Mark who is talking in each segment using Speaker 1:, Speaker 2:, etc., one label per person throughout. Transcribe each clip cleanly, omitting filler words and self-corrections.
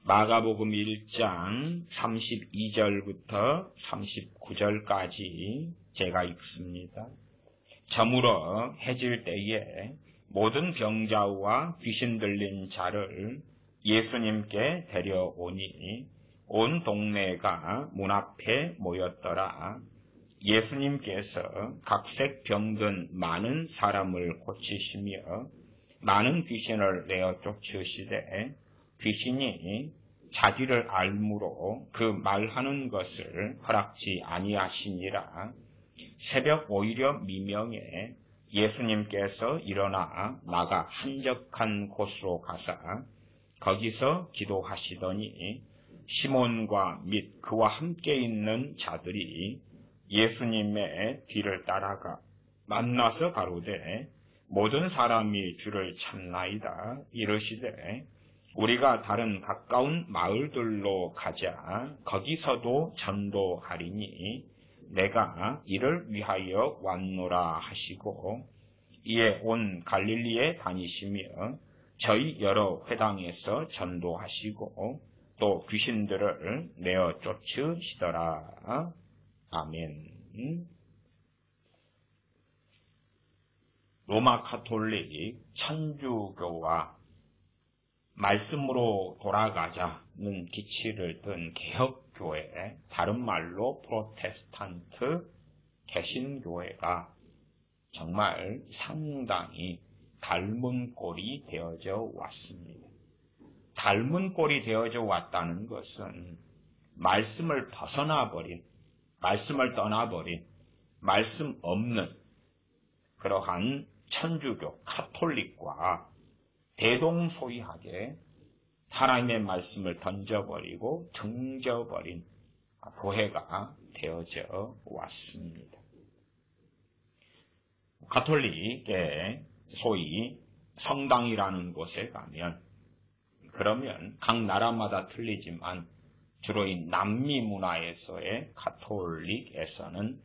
Speaker 1: 마가복음 1장 32절부터 39절까지 제가 읽습니다. 저물어 해질 때에 모든 병자와 귀신 들린 자를 예수님께 데려오니 온 동네가 문 앞에 모였더라. 예수님께서 각색 병든 많은 사람을 고치시며 많은 귀신을 내어 쫓으시되 귀신이 자기를 알므로 그 말하는 것을 허락지 아니하시니라. 새벽 오히려 미명에 예수님께서 일어나 나가 한적한 곳으로 가사 거기서 기도하시더니 시몬과 및 그와 함께 있는 자들이 예수님의 뒤를 따라가 만나서 가로되 모든 사람이 주를 찾나이다. 이르시되 우리가 다른 가까운 마을들로 가자. 거기서도 전도하리니 내가 이를 위하여 왔노라 하시고 이에 온 갈릴리에 다니시며 저희 여러 회당에서 전도하시고 또 귀신들을 내어 쫓으시더라. 아멘. 로마 가톨릭 천주교와 말씀으로 돌아가자는 기치를 든 개혁교회, 다른 말로 프로테스탄트 개신교회가 정말 상당히 닮은 꼴이 되어져 왔습니다. 닮은 꼴이 되어져 왔다는 것은 말씀을 벗어나버린, 말씀을 떠나버린, 말씀 없는 그러한 천주교, 가톨릭과 대동소이하게 하나님의 말씀을 던져버리고 등져버린 교회가 되어져 왔습니다. 가톨릭의 소위 성당이라는 곳에 가면 그러면 각 나라마다 틀리지만 주로 이 남미 문화에서의 가톨릭에서는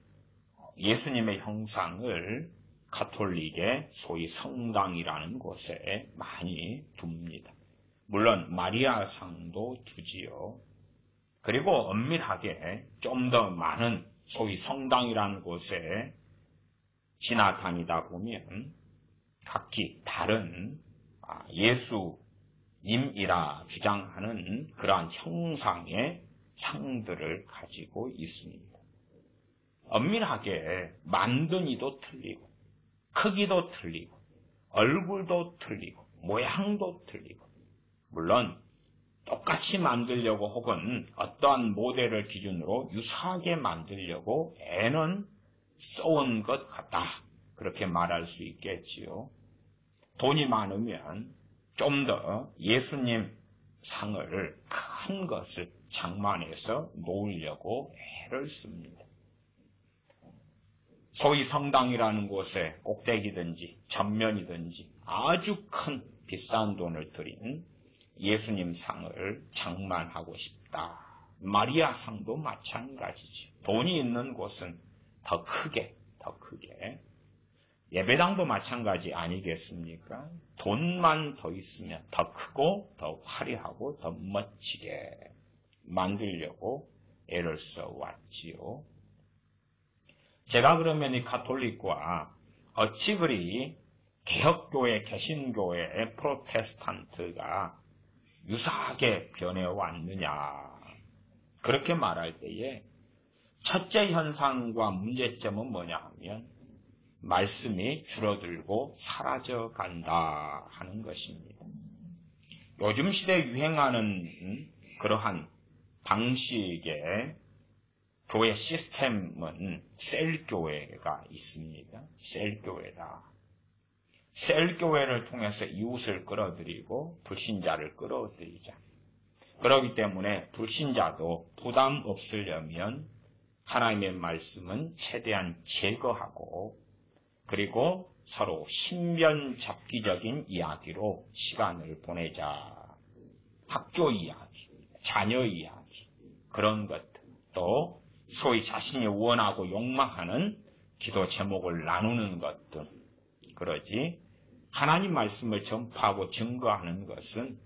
Speaker 1: 예수님의 형상을 가톨릭의 소위 성당이라는 곳에 많이 둡니다. 물론 마리아상도 두지요. 그리고 엄밀하게 좀 더 많은 소위 성당이라는 곳에 지나다니다 보면 각기 다른 예수님이라 주장하는 그러한 형상의 상들을 가지고 있습니다. 엄밀하게 만든 이도 틀리고 크기도 틀리고 얼굴도 틀리고 모양도 틀리고 물론 똑같이 만들려고 혹은 어떠한 모델을 기준으로 유사하게 만들려고 애는 써온 것 같다. 그렇게 말할 수 있겠지요. 돈이 많으면 좀 더 예수님 상을 큰 것을 장만해서 놓으려고 애를 씁니다. 소위 성당이라는 곳에 꼭대기든지 전면이든지 아주 큰 비싼 돈을 들인 예수님 상을 장만하고 싶다. 마리아 상도 마찬가지죠. 돈이 있는 곳은 더 크게 예배당도 마찬가지 아니겠습니까? 돈만 더 있으면 더 크고 더 화려하고 더 멋지게 만들려고 애를 써왔지요. 제가 그러면 이 가톨릭과 어찌 그리 개혁교회, 개신교회, 프로테스탄트가 유사하게 변해왔느냐 그렇게 말할 때에 첫째 현상과 문제점은 뭐냐 하면 말씀이 줄어들고 사라져간다 하는 것입니다. 요즘 시대에 유행하는 그러한 방식의 교회 시스템은 셀교회가 있습니다. 셀교회다. 셀교회를 통해서 이웃을 끌어들이고 불신자를 끌어들이자. 그렇기 때문에 불신자도 부담 없으려면 하나님의 말씀은 최대한 제거하고 그리고 서로 신변잡기적인 이야기로 시간을 보내자. 학교 이야기, 자녀 이야기, 그런 것들, 또 소위 자신이 원하고 욕망하는 기도 제목을 나누는 것들, 그러지 하나님 말씀을 전파하고 증거하는 것은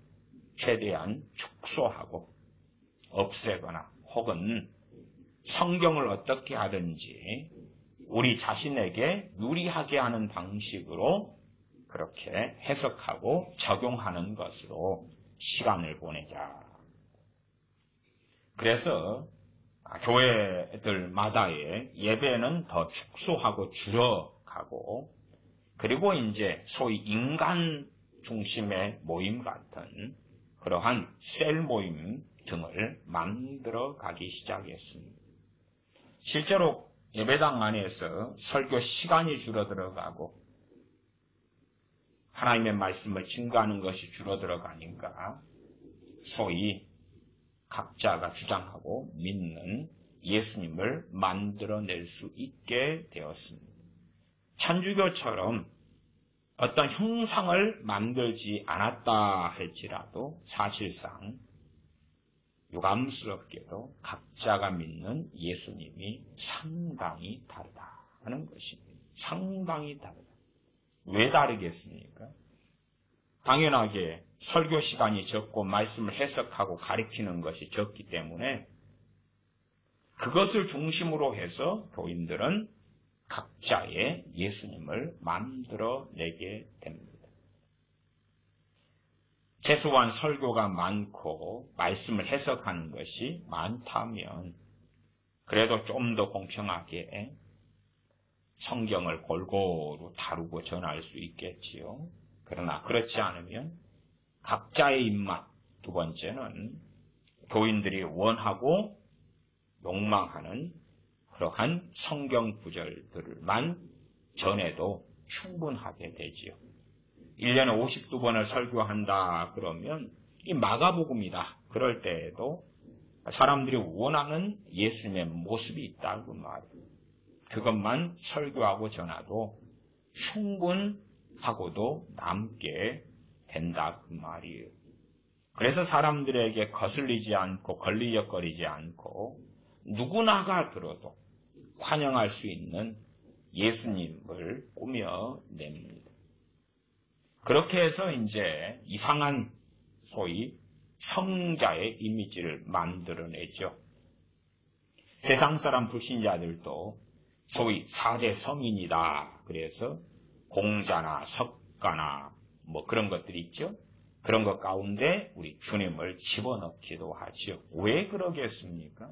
Speaker 1: 최대한 축복 축소하고 없애거나 혹은 성경을 어떻게 하든지 우리 자신에게 유리하게 하는 방식으로 그렇게 해석하고 적용하는 것으로 시간을 보내자. 그래서 교회들마다의 예배는 더 축소하고 줄여가고, 그리고 이제 소위 인간 중심의 모임 같은 그러한 셀 모임 등을 만들어 가기 시작했습니다. 실제로 예배당 안에서 설교 시간이 줄어들어가고 하나님의 말씀을 증거하는 것이 줄어들어가니까 소위 각자가 주장하고 믿는 예수님을 만들어낼 수 있게 되었습니다. 천주교처럼 어떤 형상을 만들지 않았다 할지라도 사실상 유감스럽게도 각자가 믿는 예수님이 상당히 다르다는 것입니다. 상당히 다르다. 왜 다르겠습니까? 당연하게 설교 시간이 적고 말씀을 해석하고 가리키는 것이 적기 때문에 그것을 중심으로 해서 교인들은 각자의 예수님을 만들어내게 됩니다. 최소한 설교가 많고 말씀을 해석하는 것이 많다면 그래도 좀 더 공평하게 성경을 골고루 다루고 전할 수 있겠지요. 그러나 그렇지 않으면 각자의 입맛, 두 번째는 교인들이 원하고 욕망하는 그러한 성경 구절들만 전해도 충분하게 되지요. 1년에 52번을 설교한다 그러면 이 마가복음이다. 그럴 때에도 사람들이 원하는 예수님의 모습이 있다 그 말이에요. 그것만 설교하고 전하도 충분하고도 남게 된다 그 말이에요. 그래서 사람들에게 거슬리지 않고 걸리적거리지 않고 누구나가 들어도 환영할 수 있는 예수님을 꾸며냅니다. 그렇게 해서 이제 이상한 소위 성자의 이미지를 만들어내죠. 세상 사람 불신자들도 소위 4대 성인이다. 그래서 공자나 석가나 뭐 그런 것들이 있죠. 그런 것 가운데 우리 주님을 집어넣기도 하죠. 왜 그러겠습니까?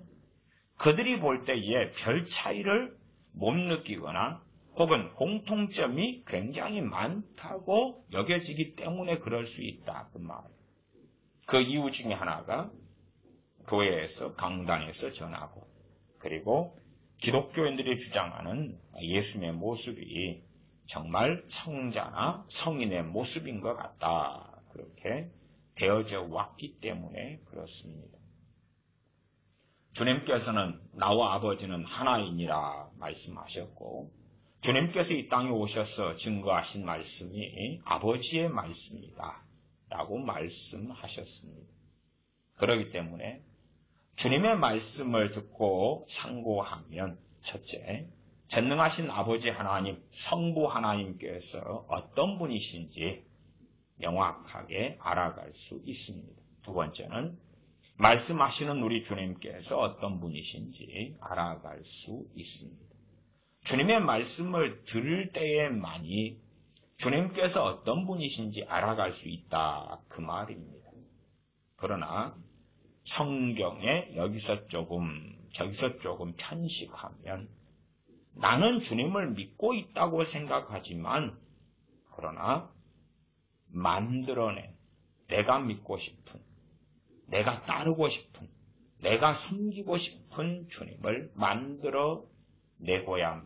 Speaker 1: 그들이 볼 때에 별 차이를 못 느끼거나 혹은 공통점이 굉장히 많다고 여겨지기 때문에 그럴 수 있다. 그 말. 그 이유 중에 하나가 교회에서 강단에서 전하고 그리고 기독교인들이 주장하는 예수님의 모습이 정말 성자나 성인의 모습인 것 같다. 그렇게 되어져 왔기 때문에 그렇습니다. 주님께서는 나와 아버지는 하나이니라 말씀하셨고 주님께서 이 땅에 오셔서 증거하신 말씀이 아버지의 말씀이다 라고 말씀하셨습니다. 그렇기 때문에 주님의 말씀을 듣고 상고하면 첫째, 전능하신 아버지 하나님, 성부 하나님께서 어떤 분이신지 명확하게 알아갈 수 있습니다. 두 번째는 말씀하시는 우리 주님께서 어떤 분이신지 알아갈 수 있습니다. 주님의 말씀을 들을 때에만이 주님께서 어떤 분이신지 알아갈 수 있다 그 말입니다. 그러나 성경에 여기서 조금 저기서 조금 편식하면 나는 주님을 믿고 있다고 생각하지만 그러나 만들어낸 내가 믿고 싶은 내가 따르고 싶은 내가 섬기고 싶은 주님을 만들어내고야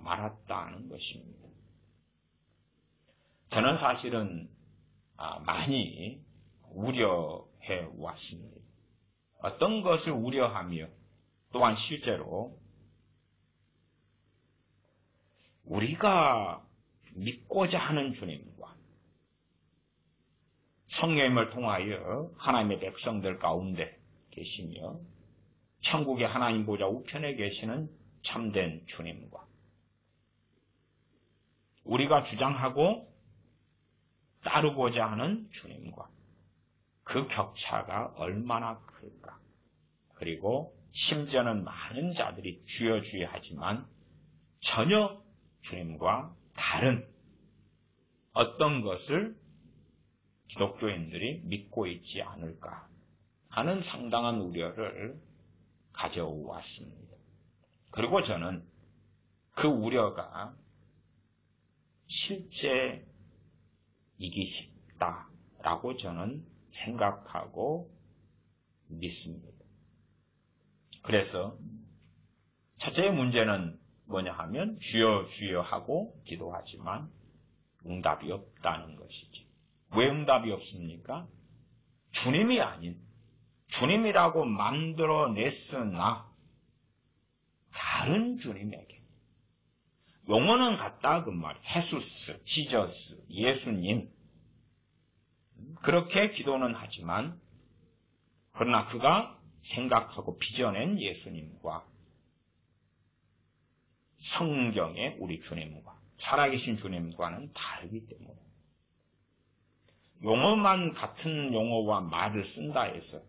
Speaker 1: 말았다는 것입니다. 저는 사실은 많이 우려해 왔습니다. 어떤 것을 우려하며 또한 실제로 우리가 믿고자 하는 주님과 성령님을 통하여 하나님의 백성들 가운데 계시며 천국의 하나님 보좌 우편에 계시는 참된 주님과 우리가 주장하고 따르고자 하는 주님과 그 격차가 얼마나 클까. 그리고 심지어는 많은 자들이 주여 주여 하지만 전혀 주님과 다른 어떤 것을 기독교인들이 믿고 있지 않을까 하는 상당한 우려를 가져왔습니다. 그리고 저는 그 우려가 실제이기 쉽다라고 저는 생각하고 믿습니다. 그래서 첫째 문제는 뭐냐 하면 주여 주여 하고 기도하지만 응답이 없다는 것이죠. 왜 응답이 없습니까? 주님이 아닌 주님이라고 만들어냈으나 다른 주님에게 용어는 같다 그 말이에요. 헤수스, 지저스, 예수님 그렇게 기도는 하지만 그러나 그가 생각하고 빚어낸 예수님과 성경의 우리 주님과 살아계신 주님과는 다르기 때문에 용어만 같은 용어와 말을 쓴다 해서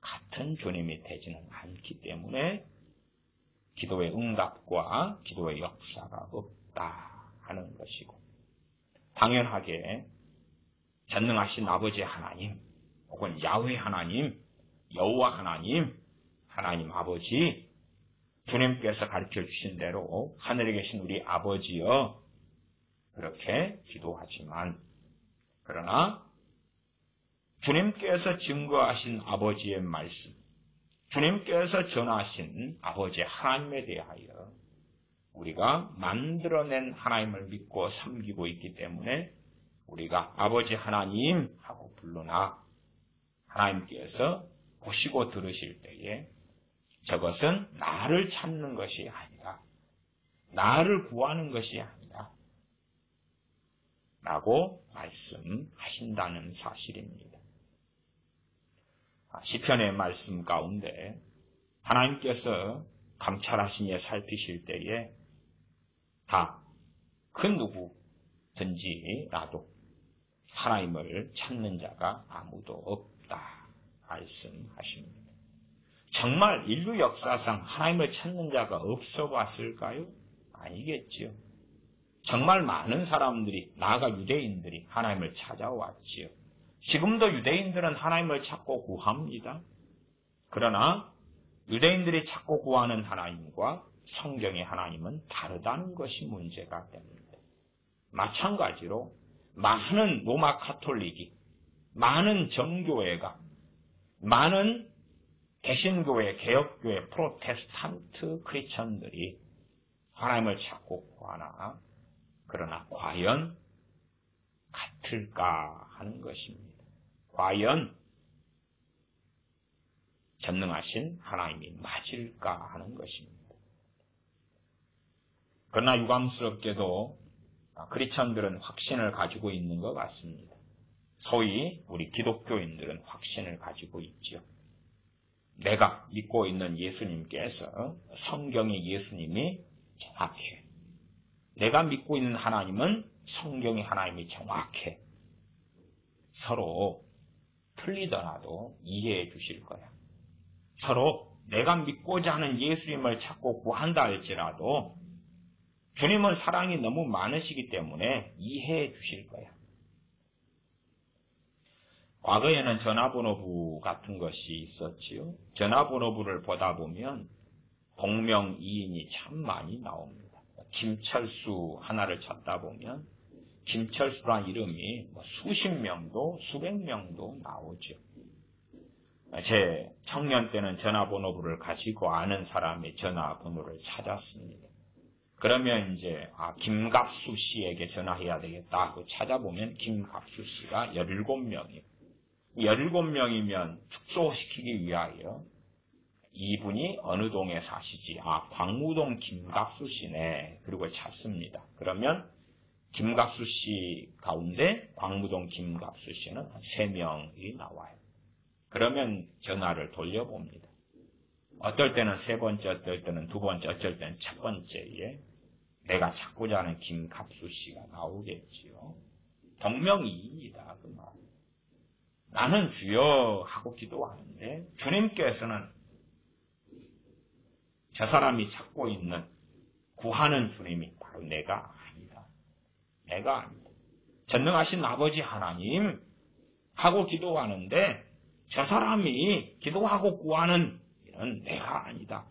Speaker 1: 같은 주님이 되지는 않기 때문에 기도의 응답과 기도의 역사가 없다 하는 것이고 당연하게 전능하신 아버지 하나님 혹은 야훼 하나님, 여호와 하나님, 하나님 아버지 주님께서 가르쳐 주신 대로 하늘에 계신 우리 아버지여 그렇게 기도하지만 그러나 주님께서 증거하신 아버지의 말씀 주님께서 전하신 아버지 하나님에 대하여 우리가 만들어낸 하나님을 믿고 섬기고 있기 때문에 우리가 아버지 하나님 하고 부르나 하나님께서 보시고 들으실 때에 저것은 나를 찾는 것이 아니라 나를 구하는 것이 아니라 라고 말씀하신다는 사실입니다. 시편의 말씀 가운데 하나님께서 감찰하시니 살피실 때에 다 그 누구든지라도 하나님을 찾는 자가 아무도 없다 말씀하십니다. 정말 인류 역사상 하나님을 찾는 자가 없어 왔을까요? 아니겠지요. 정말 많은 사람들이 나아가 유대인들이 하나님을 찾아왔지요. 지금도 유대인들은 하나님을 찾고 구합니다. 그러나 유대인들이 찾고 구하는 하나님과 성경의 하나님은 다르다는 것이 문제가 됩니다. 마찬가지로 많은 로마 가톨릭이, 많은 정교회가, 많은 개신교회, 개혁교회, 프로테스탄트 크리스천들이 하나님을 찾고 구하나 그러나 과연 같을까 하는 것입니다. 과연 전능하신 하나님이 맞을까 하는 것입니다. 그러나 유감스럽게도 크리스천들은 확신을 가지고 있는 것 같습니다. 소위 우리 기독교인들은 확신을 가지고 있죠. 내가 믿고 있는 예수님께서 성경의 예수님이 정확해. 내가 믿고 있는 하나님은 성경의 하나님이 정확해. 서로 틀리더라도 이해해 주실 거야. 서로 내가 믿고자 하는 예수님을 찾고 구한다 할지라도 주님은 사랑이 너무 많으시기 때문에 이해해 주실 거야. 과거에는 전화번호부 같은 것이 있었지요. 전화번호부를 보다 보면 동명이인이 참 많이 나옵니다. 김철수 하나를 찾다 보면 김철수란 이름이 수십 명도 수백 명도 나오죠. 제 청년 때는 전화번호부를 가지고 아는 사람의 전화번호를 찾았습니다. 그러면 이제 김갑수 씨에게 전화해야 되겠다 하고 찾아보면 김갑수 씨가 17명이에요. 17명이면 축소시키기 위하여 이분이 어느 동에 사시지? 광무동 김갑수 씨네. 그리고 찾습니다. 그러면 김갑수 씨 가운데 광무동 김갑수 씨는 3명이 나와요. 그러면 전화를 돌려봅니다. 어떨 때는 3번째, 어떨 때는 2번째, 어쩔 때는 첫 번째에 내가 찾고자 하는 김갑수 씨가 나오겠지요. 동명이인이다 그 말. 나는 주여 하고 기도하는데 주님께서는 저 사람이 찾고 있는 구하는 주님이 바로 내가 아니다. 내가 아니다. 전능하신 아버지 하나님 하고 기도하는데 저 사람이 기도하고 구하는 일은 내가 아니다.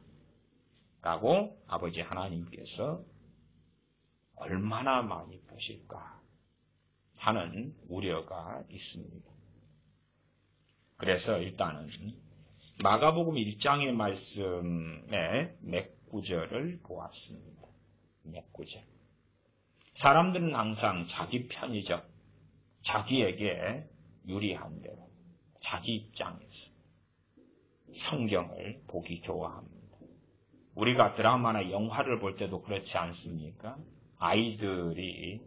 Speaker 1: 라고 아버지 하나님께서 얼마나 많이 보실까 하는 우려가 있습니다. 그래서 일단은 마가복음 1장의 말씀의 몇 구절을 보았습니다. 몇 구절. 사람들은 항상 자기 편의적, 자기에게 유리한 대로, 자기 입장에서 성경을 보기 좋아합니다. 우리가 드라마나 영화를 볼 때도 그렇지 않습니까? 아이들이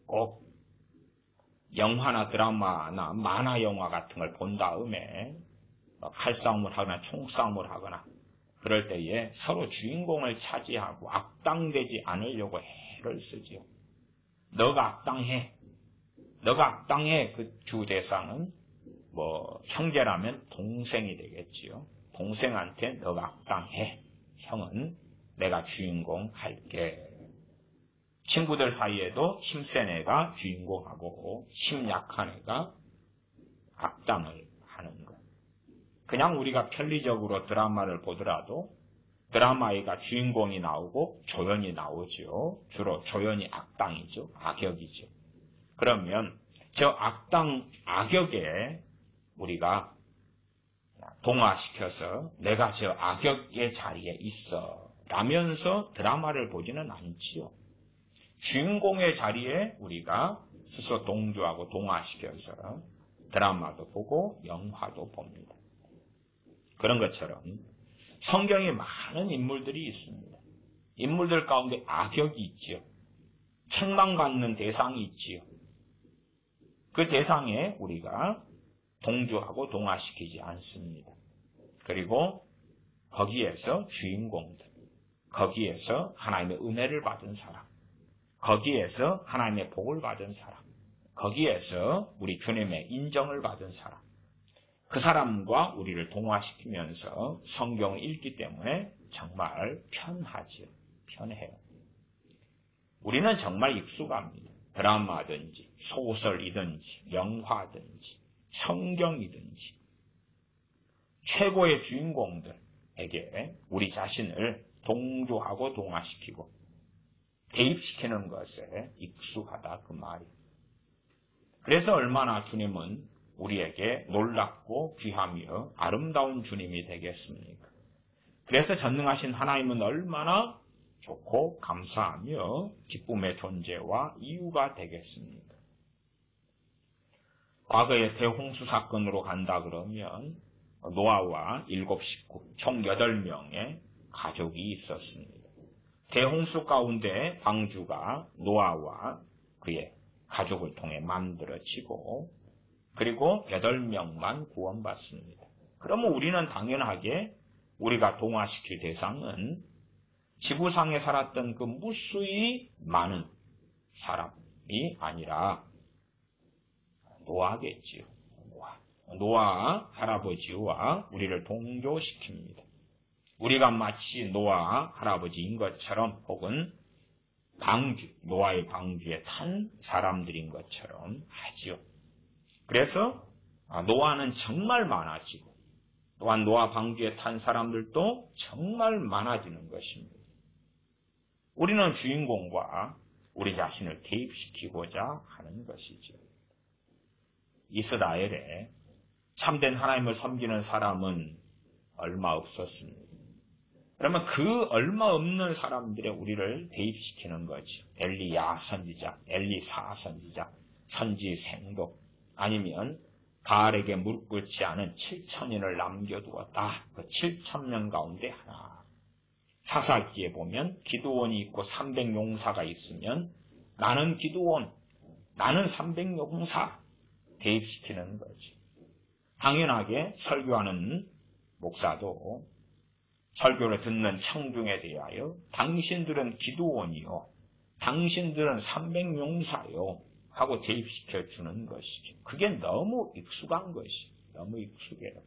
Speaker 1: 꼭 영화나 드라마나 만화 영화 같은 걸 본 다음에 칼싸움을 하거나 총싸움을 하거나 그럴 때에 서로 주인공을 차지하고 악당되지 않으려고 애를 쓰지요. 너가 악당해. 너가 악당해. 그 주 대상은 형제라면 동생이 되겠지요. 동생한테 너가 악당해. 형은 내가 주인공 할게. 친구들 사이에도 힘센 애가 주인공하고 힘 약한 애가 악당을 하는 것. 그냥 우리가 편리적으로 드라마를 보더라도 드라마에가 주인공이 나오고 조연이 나오죠. 주로 조연이 악당이죠. 악역이죠. 그러면 저 악역에 우리가 동화시켜서 내가 저 악역의 자리에 있어 라면서 드라마를 보지는 않지요. 주인공의 자리에 우리가 스스로 동조하고 동화시켜서 드라마도 보고 영화도 봅니다. 그런 것처럼 성경에 많은 인물들이 있습니다. 인물들 가운데 악역이 있지요. 책망받는 대상이 있지요. 그 대상에 우리가 동조하고 동화시키지 않습니다. 그리고 거기에서 주인공들, 거기에서 하나님의 은혜를 받은 사람, 거기에서 하나님의 복을 받은 사람, 거기에서 우리 주님의 인정을 받은 사람, 그 사람과 우리를 동화시키면서 성경을 읽기 때문에 정말 편하지요. 편해요. 우리는 정말 익숙합니다. 드라마든지 소설이든지 영화든지 성경이든지 최고의 주인공들에게 우리 자신을 동조하고 동화시키고 대입시키는 것에 익숙하다 그 말이에요. 그래서 얼마나 주님은 우리에게 놀랍고 귀하며 아름다운 주님이 되겠습니까? 그래서 전능하신 하나님은 얼마나 좋고 감사하며 기쁨의 존재와 이유가 되겠습니까? 과거의 대홍수 사건으로 간다 그러면 노아와 7 식구, 총 8명의 가족이 있었습니다. 대홍수 가운데 방주가 노아와 그의 가족을 통해 만들어지고 그리고 8명만 구원받습니다. 그러면 우리는 당연하게 우리가 동화시킬 대상은 지구상에 살았던 그 무수히 많은 사람이 아니라 노아겠지요. 노아 할아버지와 우리를 동조시킵니다. 우리가 마치 노아 할아버지인 것처럼 혹은 노아의 방주에 탄 사람들인 것처럼 하지요. 그래서 노아는 정말 많아지고 또한 노아 방주에 탄 사람들도 정말 많아지는 것입니다. 우리는 주인공과 우리 자신을 대입시키고자 하는 것이죠. 이스라엘에 참된 하나님을 섬기는 사람은 얼마 없었습니다. 그러면 그 얼마 없는 사람들의 우리를 대입시키는 거죠. 엘리야 선지자, 엘리사 선지자, 선지 생도 아니면 바알에게 무릎 꿇지 않은 7,000인을 남겨두었다. 그 7,000명 가운데 하나. 사사기에 보면 기드온이 있고 300용사가 있으면 나는 기드온, 나는 300용사 대입시키는 거지. 당연하게 설교하는 목사도 설교를 듣는 청중에 대하여 당신들은 기드온이요, 당신들은 300용사요 하고 대입시켜 주는 것이죠. 그게 너무 익숙한 것이, 너무 익숙해요.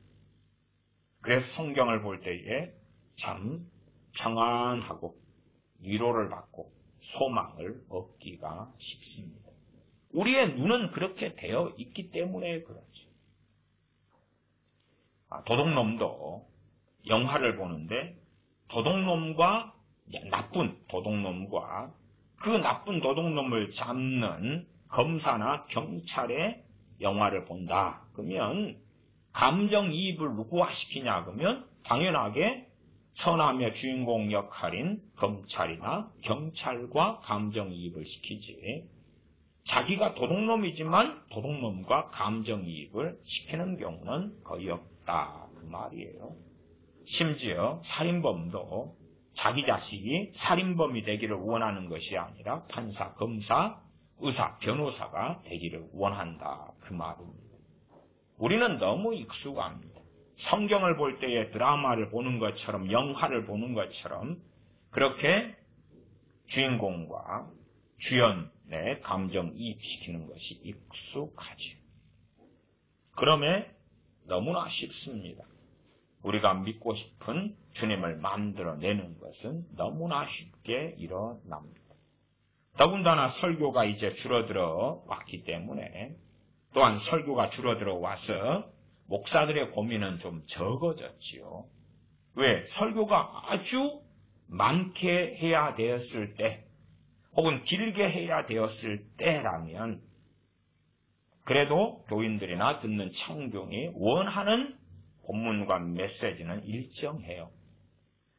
Speaker 1: 그래서 성경을 볼 때에 참 평안하고 위로를 받고 소망을 얻기가 쉽습니다. 우리의 눈은 그렇게 되어 있기 때문에 그렇지. 도둑놈도 영화를 보는데 도둑놈과 나쁜 도둑놈과 그 나쁜 도둑놈을 잡는 검사나 경찰의 영화를 본다. 그러면 감정이입을 누구와 시키냐 그러면 당연하게 선함의 주인공 역할인 검찰이나 경찰과 감정이입을 시키지. 자기가 도둑놈이지만 도둑놈과 감정이입을 시키는 경우는 거의 없다. 그 말이에요. 심지어 살인범도 자기 자식이 살인범이 되기를 원하는 것이 아니라 판사, 검사, 의사, 변호사가 되기를 원한다. 그 말입니다. 우리는 너무 익숙합니다. 성경을 볼 때에 드라마를 보는 것처럼 영화를 보는 것처럼 그렇게 주인공과 주연의 감정이입시키는 것이 익숙하지. 그러면 너무나 쉽습니다. 우리가 믿고 싶은 주님을 만들어내는 것은 너무나 쉽게 일어납니다. 더군다나 설교가 이제 줄어들어 왔기 때문에 또한 설교가 줄어들어 와서 목사들의 고민은 좀 적어졌지요. 왜? 설교가 아주 많게 해야 되었을 때 혹은 길게 해야 되었을 때라면 그래도 교인들이나 듣는 청중이 원하는 본문과 메시지는 일정해요.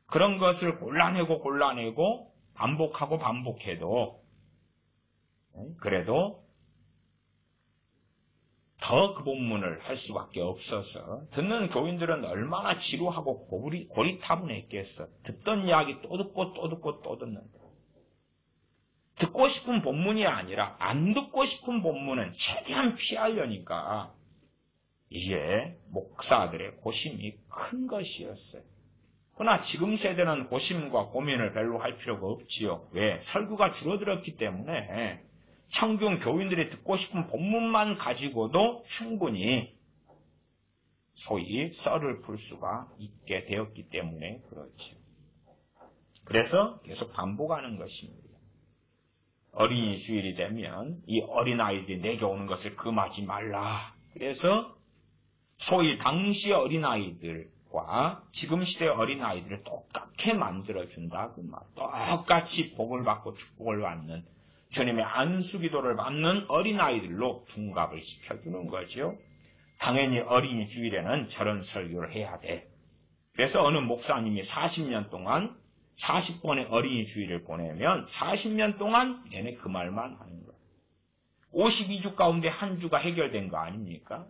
Speaker 1: 그런 것을 골라내고 반복하고 반복해도 그래도 더 그 본문을 할 수밖에 없어서 듣는 교인들은 얼마나 지루하고 고리타분했겠어. 듣던 이야기 또 듣고 듣는다. 듣고 싶은 본문이 아니라 안 듣고 싶은 본문은 최대한 피하려니까 이게 목사들의 고심이 큰 것이었어요. 그러나 지금 세대는 고심과 고민을 별로 할 필요가 없지요. 왜? 설교가 줄어들었기 때문에 청중 교인들이 듣고 싶은 본문만 가지고도 충분히 소위 썰을 풀 수가 있게 되었기 때문에 그렇죠. 그래서 계속 반복하는 것입니다. 어린이 주일이 되면 이 어린아이들이 내게 오는 것을 금하지 말라. 그래서 소위 당시 어린아이들과 지금 시대의 어린아이들을 똑같게 만들어준다. 그 말. 똑같이 복을 받고 축복을 받는 주님의 안수기도를 받는 어린아이들로 둔갑을 시켜주는 거죠. 당연히 어린이 주일에는 저런 설교를 해야 돼. 그래서 어느 목사님이 40년 동안 40번의 어린이 주일을 보내면 40년 동안 내내 그 말만 하는 거예요. 52주 가운데 한 주가 해결된 거 아닙니까?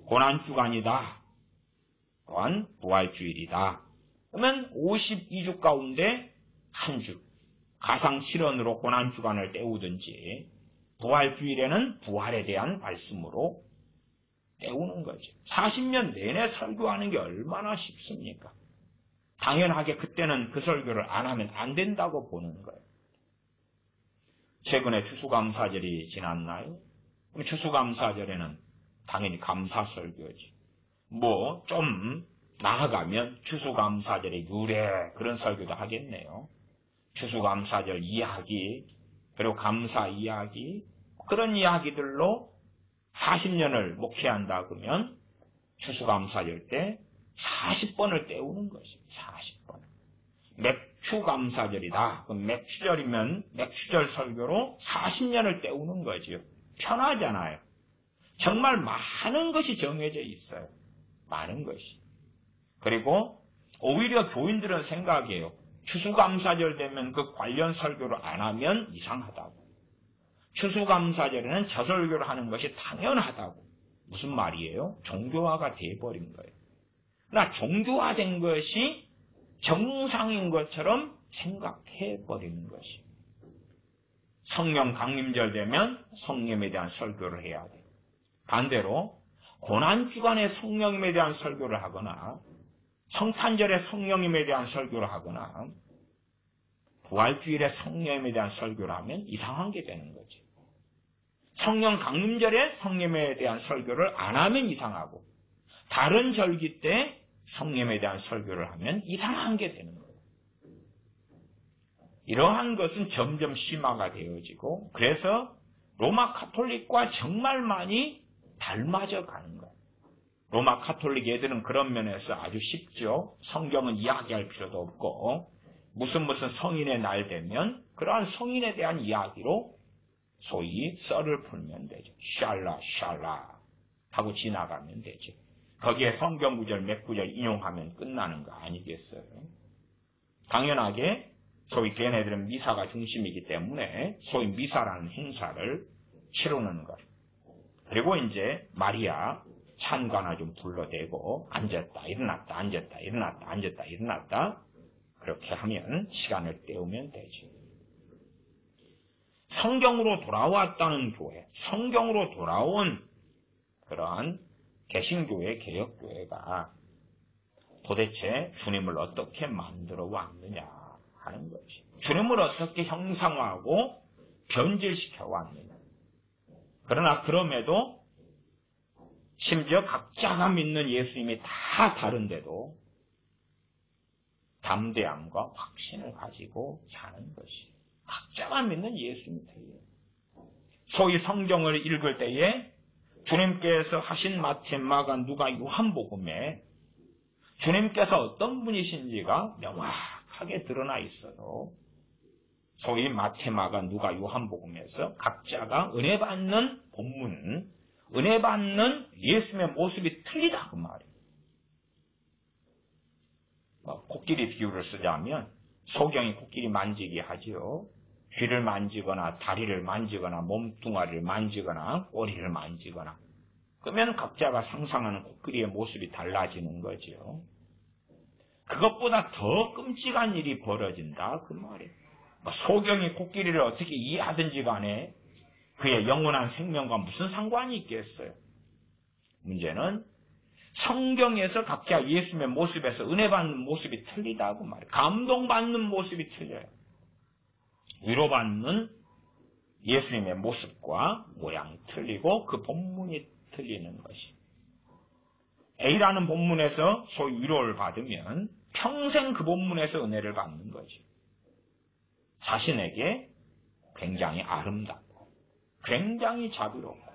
Speaker 1: 고난주간이다. 또한 부활주일이다. 그러면 52주 가운데 한 주. 가상칠언으로 고난주간을 때우든지 부활주일에는 부활에 대한 말씀으로 때우는 거죠. 40년 내내 설교하는 게 얼마나 쉽습니까? 당연하게 그때는 그 설교를 안 하면 안 된다고 보는 거예요. 최근에 추수감사절이 지났나요? 그럼 추수감사절에는 당연히 감사설교지. 좀 나아가면 추수감사절의 유래 그런 설교도 하겠네요. 추수감사절 이야기, 그리고 감사 이야기, 그런 이야기들로 40년을 목회한다 그러면 추수감사절 때 40번을 때우는 것이에요. 40번. 맥추감사절이다. 그럼 맥추절이면 맥추절 설교로 40년을 때우는 거지요. 편하잖아요. 정말 많은 것이 정해져 있어요. 많은 것이. 그리고 오히려 교인들은 생각해요. 추수감사절 되면 그 관련 설교를 안 하면 이상하다고. 추수감사절에는 저 설교를 하는 것이 당연하다고. 무슨 말이에요? 종교화가 돼버린 거예요. 그러나 종교화된 것이 정상인 것처럼 생각해버리는 것이. 성령 강림절 되면 성령에 대한 설교를 해야 돼요. 반대로 고난주간에 성령님에 대한 설교를 하거나 성탄절에 성령님에 대한 설교를 하거나 부활주일에 성령님에 대한 설교를 하면 이상한 게 되는 거지. 성령 강림절에 성령에 대한 설교를 안 하면 이상하고 다른 절기 때 성령에 대한 설교를 하면 이상한 게 되는 거예요. 이러한 것은 점점 심화가 되어지고 그래서 로마 가톨릭과 정말 많이 닮아져 가는 거예요. 로마 가톨릭 애들은 그런 면에서 아주 쉽죠. 성경은 이야기할 필요도 없고 무슨 성인의 날 되면 그러한 성인에 대한 이야기로 소위 썰을 풀면 되죠. 샬라 하고 지나가면 되죠. 거기에 성경 구절 몇 구절 인용하면 끝나는 거 아니겠어요? 당연하게 소위 걔네들은 미사가 중심이기 때문에 소위 미사라는 행사를 치르는 것. 그리고 이제 마리아 찬가나 좀 불러대고 앉았다 일어났다 앉았다 일어났다 앉았다 일어났다 그렇게 하면 시간을 때우면 되지. 성경으로 돌아왔다는 교회, 성경으로 돌아온 그러한 개신교회, 개혁교회가 도대체 주님을 어떻게 만들어 왔느냐 하는 것이. 주님을 어떻게 형상화하고 변질시켜 왔느냐. 그러나 그럼에도 심지어 각자가 믿는 예수님이 다 다른데도 담대함과 확신을 가지고 사는 것이. 각자가 믿는 예수님이 돼요. 소위 성경을 읽을 때에 주님께서 하신 마태, 마가, 누가, 요한복음에 주님께서 어떤 분이신지가 명확하게 드러나 있어도 소위 마태, 마가, 누가, 요한복음에서 각자가 은혜 받는 본문, 은혜 받는 예수님의 모습이 틀리다 그 말이에요. 코끼리 비유를 쓰자면 소경이 코끼리 만지기 하지요. 귀를 만지거나 다리를 만지거나 몸뚱아리를 만지거나 꼬리를 만지거나 그러면 각자가 상상하는 코끼리의 모습이 달라지는 거죠. 그것보다 더 끔찍한 일이 벌어진다 그 말이에요. 소경이 코끼리를 어떻게 이해하든지 간에 그의 영원한 생명과 무슨 상관이 있겠어요. 문제는 성경에서 각자 예수님의 모습에서 은혜받는 모습이 틀리다고 말해요. 감동받는 모습이 틀려요. 위로받는 예수님의 모습과 모양이 틀리고 그 본문이 틀리는 것이. A라는 본문에서 소위 위로를 받으면 평생 그 본문에서 은혜를 받는 거지. 자신에게 굉장히 아름답고 굉장히 자비롭고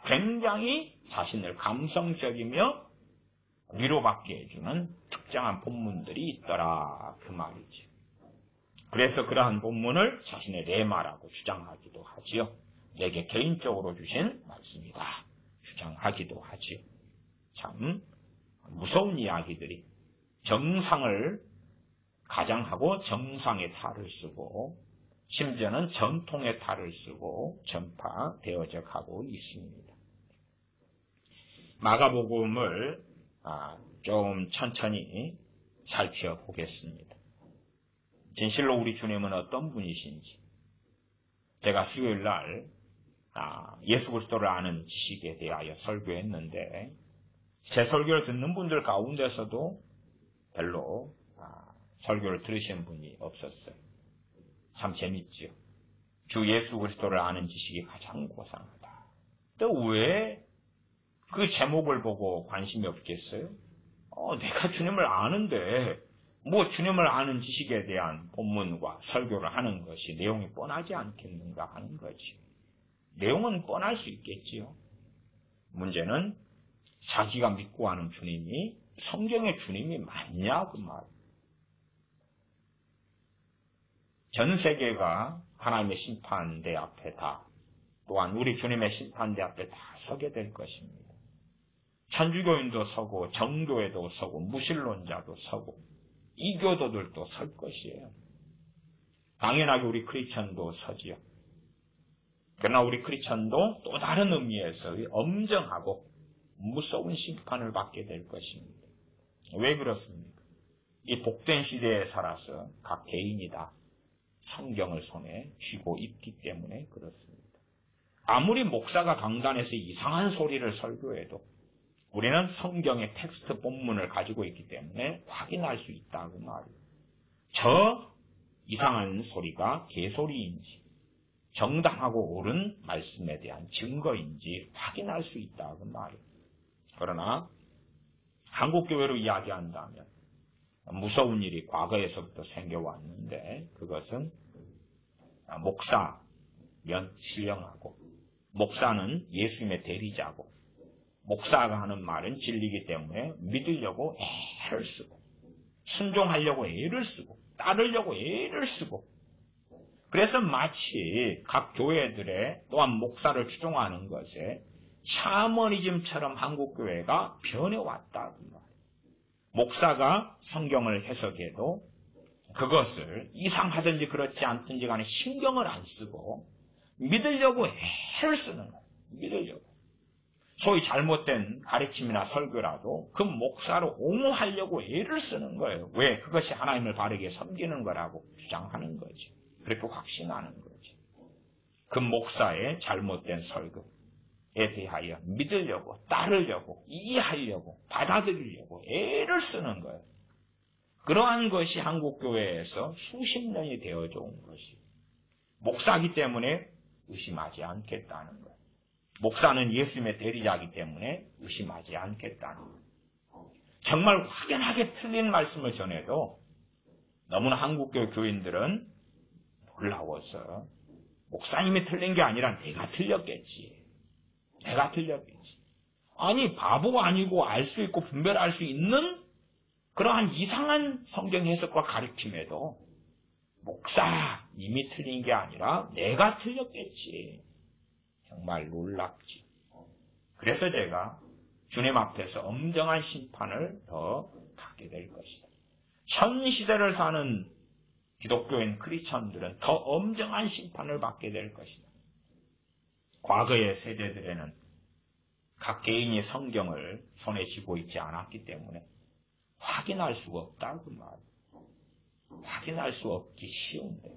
Speaker 1: 굉장히 자신을 감성적이며 위로받게 해주는 특정한 본문들이 있더라 그 말이지. 그래서 그러한 본문을 자신의 레마라고 주장하기도 하지요. 내게 개인적으로 주신 말씀이다 주장하기도 하지요. 참 무서운 이야기들이 정상을 가장하고 정상의 탈을 쓰고 심지어는 전통의 탈을 쓰고 전파되어져 가고 있습니다. 마가복음을 좀 천천히 살펴보겠습니다. 진실로 우리 주님은 어떤 분이신지 제가 수요일 날 예수 그리스도를 아는 지식에 대하여 설교했는데 제 설교를 듣는 분들 가운데서도 별로 설교를 들으신 분이 없었어요. 참 재밌지요. 주 예수 그리스도를 아는 지식이 가장 고상하다. 또 왜 그 제목을 보고 관심이 없겠어요? 내가 주님을 아는데 뭐 주님을 아는 지식에 대한 본문과 설교를 하는 것이 내용이 뻔하지 않겠는가 하는 거지. 내용은 뻔할 수 있겠지요. 문제는 자기가 믿고 하는 주님이 성경의 주님이 맞냐 그 말. 전 세계가 하나님의 심판대 앞에 다 또한 우리 주님의 심판대 앞에 다 서게 될 것입니다. 천주교인도 서고 정교회도 서고 무신론자도 서고 이교도들도 설 것이에요. 당연하게 우리 크리스천도 서지요. 그러나 우리 크리스천도 또 다른 의미에서의 엄정하고 무서운 심판을 받게 될 것입니다. 왜 그렇습니까? 이 복된 시대에 살아서 각 개인이 다 성경을 손에 쥐고 있기 때문에 그렇습니다. 아무리 목사가 강단에서 이상한 소리를 설교해도 우리는 성경의 텍스트 본문을 가지고 있기 때문에 확인할 수 있다고 말이에요. 저 이상한 소리가 개소리인지 정당하고 옳은 말씀에 대한 증거인지 확인할 수 있다 그 말이에요. 그러나 한국교회로 이야기한다면 무서운 일이 과거에서부터 생겨왔는데 그것은 목사면 신령하고 목사는 예수님의 대리자고 목사가 하는 말은 진리이기 때문에 믿으려고 애를 쓰고 순종하려고 애를 쓰고 따르려고 애를 쓰고 그래서 마치 각 교회들의 또한 목사를 추종하는 것에 샤머니즘처럼 한국교회가 변해왔다. 목사가 성경을 해석해도 그것을 이상하든지 그렇지 않든지 간에 신경을 안 쓰고 믿으려고 애를 쓰는 거예요. 믿으려고. 소위 잘못된 가르침이나 설교라도 그 목사를 옹호하려고 애를 쓰는 거예요. 왜? 그것이 하나님을 바르게 섬기는 거라고 주장하는 거지. 그렇게 확신하는 거지. 그 목사의 잘못된 설교에 대하여 믿으려고, 따르려고, 이해하려고, 받아들이려고 애를 쓰는 거예요. 그러한 것이 한국교회에서 수십 년이 되어져 온 것이. 목사이기 때문에 의심하지 않겠다는 거예요. 목사는 예수님의 대리자이기 때문에 의심하지 않겠다는 거예요. 정말 확연하게 틀린 말씀을 전해도 너무나 한국교회 교인들은 놀라워서 목사님이 틀린 게 아니라 내가 틀렸겠지. 내가 틀렸겠지. 아니 바보가 아니고 알 수 있고 분별할 수 있는 그러한 이상한 성경 해석과 가르침에도 목사님이 틀린 게 아니라 내가 틀렸겠지. 정말 놀랍지. 그래서 제가 주님 앞에서 엄정한 심판을 더 받게 될 것이다. 현 시대를 사는 기독교인 크리스천들은 더 엄정한 심판을 받게 될 것이다. 과거의 세대들에는 각 개인이 성경을 손에 쥐고 있지 않았기 때문에 확인할 수가 없다 그 말. 확인할 수 없기 쉬운데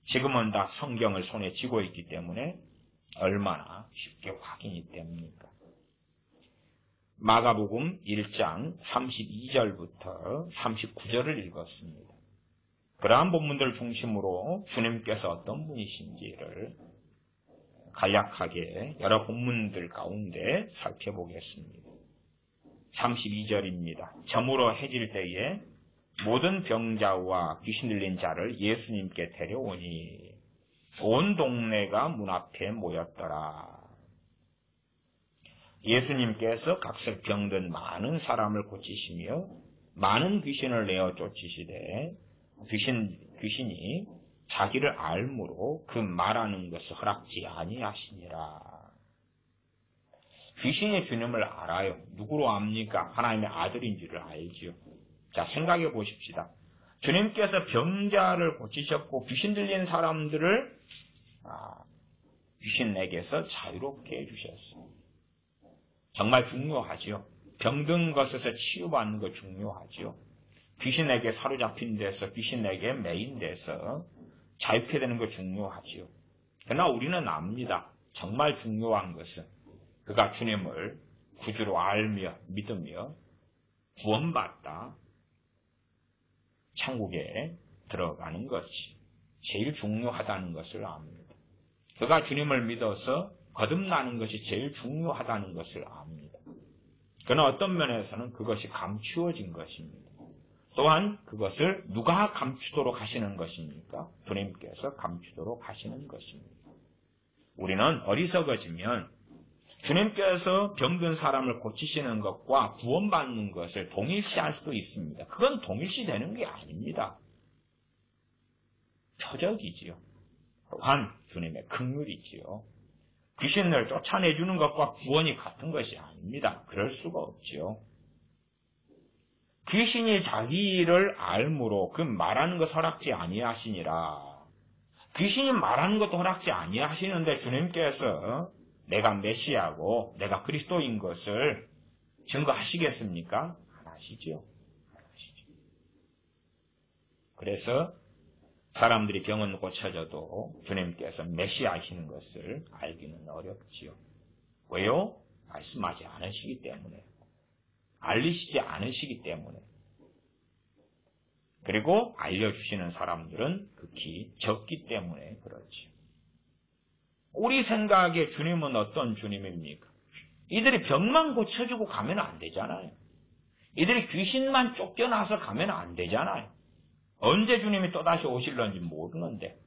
Speaker 1: 지금은 다 성경을 손에 쥐고 있기 때문에 얼마나 쉽게 확인이 됩니까? 마가복음 1장 32절부터 39절을 읽었습니다. 그러한 본문들 중심으로 주님께서 어떤 분이신지를 간략하게 여러 본문들 가운데 살펴보겠습니다. 32절입니다. 저물어 해질 때에 모든 병자와 귀신 들린 자를 예수님께 데려오니 온 동네가 문 앞에 모였더라. 예수님께서 각색 병든 많은 사람을 고치시며 많은 귀신을 내어 쫓으시되 귀신이 자기를 알므로 그 말하는 것을 허락지 아니하시니라. 귀신이 주님을 알아요. 누구로 압니까? 하나님의 아들인 줄을 알지요. 자, 생각해 보십시다. 주님께서 병자를 고치셨고 귀신 들린 사람들을 귀신에게서 자유롭게 해주셨어요. 정말 중요하죠. 병든 것에서 치유받는 거 중요하죠. 귀신에게 사로잡힌 데서 귀신에게 매인 데서 자유케 되는 거 중요하죠. 그러나 우리는 압니다. 정말 중요한 것은 그가 주님을 구주로 알며 믿으며 구원받다 천국에 들어가는 것이 제일 중요하다는 것을 압니다. 그가 주님을 믿어서 거듭나는 것이 제일 중요하다는 것을 압니다. 그러나 어떤 면에서는 그것이 감추어진 것입니다. 또한 그것을 누가 감추도록 하시는 것입니까? 주님께서 감추도록 하시는 것입니다. 우리는 어리석어지면 주님께서 병든 사람을 고치시는 것과 구원받는 것을 동일시할 수도 있습니다. 그건 동일시되는 게 아닙니다. 표적이지요. 또한 주님의 긍휼이지요. 귀신을 쫓아내주는 것과 구원이 같은 것이 아닙니다. 그럴 수가 없지요. 귀신이 자기를 알므로 그 말하는 것 허락지 아니하시니라. 귀신이 말하는 것도 허락지 아니하시는데 주님께서 내가 메시아고 내가 그리스도인 것을 증거하시겠습니까? 안 하시죠. 안 하시죠. 그래서 사람들이 병은 고쳐져도 주님께서 메시아이시는 것을 알기는 어렵지요. 왜요? 말씀하지 않으시기 때문에. 알리시지 않으시기 때문에. 그리고 알려주시는 사람들은 극히 적기 때문에 그렇지요. 우리 생각에 주님은 어떤 주님입니까? 이들이 병만 고쳐주고 가면 안 되잖아요. 이들이 귀신만 쫓겨나서 가면 안 되잖아요. 언제 주님이 또다시 오실런지 모르는데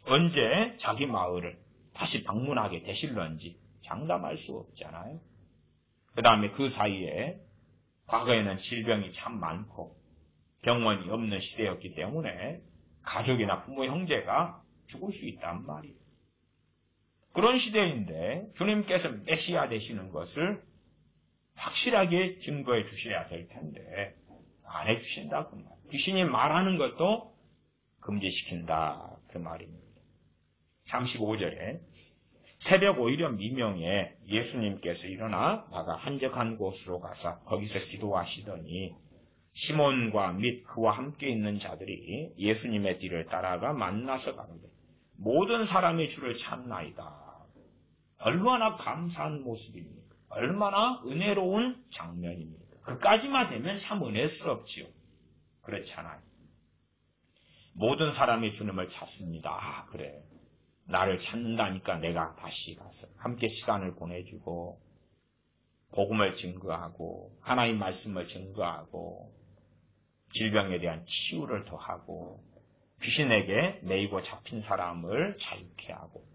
Speaker 1: 언제 자기 마을을 다시 방문하게 되실런지 장담할 수 없잖아요. 그 다음에 그 사이에 과거에는 질병이 참 많고 병원이 없는 시대였기 때문에 가족이나 부모 형제가 죽을 수 있단 말이에요. 그런 시대인데 주님께서 메시아 되시는 것을 확실하게 증거해 주셔야 될 텐데 안 해주신다고 말이에요. 귀신이 말하는 것도 금지시킨다 그 말입니다. 35절에 새벽 오히려 미명에 예수님께서 일어나 나가 한적한 곳으로 가서 거기서 기도하시더니 시몬과 및 그와 함께 있는 자들이 예수님의 뒤를 따라가 만나서 가는데 모든 사람이 주를 찾나이다. 얼마나 감사한 모습입니까? 얼마나 은혜로운 장면입니까? 그까지만 되면 참 은혜스럽지요. 그렇잖아요. 모든 사람이 주님을 찾습니다. 아, 그래. 나를 찾는다니까 내가 다시 가서 함께 시간을 보내주고 복음을 증거하고 하나님 말씀을 증거하고 질병에 대한 치유를 더하고 귀신에게 매이고 잡힌 사람을 자유케 하고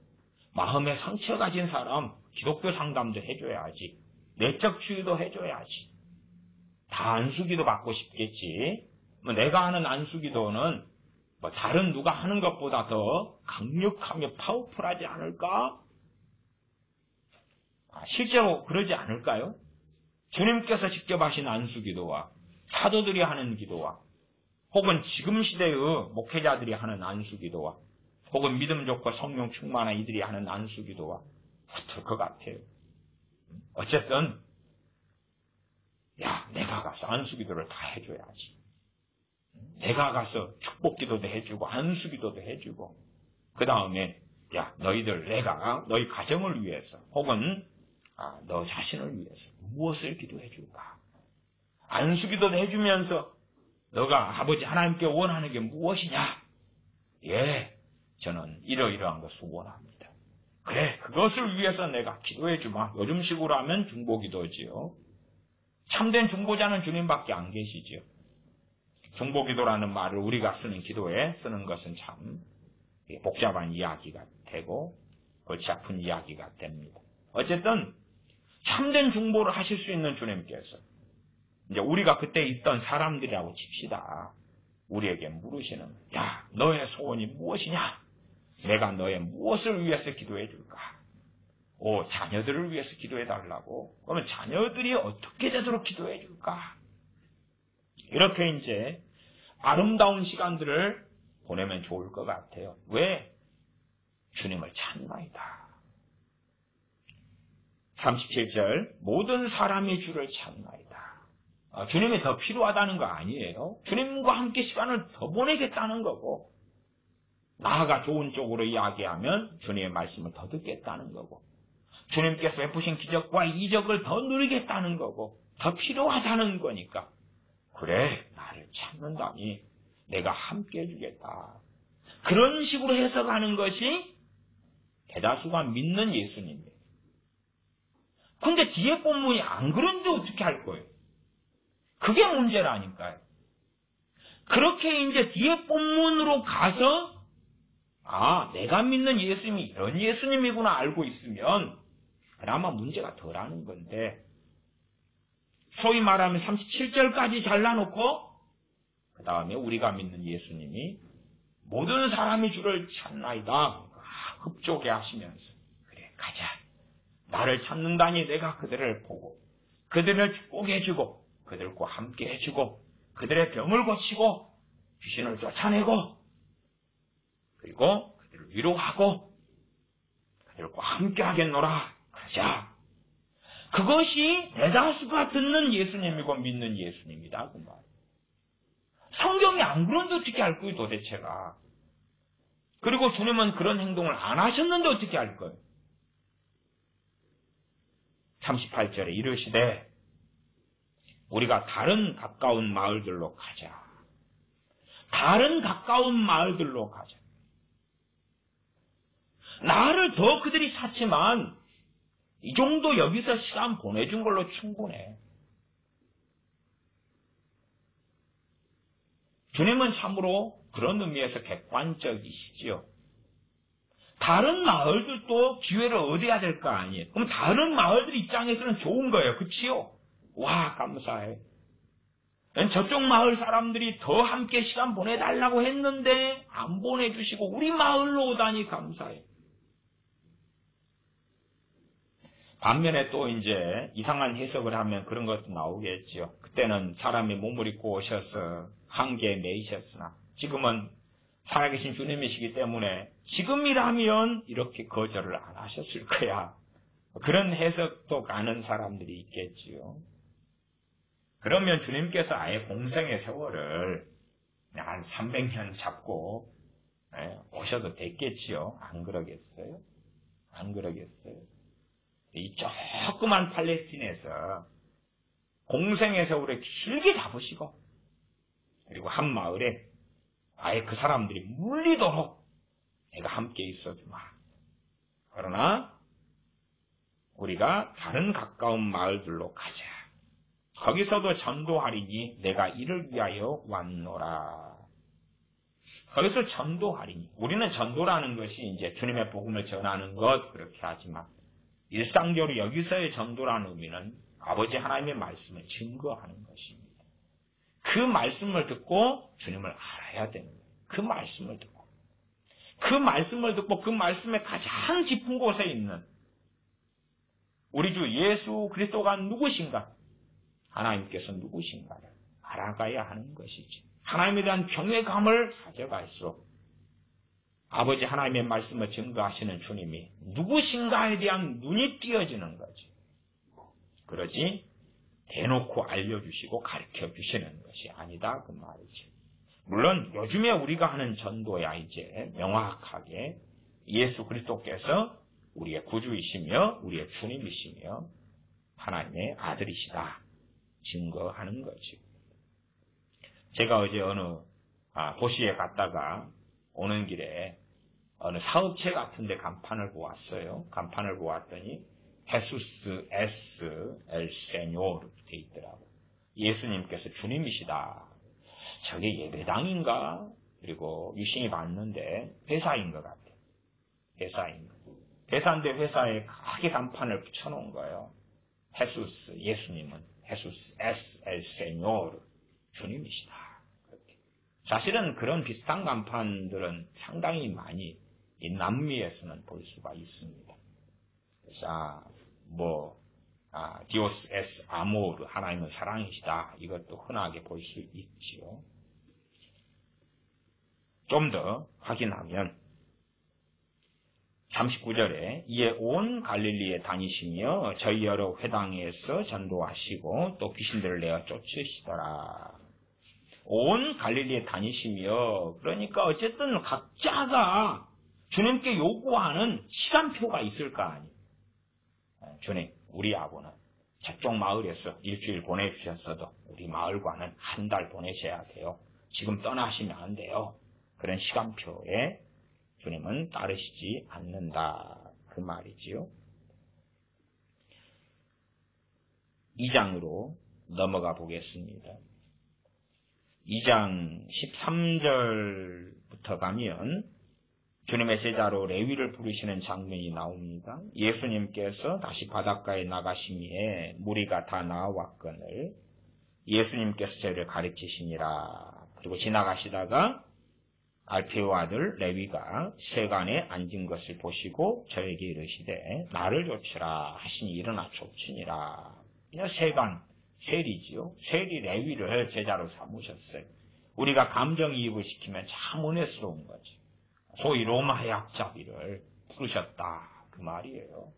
Speaker 1: 마음에 상처 가진 사람 기독교 상담도 해줘야지. 내적 치유도 해줘야지. 다 안수기도 받고 싶겠지. 내가 하는 안수기도는 다른 누가 하는 것보다 더 강력하며 파워풀하지 않을까? 실제로 그러지 않을까요? 주님께서 직접 하신 안수기도와 사도들이 하는 기도와 혹은 지금 시대의 목회자들이 하는 안수기도와 혹은 믿음 좋고 성령 충만한 이들이 하는 안수기도와 같을 것 같아요. 어쨌든 내가 가서 안수기도를 다 해줘야지. 내가 가서 축복기도도 해주고 안수기도도 해주고 그 다음에 너희들 내가 너희 가정을 위해서 혹은 너 자신을 위해서 무엇을 기도해 줄까? 안수기도도 해주면서 너가 아버지 하나님께 원하는 게 무엇이냐? 저는 이러이러한 것을 원합니다. 그래, 그것을 위해서 내가 기도해 주마. 요즘식으로 하면 중보기도지요. 참된 중보자는 주님밖에 안 계시지요. 중보기도라는 말을 우리가 쓰는 기도에 쓰는 것은 참 복잡한 이야기가 되고 골치 아픈 이야기가 됩니다. 어쨌든 참된 중보를 하실 수 있는 주님께서 이제 우리가 그때 있던 사람들이라고 칩시다. 우리에게 물으시는 너의 소원이 무엇이냐? 내가 너의 무엇을 위해서 기도해 줄까? 자녀들을 위해서 기도해 달라고? 그러면 자녀들이 어떻게 되도록 기도해 줄까? 이렇게 이제 아름다운 시간들을 보내면 좋을 것 같아요. 왜? 주님을 찾나이다. 37절 모든 사람이 주를 찾나이다. 주님이 더 필요하다는 거 아니에요. 주님과 함께 시간을 더 보내겠다는 거고 나아가 좋은 쪽으로 이야기하면 주님의 말씀을 더 듣겠다는 거고 주님께서 베푸신 기적과 이적을 더 누리겠다는 거고 더 필요하다는 거니까 그래 나를 찾는다니 내가 함께 해주겠다. 그런 식으로 해석하는 것이 대다수가 믿는 예수님이에요. 근데 뒤에 본문이 안 그런데 어떻게 할 거예요? 그게 문제라니까요. 그렇게 이제 뒤에 본문으로 가서 내가 믿는 예수님이 이런 예수님이구나 알고 있으면 그나마 문제가 덜하는 건데 소위 말하면 37절까지 잘라놓고 그 다음에 우리가 믿는 예수님이 모든 사람이 주를 찾나이다 흡족해 하시면서 그래 가자. 나를 찾는다니 내가 그들을 보고 그들을 축복해주고 그들과 함께 해주고 그들의 병을 고치고 귀신을 쫓아내고 그리고 그들을 위로하고 그들과 함께 하겠노라. 가자. 그것이 대다수가 듣는 예수님이고 믿는 예수님이다. 그 말. 성경이 안 그런데 어떻게 할 거예요 도대체가. 그리고 주님은 그런 행동을 안 하셨는데 어떻게 할 거예요. 38절에 이르시되 우리가 다른 가까운 마을들로 가자. 다른 가까운 마을들로 가자. 나를 더 그들이 찾지만 이 정도 여기서 시간 보내준 걸로 충분해. 주님은 참으로 그런 의미에서 객관적이시지요. 다른 마을들도 기회를 얻어야 될 거 아니에요. 그럼 다른 마을들 입장에서는 좋은 거예요. 그치요? 와, 감사해. 저쪽 마을 사람들이 더 함께 시간 보내달라고 했는데 안 보내주시고 우리 마을로 오다니 감사해. 반면에 또 이제 이상한 해석을 하면 그런 것도 나오겠지요. 그때는 사람이 몸을 입고 오셔서 한계에 매이셨으나 지금은 살아계신 주님이시기 때문에 지금이라면 이렇게 거절을 안 하셨을 거야. 그런 해석도 가는 사람들이 있겠지요. 그러면 주님께서 아예 공생의 세월을 한 300년 잡고 오셔도 됐겠지요. 안 그러겠어요? 안 그러겠어요? 이 조그만 팔레스틴에서 공생의 세월을 길게 잡으시고 그리고 한 마을에 아예 그 사람들이 물리도록 내가 함께 있어주마. 그러나 우리가 다른 가까운 마을들로 가자. 거기서도 전도하리니 내가 이를 위하여 왔노라. 거기서 전도하리니. 우리는 전도라는 것이 이제 주님의 복음을 전하는 것 그렇게 하지만 일상적으로 여기서의 전도라는 의미는 아버지 하나님의 말씀을 증거하는 것입니다. 그 말씀을 듣고 주님을 알아야 됩니다. 그 말씀을 듣고. 그 말씀을 듣고 그 말씀의 가장 깊은 곳에 있는 우리 주 예수 그리스도가 누구신가? 하나님께서 누구신가를 알아가야 하는 것이지. 하나님에 대한 경외감을 가져갈수록 아버지 하나님의 말씀을 증거하시는 주님이 누구신가에 대한 눈이 띄어지는 거지. 그러지 대놓고 알려주시고 가르쳐주시는 것이 아니다 그 말이지. 물론 요즘에 우리가 하는 전도야 이제 명확하게 예수 그리스도께서 우리의 구주이시며 우리의 주님이시며 하나님의 아들이시다 증거하는 거지. 제가 어제 어느 도시에 갔다가 오는 길에 어느 사업체 같은 데 간판을 보았어요. 간판을 보았더니 헤수스 에스 엘 세뇨르 돼 있더라고. 예수님께서 주님이시다. 저게 예배당인가? 그리고 유심히 봤는데 회사인 것 같아. 회사인 것. 회사인데 회사에 크게 간판을 붙여놓은 거예요. 헤수스, 예수님은 헤수스 에스 엘 세뇨르 주님이시다. 그렇게. 사실은 그런 비슷한 간판들은 상당히 많이 이 남미에서는 볼 수가 있습니다. 그래서 디오스 에스 아모르 하나님은 사랑이시다. 이것도 흔하게 볼 수 있지요. 좀 더 확인하면 39절에 이에 온 갈릴리에 다니시며 저희 여러 회당에서 전도하시고 또 귀신들을 내어 쫓으시더라. 온 갈릴리에 다니시며 그러니까 어쨌든 각자가 주님께 요구하는 시간표가 있을 거 아니에요. 주님, 우리 아버는 저쪽 마을에서 일주일 보내주셨어도 우리 마을과는 한 달 보내셔야 돼요. 지금 떠나시면 안 돼요. 그런 시간표에 주님은 따르시지 않는다. 그 말이지요. 2장으로 넘어가 보겠습니다. 2장 13절부터 가면 주님의 제자로 레위를 부르시는 장면이 나옵니다. 예수님께서 다시 바닷가에 나가시미에 무리가 다 나왔거늘 예수님께서 저희를 가르치시니라. 그리고 지나가시다가 알페오 아들 레위가 세간에 앉은 것을 보시고 저에게 이르시되 나를 좇으라 하시니 일어나 좇으니라. 그냥 세간, 세리지요. 세리 레위를 제자로 삼으셨어요. 우리가 감정이입을 시키면 참 은혜스러운 거지. 소위 로마의 앞잡이를 부르셨다. 그 말이에요.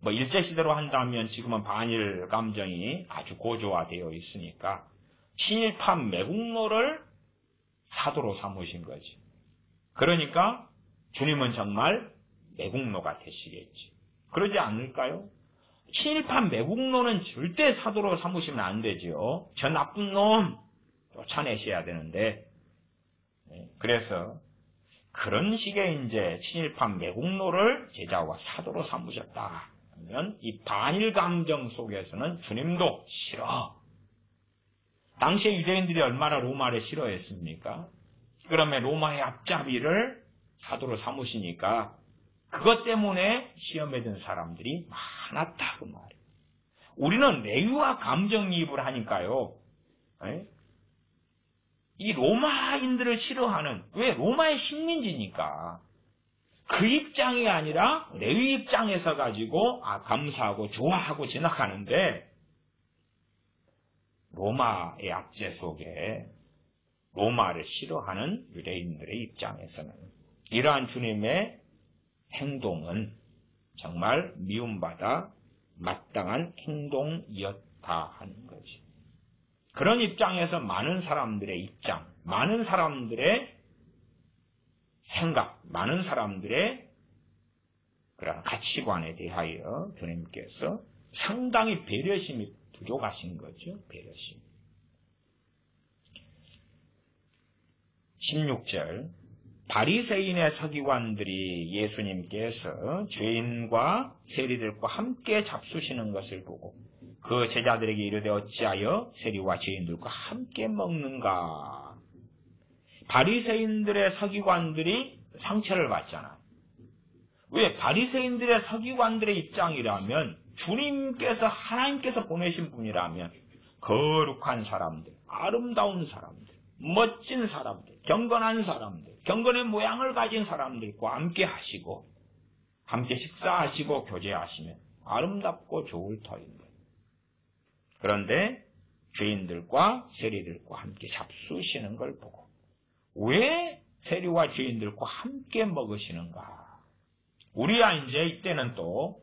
Speaker 1: 일제시대로 한다면 지금은 반일 감정이 아주 고조화되어 있으니까 친일파 매국노를 사도로 삼으신 거지. 그러니까 주님은 정말 매국노가 되시겠지. 그러지 않을까요? 친일파 매국노는 절대 사도로 삼으시면 안 되죠. 저 나쁜 놈 쫓아내셔야 되는데 그래서 그런 식의 이제 친일파 매국노를 제자와 사도로 삼으셨다 하면 이 반일 감정 속에서는 주님도 싫어. 당시에 유대인들이 얼마나 로마를 싫어했습니까? 그러면 로마의 앞잡이를 사도로 삼으시니까 그것 때문에 시험에 든 사람들이 많았다 그 말이에요. 우리는 내유와 감정이입을 하니까요. 이 로마인들을 싫어하는, 왜? 로마의 식민지니까. 그 입장이 아니라 레위 입장에서 가지고 감사하고 좋아하고 지나가는데 로마의 압제 속에 로마를 싫어하는 유대인들의 입장에서는 이러한 주님의 행동은 정말 미움받아 마땅한 행동이었다 하는 거지. 그런 입장에서 많은 사람들의 입장, 많은 사람들의 생각, 많은 사람들의 그런 가치관에 대하여 주님께서 상당히 배려심이 부족하신 거죠. 배려심. 16절 바리새인의 서기관들이 예수님께서 죄인과 세리들과 함께 잡수시는 것을 보고 그 제자들에게 이르되 어찌하여 세리와 죄인들과 함께 먹는가. 바리새인들의 서기관들이 상처를 받잖아요. 왜? 바리새인들의 서기관들의 입장이라면 주님께서 하나님께서 보내신 분이라면 거룩한 사람들, 아름다운 사람들, 멋진 사람들, 경건한 사람들, 경건의 모양을 가진 사람들과 함께 하시고 함께 식사하시고 교제하시면 아름답고 좋을 터인데 그런데 죄인들과 세리들과 함께 잡수시는 걸 보고 왜 세리와 죄인들과 함께 먹으시는가? 우리야 이제 이때는 또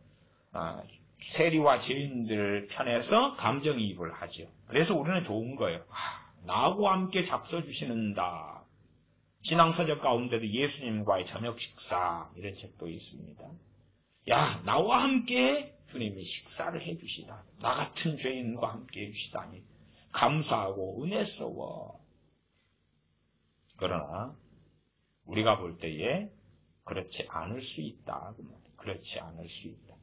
Speaker 1: 세리와 죄인들 편에서 감정이입을 하죠. 그래서 우리는 좋은 거예요. 나하고 함께 잡숴주시는다. 신앙서적 가운데도 예수님과의 저녁 식사 이런 책도 있습니다. 야, 나와 함께 주님이 식사를 해주시다. 나 같은 죄인과 함께 해주시다니 감사하고 은혜스러워. 그러나 우리가 볼 때에 그렇지 않을 수 있다. 그렇지 않을 수 있다.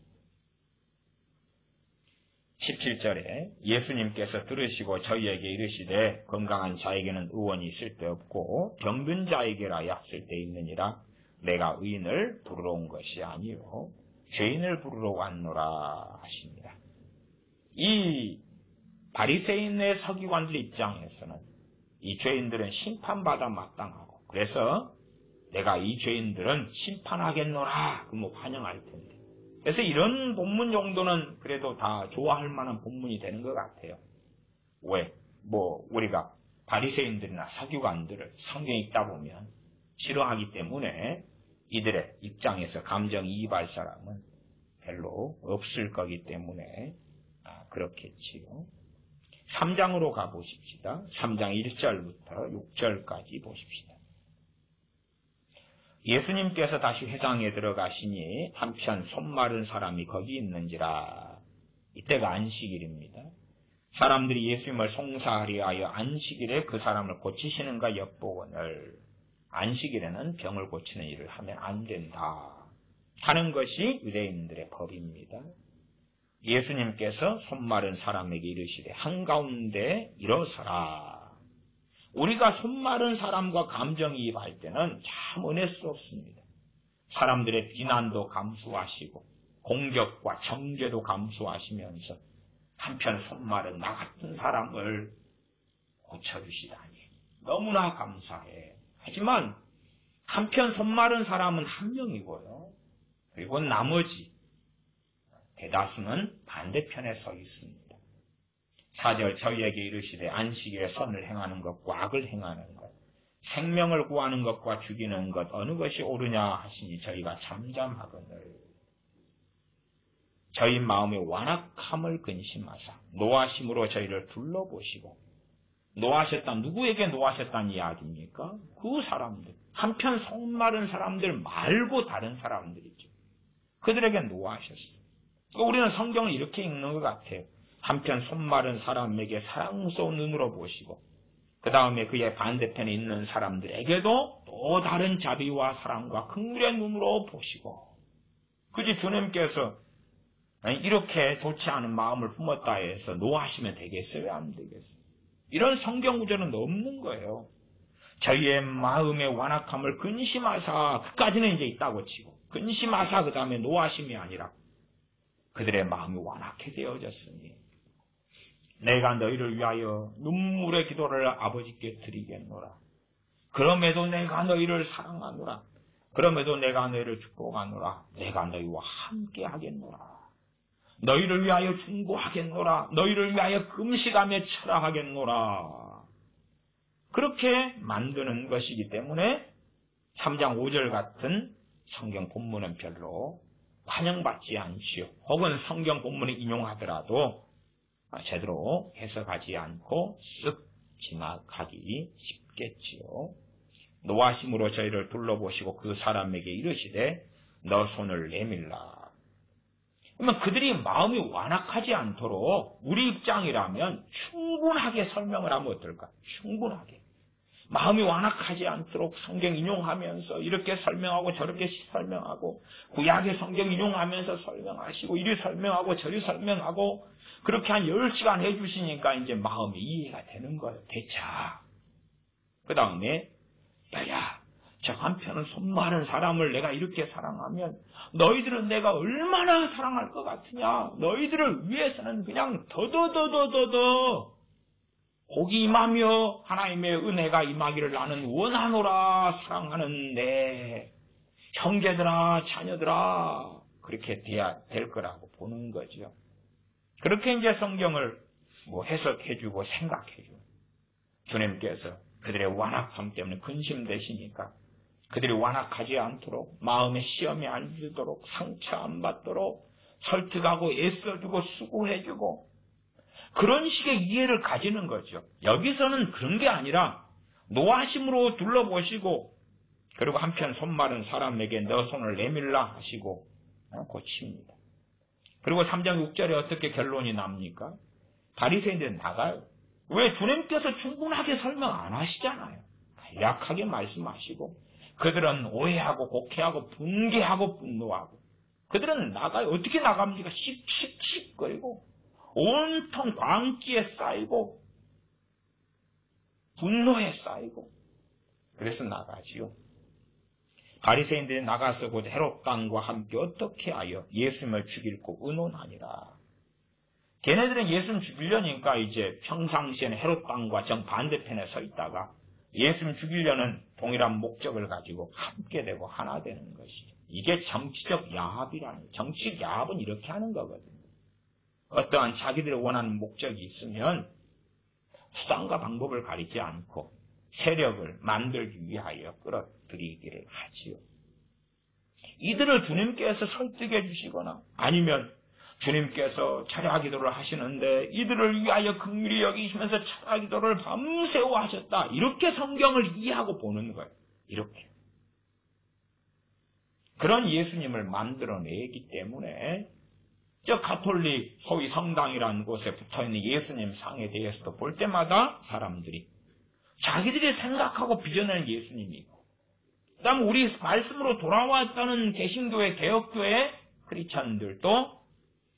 Speaker 1: 17절에 예수님께서 들으시고 저희에게 이르시되 건강한 자에게는 의원이 쓸데없고 병든 자에게라야 쓸데있느니라. 내가 의인을 부르러 온 것이 아니요 죄인을 부르러 왔노라 하십니다. 이 바리새인의 서기관들 입장에서는 이 죄인들은 심판받아 마땅하고 그래서 내가 이 죄인들은 심판하겠노라 그러면 환영할 텐데 그래서 이런 본문 정도는 그래도 다 좋아할 만한 본문이 되는 것 같아요. 왜? 우리가 바리새인들이나 서기관들을 성경에 읽다 보면 싫어하기 때문에 이들의 입장에서 감정이입할 사람은 별로 없을 거기 때문에 그렇겠지요. 3장으로 가보십시다. 3장 1절부터 6절까지 보십시다. 예수님께서 다시 회당에 들어가시니 한편 손 마른 사람이 거기 있는지라. 이때가 안식일입니다. 사람들이 예수님을 송사하려 하여 안식일에 그 사람을 고치시는가 엿보거늘 안식일에는 병을 고치는 일을 하면 안 된다 하는 것이 유대인들의 법입니다. 예수님께서 손 마른 사람에게 이르시되 한가운데 일어서라. 우리가 손 마른 사람과 감정이입할 때는 참 은혜스럽습니다. 사람들의 비난도 감수하시고 공격과 정죄도 감수하시면서 한편 손 마른 나 같은 사람을 고쳐주시다니 너무나 감사해. 하지만 한편 손 마른 사람은 한 명이고요. 그리고 나머지 대다수는 반대편에 서 있습니다. 4절 저희에게 이르시되 안식일에 선을 행하는 것과 악을 행하는 것, 생명을 구하는 것과 죽이는 것 어느 것이 옳으냐 하시니 저희가 잠잠하거늘 저희 마음의 완악함을 근심하사 노하심으로 저희를 둘러보시고 노하셨다. 누구에게 노하셨다는 이야기입니까? 그 사람들. 한편 속 마른 사람들 말고 다른 사람들이죠. 그들에게 노하셨어요. 우리는 성경을 이렇게 읽는 것 같아요. 한편 손 마른 사람에게 사랑스러운 눈으로 보시고 그 다음에 그의 반대편에 있는 사람들에게도 또 또 다른 자비와 사랑과 긍휼의 눈으로 보시고, 굳이 주님께서 이렇게 좋지 않은 마음을 품었다 해서 노하시면 되겠어요? 안 되겠어요? 이런 성경 구절은 없는 거예요. 저희의 마음의 완악함을 근심하사, 그까지는 이제 있다고 치고, 근심하사 그 다음에 노하심이 아니라 그들의 마음이 완악해 되어졌으니 내가 너희를 위하여 눈물의 기도를 아버지께 드리겠노라. 그럼에도 내가 너희를 사랑하노라. 그럼에도 내가 너희를 축복하노라. 내가 너희와 함께 하겠노라. 너희를 위하여 중보하겠노라. 너희를 위하여 금식하며 철학하겠노라. 그렇게 만드는 것이기 때문에 3장 5절 같은 성경 본문은 별로 환영받지 않지요. 혹은 성경 본문을 인용하더라도 제대로 해석하지 않고 쓱 지나가기 쉽겠지요. 노하심으로 저희를 둘러보시고 그 사람에게 이르시되 너 손을 내밀라. 그러면 그들이 마음이 완악하지 않도록 우리 입장이라면 충분하게 설명을 하면 어떨까? 충분하게. 마음이 완악하지 않도록 성경 인용하면서 이렇게 설명하고 저렇게 설명하고 구약의 성경 인용하면서 설명하시고 이리 설명하고 저리 설명하고 그렇게 한 10시간 해주시니까 이제 마음이 이해가 되는 거예요. 대차. 그 다음에 야, 저 한편은 손 마른 사람을 내가 이렇게 사랑하면 너희들은 내가 얼마나 사랑할 것 같으냐. 너희들을 위해서는 그냥 더더더더더더 복이 임하며 하나님의 은혜가 임하기를 나는 원하노라. 사랑하는 내 형제들아 자녀들아 그렇게 돼야 될 거라고 보는 거죠. 그렇게 이제 성경을 해석해주고 생각해주고 주님께서 그들의 완악함 때문에 근심되시니까 그들이 완악하지 않도록 마음의 시험이 안 들도록 상처 안 받도록 설득하고 애써주고 수고해주고 그런 식의 이해를 가지는 거죠. 여기서는 그런 게 아니라 노하심으로 둘러보시고 그리고 한편 손 마른 사람에게 너 손을 내밀라 하시고 고칩니다. 그리고 3장 6절에 어떻게 결론이 납니까? 바리새인들은 나가요. 왜? 주님께서 충분하게 설명 안 하시잖아요. 약하게 말씀하시고 그들은 오해하고 곡해하고 분개하고 분노하고 그들은 나가요. 어떻게 나갑니까? 씩씩씩거리고 온통 광기에 쌓이고 분노에 쌓이고 그래서 나가지요. 바리새인들이 나가서 곧 헤롯 왕과 함께 어떻게 하여 예수님을 죽이고 의논하니라. 걔네들은 예수님 죽이려니까 이제 평상시에는 헤롯 왕과 정반대편에 서 있다가 예수님 죽이려는 동일한 목적을 가지고 함께 되고 하나 되는 것이죠. 이게 정치적 야합이라는, 정치적 야합은 이렇게 하는 거거든요. 어떠한 자기들이 원하는 목적이 있으면 수단과 방법을 가리지 않고 세력을 만들기 위하여 끌어들이기를 하지요. 이들을 주님께서 설득해 주시거나 아니면 주님께서 철야 기도를 하시는데 이들을 위하여 긍휼히 여기시면서 철야 기도를 밤새워 하셨다. 이렇게 성경을 이해하고 보는 거예요. 이렇게. 그런 예수님을 만들어내기 때문에 저 가톨릭 소위 성당이라는 곳에 붙어있는 예수님 상에 대해서도 볼 때마다 사람들이 자기들이 생각하고 빚어낸 예수님이고 그 다음 우리 말씀으로 돌아왔다는 개신교회 개혁교회 크리스찬들도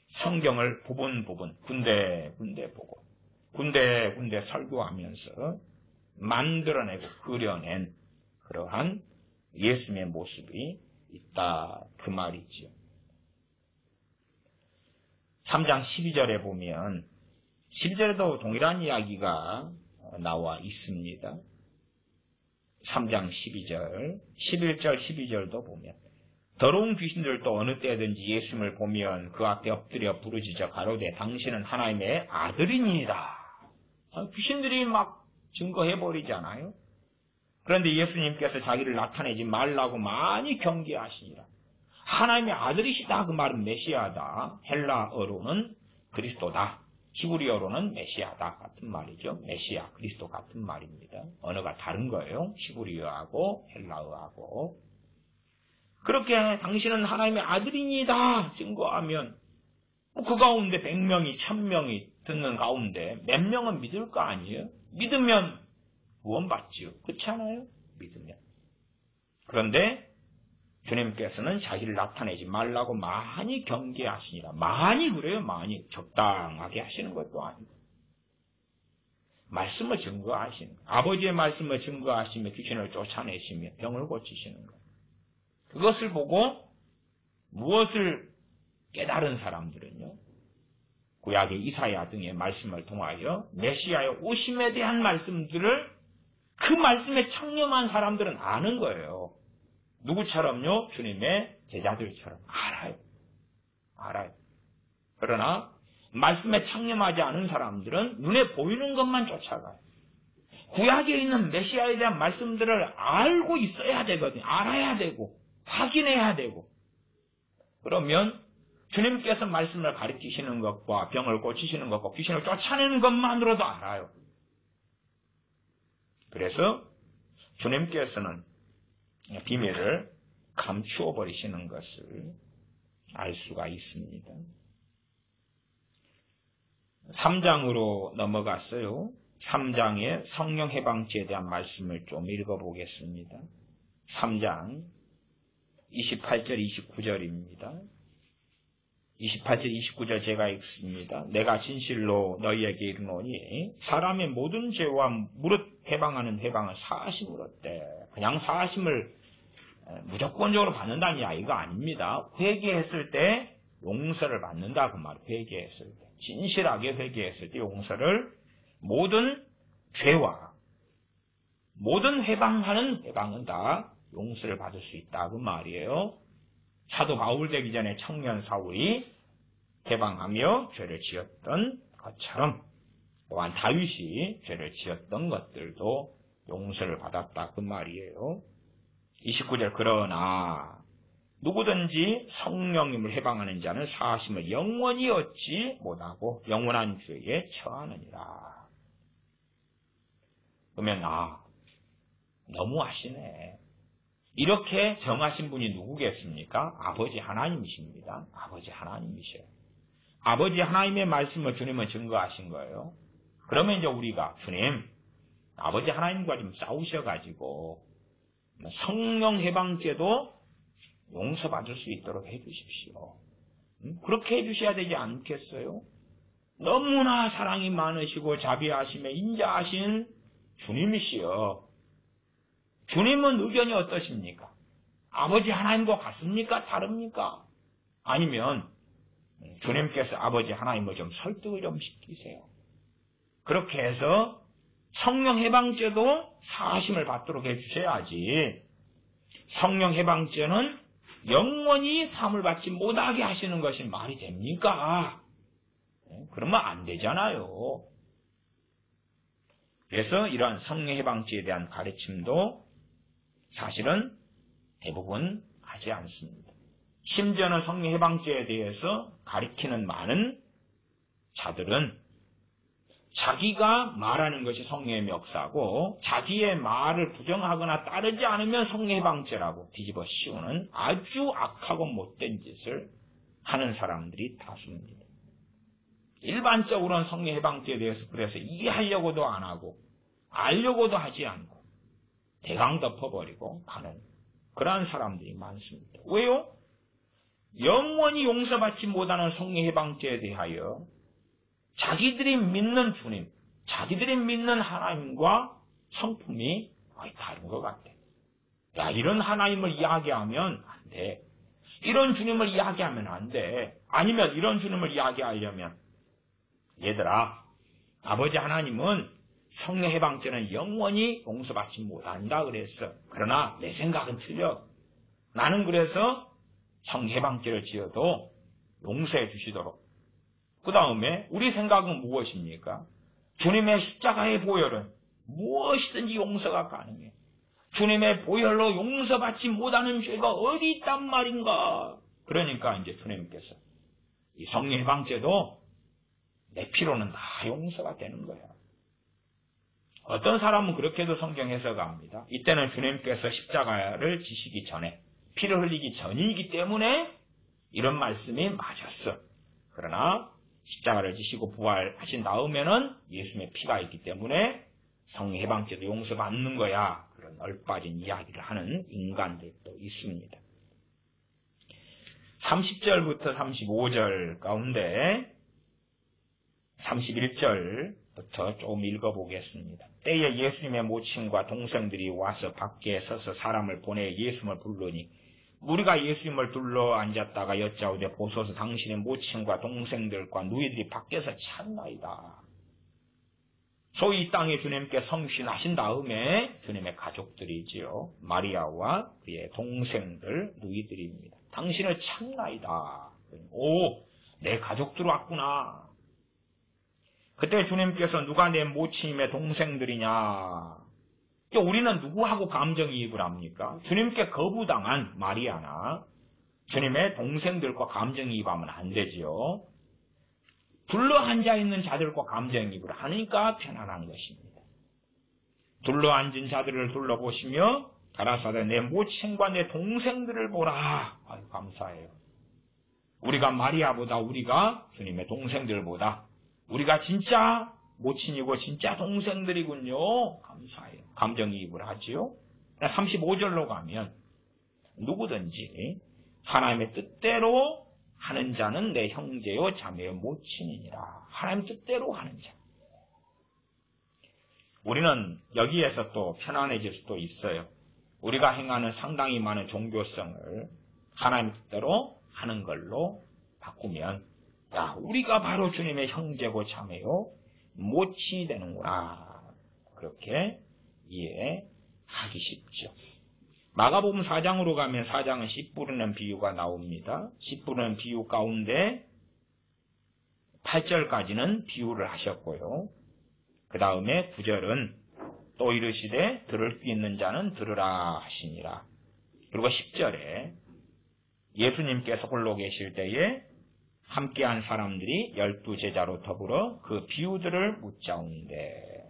Speaker 1: 성경을 부분 군데군데 보고 군데군데 설교하면서 만들어내고 그려낸 그러한 예수님의 모습이 있다 그 말이지요. 3장 12절에 보면 12절에도 동일한 이야기가 나와 있습니다. 3장 12절, 11절, 12절도 보면 더러운 귀신들도 어느 때든지 예수님을 보면 그 앞에 엎드려 부르짖어 가로되 당신은 하나님의 아들이니이다. 귀신들이 막 증거해버리잖아요. 그런데 예수님께서 자기를 나타내지 말라고 많이 경계하시니라. 하나님의 아들이시다 그 말은 메시아다. 헬라어로는 그리스도다. 히브리어로는 메시아다 같은 말이죠. 메시아, 그리스도 같은 말입니다. 언어가 다른 거예요. 히브리어하고 헬라어하고. 그렇게 당신은 하나님의 아들이니다 증거하면 그 가운데 100명이 1000명이 듣는 가운데 몇 명은 믿을 거 아니에요? 믿으면 구원받지요. 그렇지 않아요? 믿으면. 그런데 주님께서는 자기를 나타내지 말라고 많이 경계하시니라. 많이 그래요. 많이. 적당하게 하시는 것도 아니고. 말씀을 증거하시는, 아버지의 말씀을 증거하시며 귀신을 쫓아내시며 병을 고치시는 것. 그것을 보고 무엇을 깨달은 사람들은요, 구약의 이사야 등의 말씀을 통하여 메시아의 오심에 대한 말씀들을 그 말씀에 청렴한 사람들은 아는 거예요. 누구처럼요? 주님의 제자들처럼 알아요. 그러나 말씀에 청렴하지 않은 사람들은 눈에 보이는 것만 쫓아가요. 구약에 있는 메시아에 대한 말씀들을 알고 있어야 되거든요. 알아야 되고 확인해야 되고. 그러면 주님께서 말씀을 가르치시는 것과 병을 고치시는 것과 귀신을 쫓아내는 것만으로도 알아요. 그래서 주님께서는 비밀을 감추어 버리시는 것을 알 수가 있습니다. 3장으로 넘어갔어요. 3장의 성령 해방죄에 대한 말씀을 좀 읽어보겠습니다. 3장 28절 29절입니다. 28절 29절 제가 읽습니다. 내가 진실로 너희에게 이르노니 사람의 모든 죄와 무릇 해방하는 해방은 사하심을 얻되, 그냥 사하심을 무조건적으로 받는다는 이야기가 아닙니다. 회개했을 때 용서를 받는다 그 말이에요. 회개했을 때, 진실하게 회개했을 때 용서를, 모든 죄와 모든 해방하는 해방은 다 용서를 받을 수 있다 그 말이에요. 사도 바울 되기 전에 청년 사울이 해방하며 죄를 지었던 것처럼 또한 다윗이 죄를 지었던 것들도 용서를 받았다 그 말이에요. 29절 그러나 누구든지 성령님을 해방하는 자는 사하심을 영원히 얻지 못하고 영원한 죄에 처하느니라. 그러면 너무하시네. 이렇게 정하신 분이 누구겠습니까? 아버지 하나님이십니다. 아버지 하나님이셔요. 아버지 하나님의 말씀을 주님은 증거하신 거예요. 그러면 이제 우리가 주님, 아버지 하나님과 좀 싸우셔가지고 성령 해방죄도 용서받을 수 있도록 해주십시오. 그렇게 해주셔야 되지 않겠어요? 너무나 사랑이 많으시고 자비하시며 인자하신 주님이시여. 주님은 의견이 어떠십니까? 아버지 하나님과 같습니까? 다릅니까? 아니면 주님께서 아버지 하나님을 좀 설득을 좀 시키세요. 그렇게 해서 성령 해방죄도 사하심을 받도록 해주셔야지. 성령 해방죄는 영원히 사함을 받지 못하게 하시는 것이 말이 됩니까? 그러면 안 되잖아요. 그래서 이러한 성령 해방죄에 대한 가르침도 사실은 대부분 하지 않습니다. 심지어는 성령 해방죄에 대해서 가르치는 많은 자들은 자기가 말하는 것이 성령의 멱사고 자기의 말을 부정하거나 따르지 않으면 성령 해방죄라고 뒤집어 씌우는 아주 악하고 못된 짓을 하는 사람들이 다수입니다. 일반적으로는 성령 해방죄에 대해서 그래서 이해하려고도 안 하고 알려고도 하지 않고 대강 덮어버리고 가는 그러한 사람들이 많습니다. 왜요? 영원히 용서받지 못하는 성령 해방죄에 대하여 자기들이 믿는 주님, 자기들이 믿는 하나님과 성품이 거의 다른 것 같아. 야, 이런 하나님을 이야기하면 안 돼. 이런 주님을 이야기하면 안 돼. 아니면 이런 주님을 이야기하려면 얘들아, 아버지 하나님은 성령 해방죄는 영원히 용서받지 못한다 그랬어. 그러나 내 생각은 틀려. 나는 그래서 성령 해방죄를 지어도 용서해 주시도록. 그 다음에 우리 생각은 무엇입니까? 주님의 십자가의 보혈은 무엇이든지 용서가 가능해. 주님의 보혈로 용서받지 못하는 죄가 어디 있단 말인가? 그러니까 이제 주님께서 이 성령 해방죄도 내 피로는 다 용서가 되는 거야. 어떤 사람은 그렇게도 성경 해석합니다. 이때는 주님께서 십자가를 지시기 전에, 피를 흘리기 전이기 때문에 이런 말씀이 맞았어. 그러나 십자가를 지시고 부활하신 다음에는 예수님의 피가 있기 때문에 성해방죄도 용서받는 거야. 그런 얼빠진 이야기를 하는 인간들도 있습니다. 30절부터 35절 가운데 31절부터 조금 읽어보겠습니다. 때에 예수님의 모친과 동생들이 와서 밖에 서서 사람을 보내 예수님을 부르니 무리가 예수님을 둘러 앉았다가 여짜오되 보소서 당신의 모친과 동생들과 누이들이 밖에서 찾나이다. 소위 이 땅에 주님께 성신하신 다음에 주님의 가족들이지요. 마리아와 그의 동생들, 누이들입니다. 당신을 찾나이다. 오, 내 가족들 왔구나. 그때 주님께서 누가 내 모친임의 동생들이냐. 우리는 누구하고 감정이입을 합니까? 주님께 거부당한 마리아나 주님의 동생들과 감정이입하면 안 되지요. 둘러앉아 있는 자들과 감정이입을 하니까 편안한 것입니다. 둘러앉은 자들을 둘러보시며 가라사대 내 모친과 내 동생들을 보라. 아유, 감사해요. 우리가 마리아보다 우리가 주님의 동생들보다 우리가 진짜 모친이고 진짜 동생들이군요. 감사해요. 감정이입을 하지요. 35절로 가면 누구든지 하나님의 뜻대로 하는 자는 내 형제요 자매요 모친이니라. 하나님 뜻대로 하는 자. 우리는 여기에서 또 편안해질 수도 있어요. 우리가 행하는 상당히 많은 종교성을 하나님 뜻대로 하는 걸로 바꾸면 야, 우리가 바로 주님의 형제고 자매요 모친이 되는구나. 그렇게 이해하기 쉽죠. 마가복음 4장으로 가면 4장은 씨 뿌리는 비유가 나옵니다. 씨 뿌리는 비유 가운데 8절까지는 비유를 하셨고요. 그 다음에 9절은 또 이르시되 들을 귀 있는 자는 들으라 하시니라. 그리고 10절에 예수님께서 홀로 계실 때에 함께한 사람들이 12제자로 더불어 그 비유들을 묻자온대.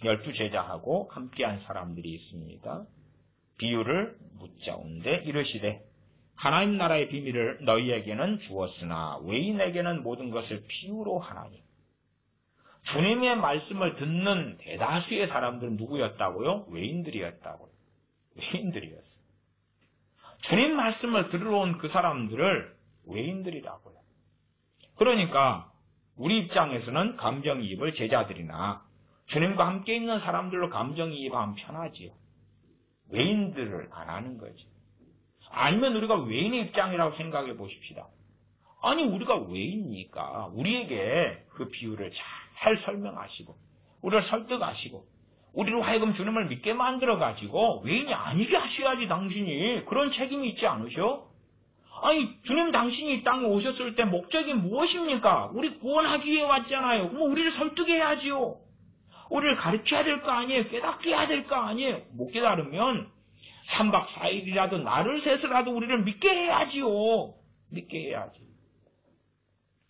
Speaker 1: 12제자하고 함께한 사람들이 있습니다. 비유를 묻자온대 이르시되 하나님 나라의 비밀을 너희에게는 주었으나 외인에게는 모든 것을 비유로 하나니. 주님의 말씀을 듣는 대다수의 사람들은 누구였다고요? 외인들이었다고요. 외인들이었어요. 주님 말씀을 들으러 온 그 사람들을 외인들이라고요. 그러니까 우리 입장에서는 감정이입을 제자들이나 주님과 함께 있는 사람들로 감정이입하면 편하지요. 외인들을 안 하는 거지. 아니면 우리가 외인의 입장이라고 생각해 보십시다. 아니 우리가 외인이니까 우리에게 그 비유를 잘 설명하시고 우리를 설득하시고 우리로 하여금 주님을 믿게 만들어가지고 외인이 아니게 하셔야지 당신이. 그런 책임이 있지 않으셔? 아니 주님 당신이 이 땅에 오셨을 때 목적이 무엇입니까? 우리 구원하기 위해 왔잖아요. 그럼 우리를 설득해야지요. 우리를 가르쳐야 될 거 아니에요. 깨닫게 해야 될 거 아니에요. 못 깨달으면 3박 4일이라도 날을 새서라도 우리를 믿게 해야지요. 믿게 해야지.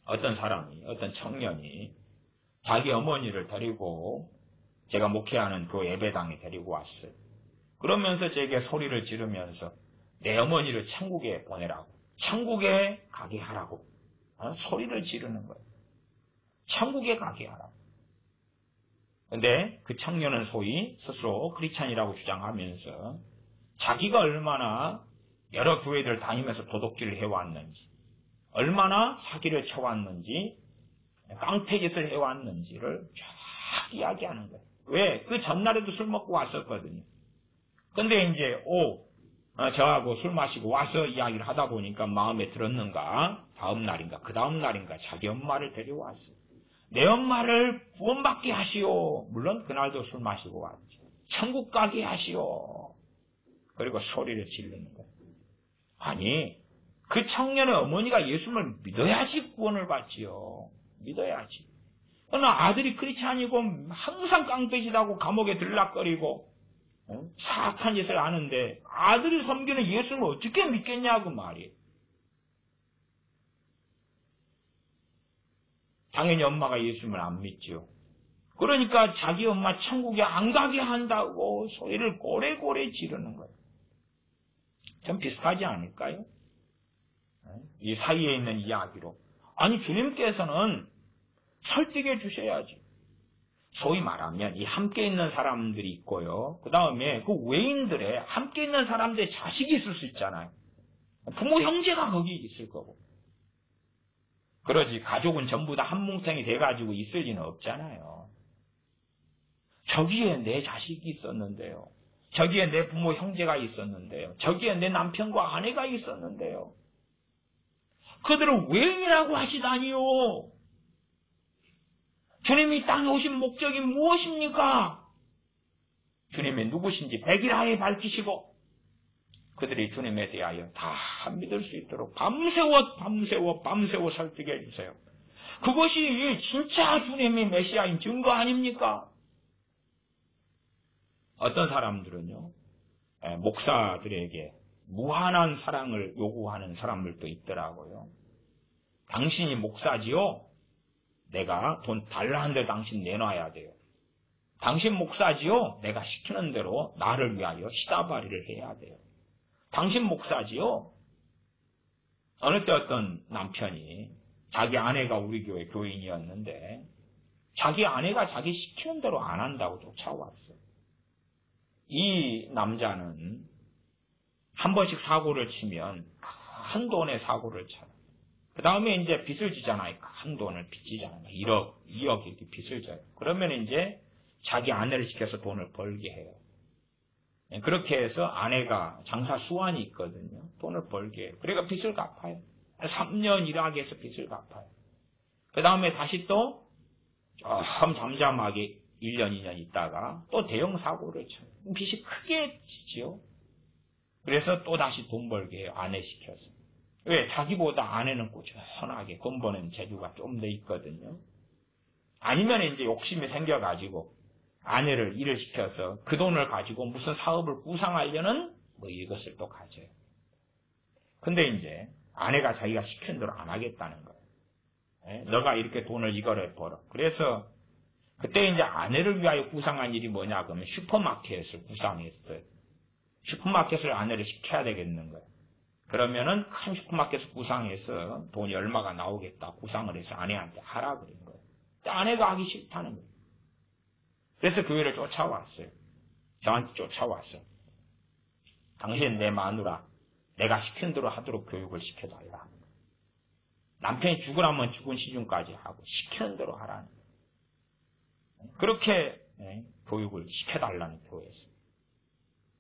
Speaker 1: 어떤 사람이, 어떤 청년이 자기 어머니를 데리고 제가 목회하는 그 예배당에 데리고 왔어요. 그러면서 제게 소리를 지르면서 내 어머니를 천국에 보내라고, 천국에 가게 하라고 소리를 지르는 거예요. 천국에 가게 하라고. 근데 그 청년은 소위 스스로 크리스찬이라고 주장하면서 자기가 얼마나 여러 교회들 다니면서 도둑질을 해왔는지, 얼마나 사기를 쳐왔는지, 깡패짓을 해왔는지를 쫙 이야기하는 거예요. 왜? 그 전날에도 술 먹고 왔었거든요. 근데 이제 저하고 술 마시고 와서 이야기를 하다 보니까 마음에 들었는가, 다음 날인가, 그 다음 날인가 자기 엄마를 데려왔어요. 내 엄마를 구원받게 하시오. 물론 그날도 술 마시고 왔죠. 천국 가게 하시오. 그리고 소리를 지르는 거예요. 아니, 그 청년의 어머니가 예수님을 믿어야지 구원을 받지요. 믿어야지. 그러나 아들이 크리스찬이고 항상 깡패짓하고 감옥에 들락거리고 사악한 짓을 하는데 아들이 섬기는 예수님을 어떻게 믿겠냐고 말이에요. 당연히 엄마가 예수님을 안 믿죠. 그러니까 자기 엄마 천국에 안 가게 한다고 소리를 고래고래 지르는 거예요. 좀 비슷하지 않을까요? 이 사이에 있는 이야기로. 아니 주님께서는 설득해 주셔야지. 소위 말하면 이 함께 있는 사람들이 있고요. 그 다음에 그 외인들의 함께 있는 사람들의 자식이 있을 수 있잖아요. 부모 형제가 거기 있을 거고. 그러지 가족은 전부 다 한 뭉탱이 돼가지고 있을 리는 없잖아요. 저기에 내 자식이 있었는데요. 저기에 내 부모 형제가 있었는데요. 저기에 내 남편과 아내가 있었는데요. 그들을 외인이라고 하시다니요. 주님이 땅에 오신 목적이 무엇입니까? 주님이 누구신지 백일하에 밝히시고 그들이 주님에 대하여 다 믿을 수 있도록 밤새워 설득해 주세요. 그것이 진짜 주님이 메시아인 증거 아닙니까? 어떤 사람들은요, 목사들에게 무한한 사랑을 요구하는 사람들도 있더라고요. 당신이 목사지요? 내가 돈 달라는데 당신 내놔야 돼요. 당신 목사지요? 내가 시키는 대로 나를 위하여 시다바리를 해야 돼요. 당신 목사지요? 어느 때 어떤 남편이 자기 아내가 우리 교회 교인이었는데 자기 아내가 자기 시키는 대로 안 한다고 쫓아왔어요. 이 남자는 한 번씩 사고를 치면 큰 돈의 사고를 쳐요. 그 다음에 이제 빚을 지잖아요. 큰 돈을 빚지잖아요. 1억, 2억 이렇게 빚을 져요. 그러면 이제 자기 아내를 시켜서 돈을 벌게 해요. 그렇게 해서 아내가 장사 수완이 있거든요. 돈을 벌게 해요. 그러니까 빚을 갚아요. 3년 일하게 해서 빚을 갚아요. 그 다음에 다시 또 좀 잠잠하게 1년, 2년 있다가 또 대형 사고를 쳐요. 빚이 크게 지죠. 그래서 또 다시 돈 벌게 해요. 아내 시켜서. 왜? 자기보다 아내는 꾸준하게 돈 버는 재주가 좀 더 있거든요. 아니면 이제 욕심이 생겨가지고 아내를 일을 시켜서 그 돈을 가지고 무슨 사업을 구상하려는 뭐 이것을 또 가져요. 근데 이제 아내가 자기가 시킨 대로 안 하겠다는 거예요. 너가 이렇게 돈을 이거를 벌어. 그래서 그때 이제 아내를 위하여 구상한 일이 뭐냐 그러면 슈퍼마켓을 구상했어요. 슈퍼마켓을 아내를 시켜야 되겠는 거예요. 그러면은 큰 슈퍼마켓을 구상해서 돈이 얼마가 나오겠다 구상을 해서 아내한테 하라 그런 거예요. 근데 아내가 하기 싫다는 거예요. 그래서 교회를 쫓아왔어요. 저한테 쫓아왔어요. 당신 내 마누라 내가 시킨 대로 하도록 교육을 시켜달라. 남편이 죽으라면 죽은 시중까지 하고 시키는 대로 하라는 거예요. 그렇게 교육을 시켜달라는 교회에서.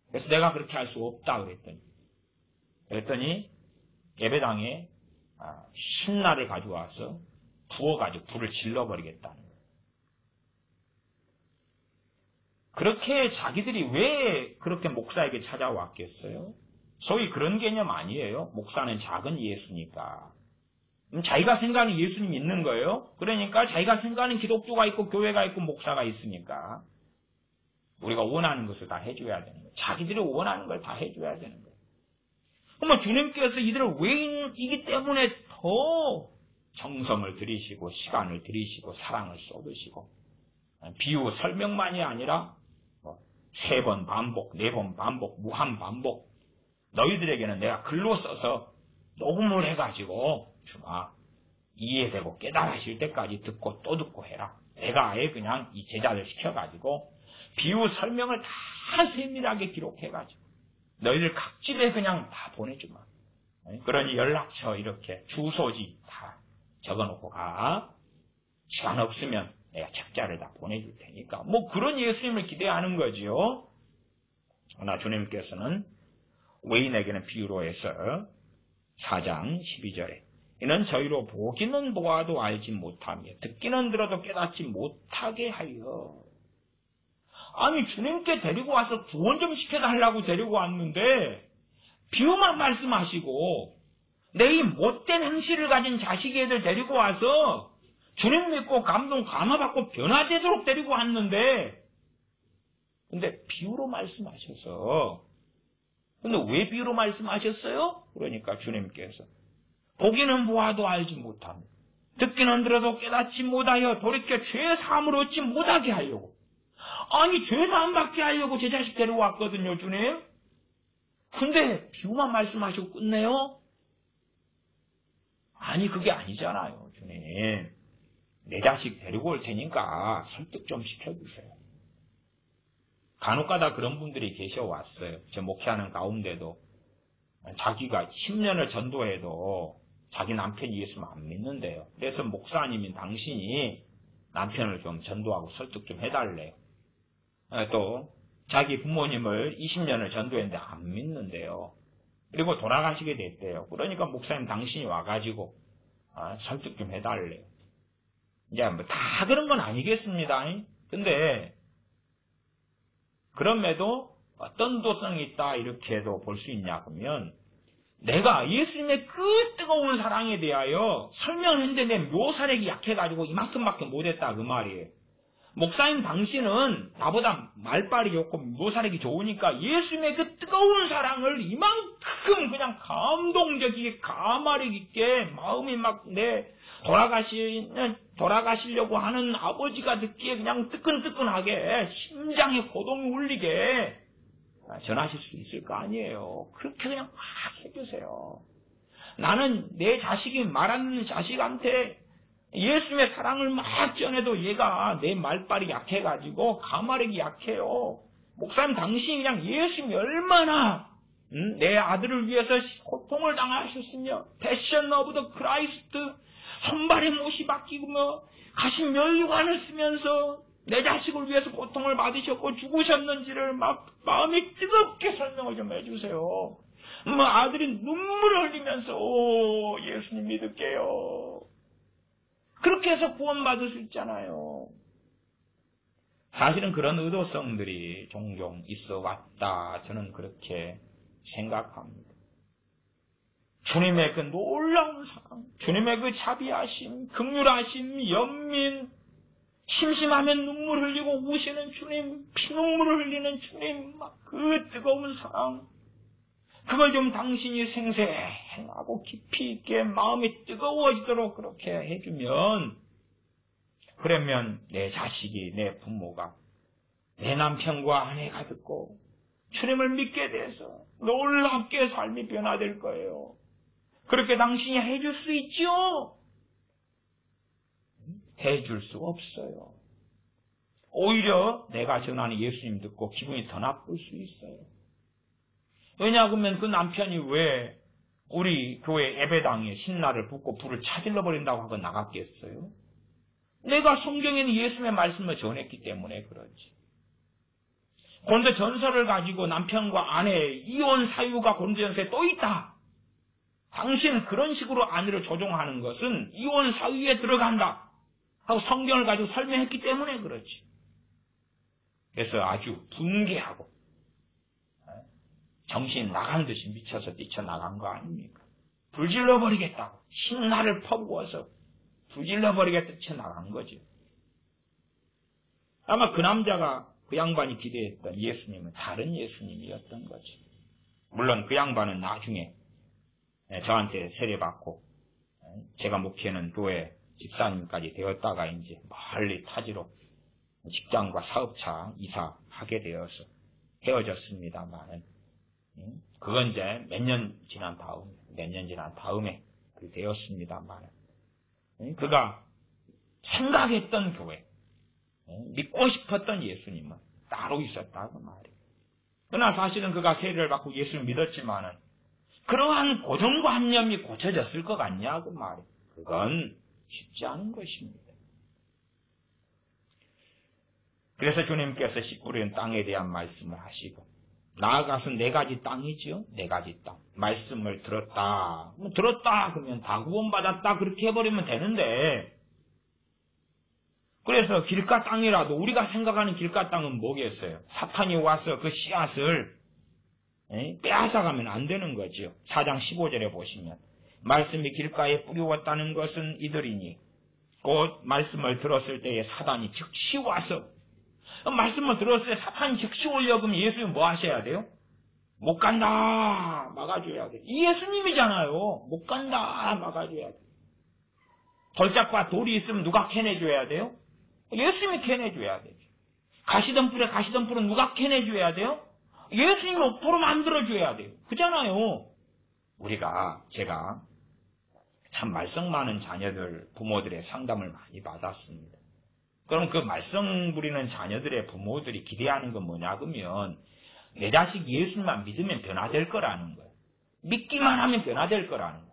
Speaker 1: 그래서 내가 그렇게 할 수 없다 그랬더니 예배당에 신라를 가져와서 부어가지고 불을 질러버리겠다는 거예요. 그렇게 자기들이 왜 그렇게 목사에게 찾아왔겠어요? 소위 그런 개념 아니에요. 목사는 작은 예수니까. 자기가 생각하는 예수님이 있는 거예요. 그러니까 자기가 생각하는 기독교가 있고 교회가 있고 목사가 있으니까 우리가 원하는 것을 다 해줘야 되는 거예요. 자기들이 원하는 걸 다 해줘야 되는 거예요. 그러면 주님께서 이들을 외인이기 때문에 더 정성을 들이시고 시간을 들이시고 사랑을 쏟으시고 비유 설명만이 아니라 3번 반복, 4번 반복, 무한 반복 너희들에게는 내가 글로 써서 녹음을 해가지고 주마 이해되고 깨달으실 때까지 듣고 또 듣고 해라. 내가 아예 그냥 이 제자들 시켜가지고 비유 설명을 다 세밀하게 기록해가지고 너희들 각집에 그냥 다 보내주마. 그러니 연락처 이렇게 주소지 다 적어놓고 가. 시간 없으면 내가 책자를 다 보내줄 테니까. 뭐 그런 예수님을 기대하는 거지요. 그러나 주님께서는 외인에게는 비유로 해서 4장 12절에 이는 저희로 보기는 보아도 알지 못하며 듣기는 들어도 깨닫지 못하게 하여. 아니 주님께 데리고 와서 구원 좀 시켜달라고 데리고 왔는데 비유만 말씀하시고 내 이 못된 행실을 가진 자식이 애들 데리고 와서 주님 믿고 감동 감화받고 변화되도록 데리고 왔는데 근데 비유로 말씀하셔서 근데 왜 비유로 말씀하셨어요? 그러니까 주님께서 보기는 보아도 알지 못하며 듣기는 들어도 깨닫지 못하여 돌이켜 죄사함을 얻지 못하게 하려고. 아니 죄사함 받게 하려고 제 자식 데리고 왔거든요 주님. 근데 비유만 말씀하시고 끝내요? 아니 그게 아니잖아요 주님. 내 자식 데리고 올 테니까 설득 좀 시켜주세요. 간혹가다 그런 분들이 계셔왔어요. 저 목회하는 가운데도 자기가 10년을 전도해도 자기 남편이 예수를 안 믿는데요. 그래서 목사님인 당신이 남편을 좀 전도하고 설득 좀 해달래요. 또 자기 부모님을 20년을 전도했는데 안 믿는데요. 그리고 돌아가시게 됐대요. 그러니까 목사님 당신이 와가지고 설득 좀 해달래요. 이제 뭐 다 그런 건 아니겠습니다. 근데 그럼에도 어떤 도성이 있다 이렇게도 볼 수 있냐 그러면 내가 예수님의 그 뜨거운 사랑에 대하여 설명했는데 내 묘사력이 약해가지고 이만큼밖에 못했다 그 말이에요. 목사님 당신은 나보다 말빨이 좋고 묘사력이 좋으니까 예수님의 그 뜨거운 사랑을 이만큼 그냥 감동적이게 가마력 있게 마음이 막 내 돌아가시려고 하는 아버지가 듣기에 그냥 뜨끈뜨끈하게 심장에 고동이 울리게 전하실 수 있을 거 아니에요. 그렇게 그냥 막 해주세요. 나는 내 자식이 말하는 자식한테 예수님의 사랑을 막 전해도 얘가 내 말빨이 약해가지고 가마력이 약해요. 목사님 당신이 그냥 예수님이 얼마나 내 아들을 위해서 고통을 당하셨으며 패션 오브 더 크라이스트 손발에 못이 박히고 가신 멸류관을 쓰면서 내 자식을 위해서 고통을 받으셨고 죽으셨는지를 막 마음이 뜨겁게 설명을 좀 해주세요. 아들이 눈물을 흘리면서 예수님 믿을게요. 그렇게 해서 구원받을 수 있잖아요. 사실은 그런 의도성들이 종종 있어 왔다. 저는 그렇게 생각합니다. 주님의 그 놀라운 사랑, 주님의 그 자비하심, 긍휼하심, 연민, 심심하면 눈물 흘리고 우시는 주님, 피눈물을 흘리는 주님, 막 그 뜨거운 사랑, 그걸 좀 당신이 생생하고 깊이 있게 마음이 뜨거워지도록 그렇게 해주면, 그러면 내 자식이, 내 부모가, 내 남편과 아내가 듣고 주님을 믿게 돼서 놀랍게 삶이 변화될 거예요. 그렇게 당신이 해줄 수 있지요? 해줄 수 없어요. 오히려 내가 전하는 예수님 듣고 기분이 더 나쁠 수 있어요. 왜냐하면 그 남편이 왜 우리 교회 예배당에 신라를 붓고 불을 차질러 버린다고 하고 나갔겠어요? 내가 성경에는 예수님의 말씀을 전했기 때문에 그렇지. 그런데 전설을 가지고 남편과 아내의 이혼 사유가 고린도전서에 또 있다. 당신 그런 식으로 아내를 조종하는 것은 이혼 사유에 들어간다 하고 성경을 가지고 설명했기 때문에 그렇지. 그래서 아주 분개하고 정신이 나간 듯이 미쳐서 뛰쳐나간 거 아닙니까? 불질러 버리겠다고 신나를 퍼부어서 불질러 버리겠다 뛰쳐나간 거죠. 아마 그 남자가 그 양반이 기대했던 예수님은 다른 예수님이었던 거지. 물론 그 양반은 나중에 저한테 세례받고 제가 목회하는 교회 집사님까지 되었다가 이제 멀리 타지로 직장과 사업차 이사하게 되어서 헤어졌습니다만 그건 이제 몇 년 지난 다음에 그렇게 되었습니다만 그가 생각했던 교회 믿고 싶었던 예수님은 따로 있었다고 말이에요. 그러나 사실은 그가 세례를 받고 예수를 믿었지만은 그러한 고정관념이 고쳐졌을 것 같냐 그 말이에요. 그건 쉽지 않은 것입니다. 그래서 주님께서 씨 뿌리는 땅에 대한 말씀을 하시고 나아가서 4가지 땅이죠. 4가지 땅. 말씀을 들었다. 들었다 그러면 다 구원받았다 그렇게 해버리면 되는데 그래서 길가 땅이라도 우리가 생각하는 길가 땅은 뭐겠어요? 사탄이 와서 그 씨앗을 빼앗아가면 안 되는 거죠. 4장 15절에 보시면 말씀이 길가에 뿌리웠다는 것은 이들이니 곧 말씀을 들었을 때에 사단이 즉시 와서 말씀을 들었을 때 사탄이 즉시 오려고 하면 예수님 뭐 하셔야 돼요? 못 간다 막아줘야 돼요. 이 예수님이잖아요. 못 간다 막아줘야 돼요. 돌짝과 돌이 있으면 누가 캐내줘야 돼요? 예수님이 캐내줘야 돼요. 가시던 불은 누가 캐내줘야 돼요? 예수님이 옥토로 만들어줘야 돼요. 그잖아요. 제가 참 말썽 많은 자녀들, 부모들의 상담을 많이 받았습니다. 그럼 그 말썽 부리는 자녀들의 부모들이 기대하는 건 뭐냐 그러면 내 자식 예수님만 믿으면 변화될 거라는 거예요. 믿기만 하면 변화될 거라는 거예요.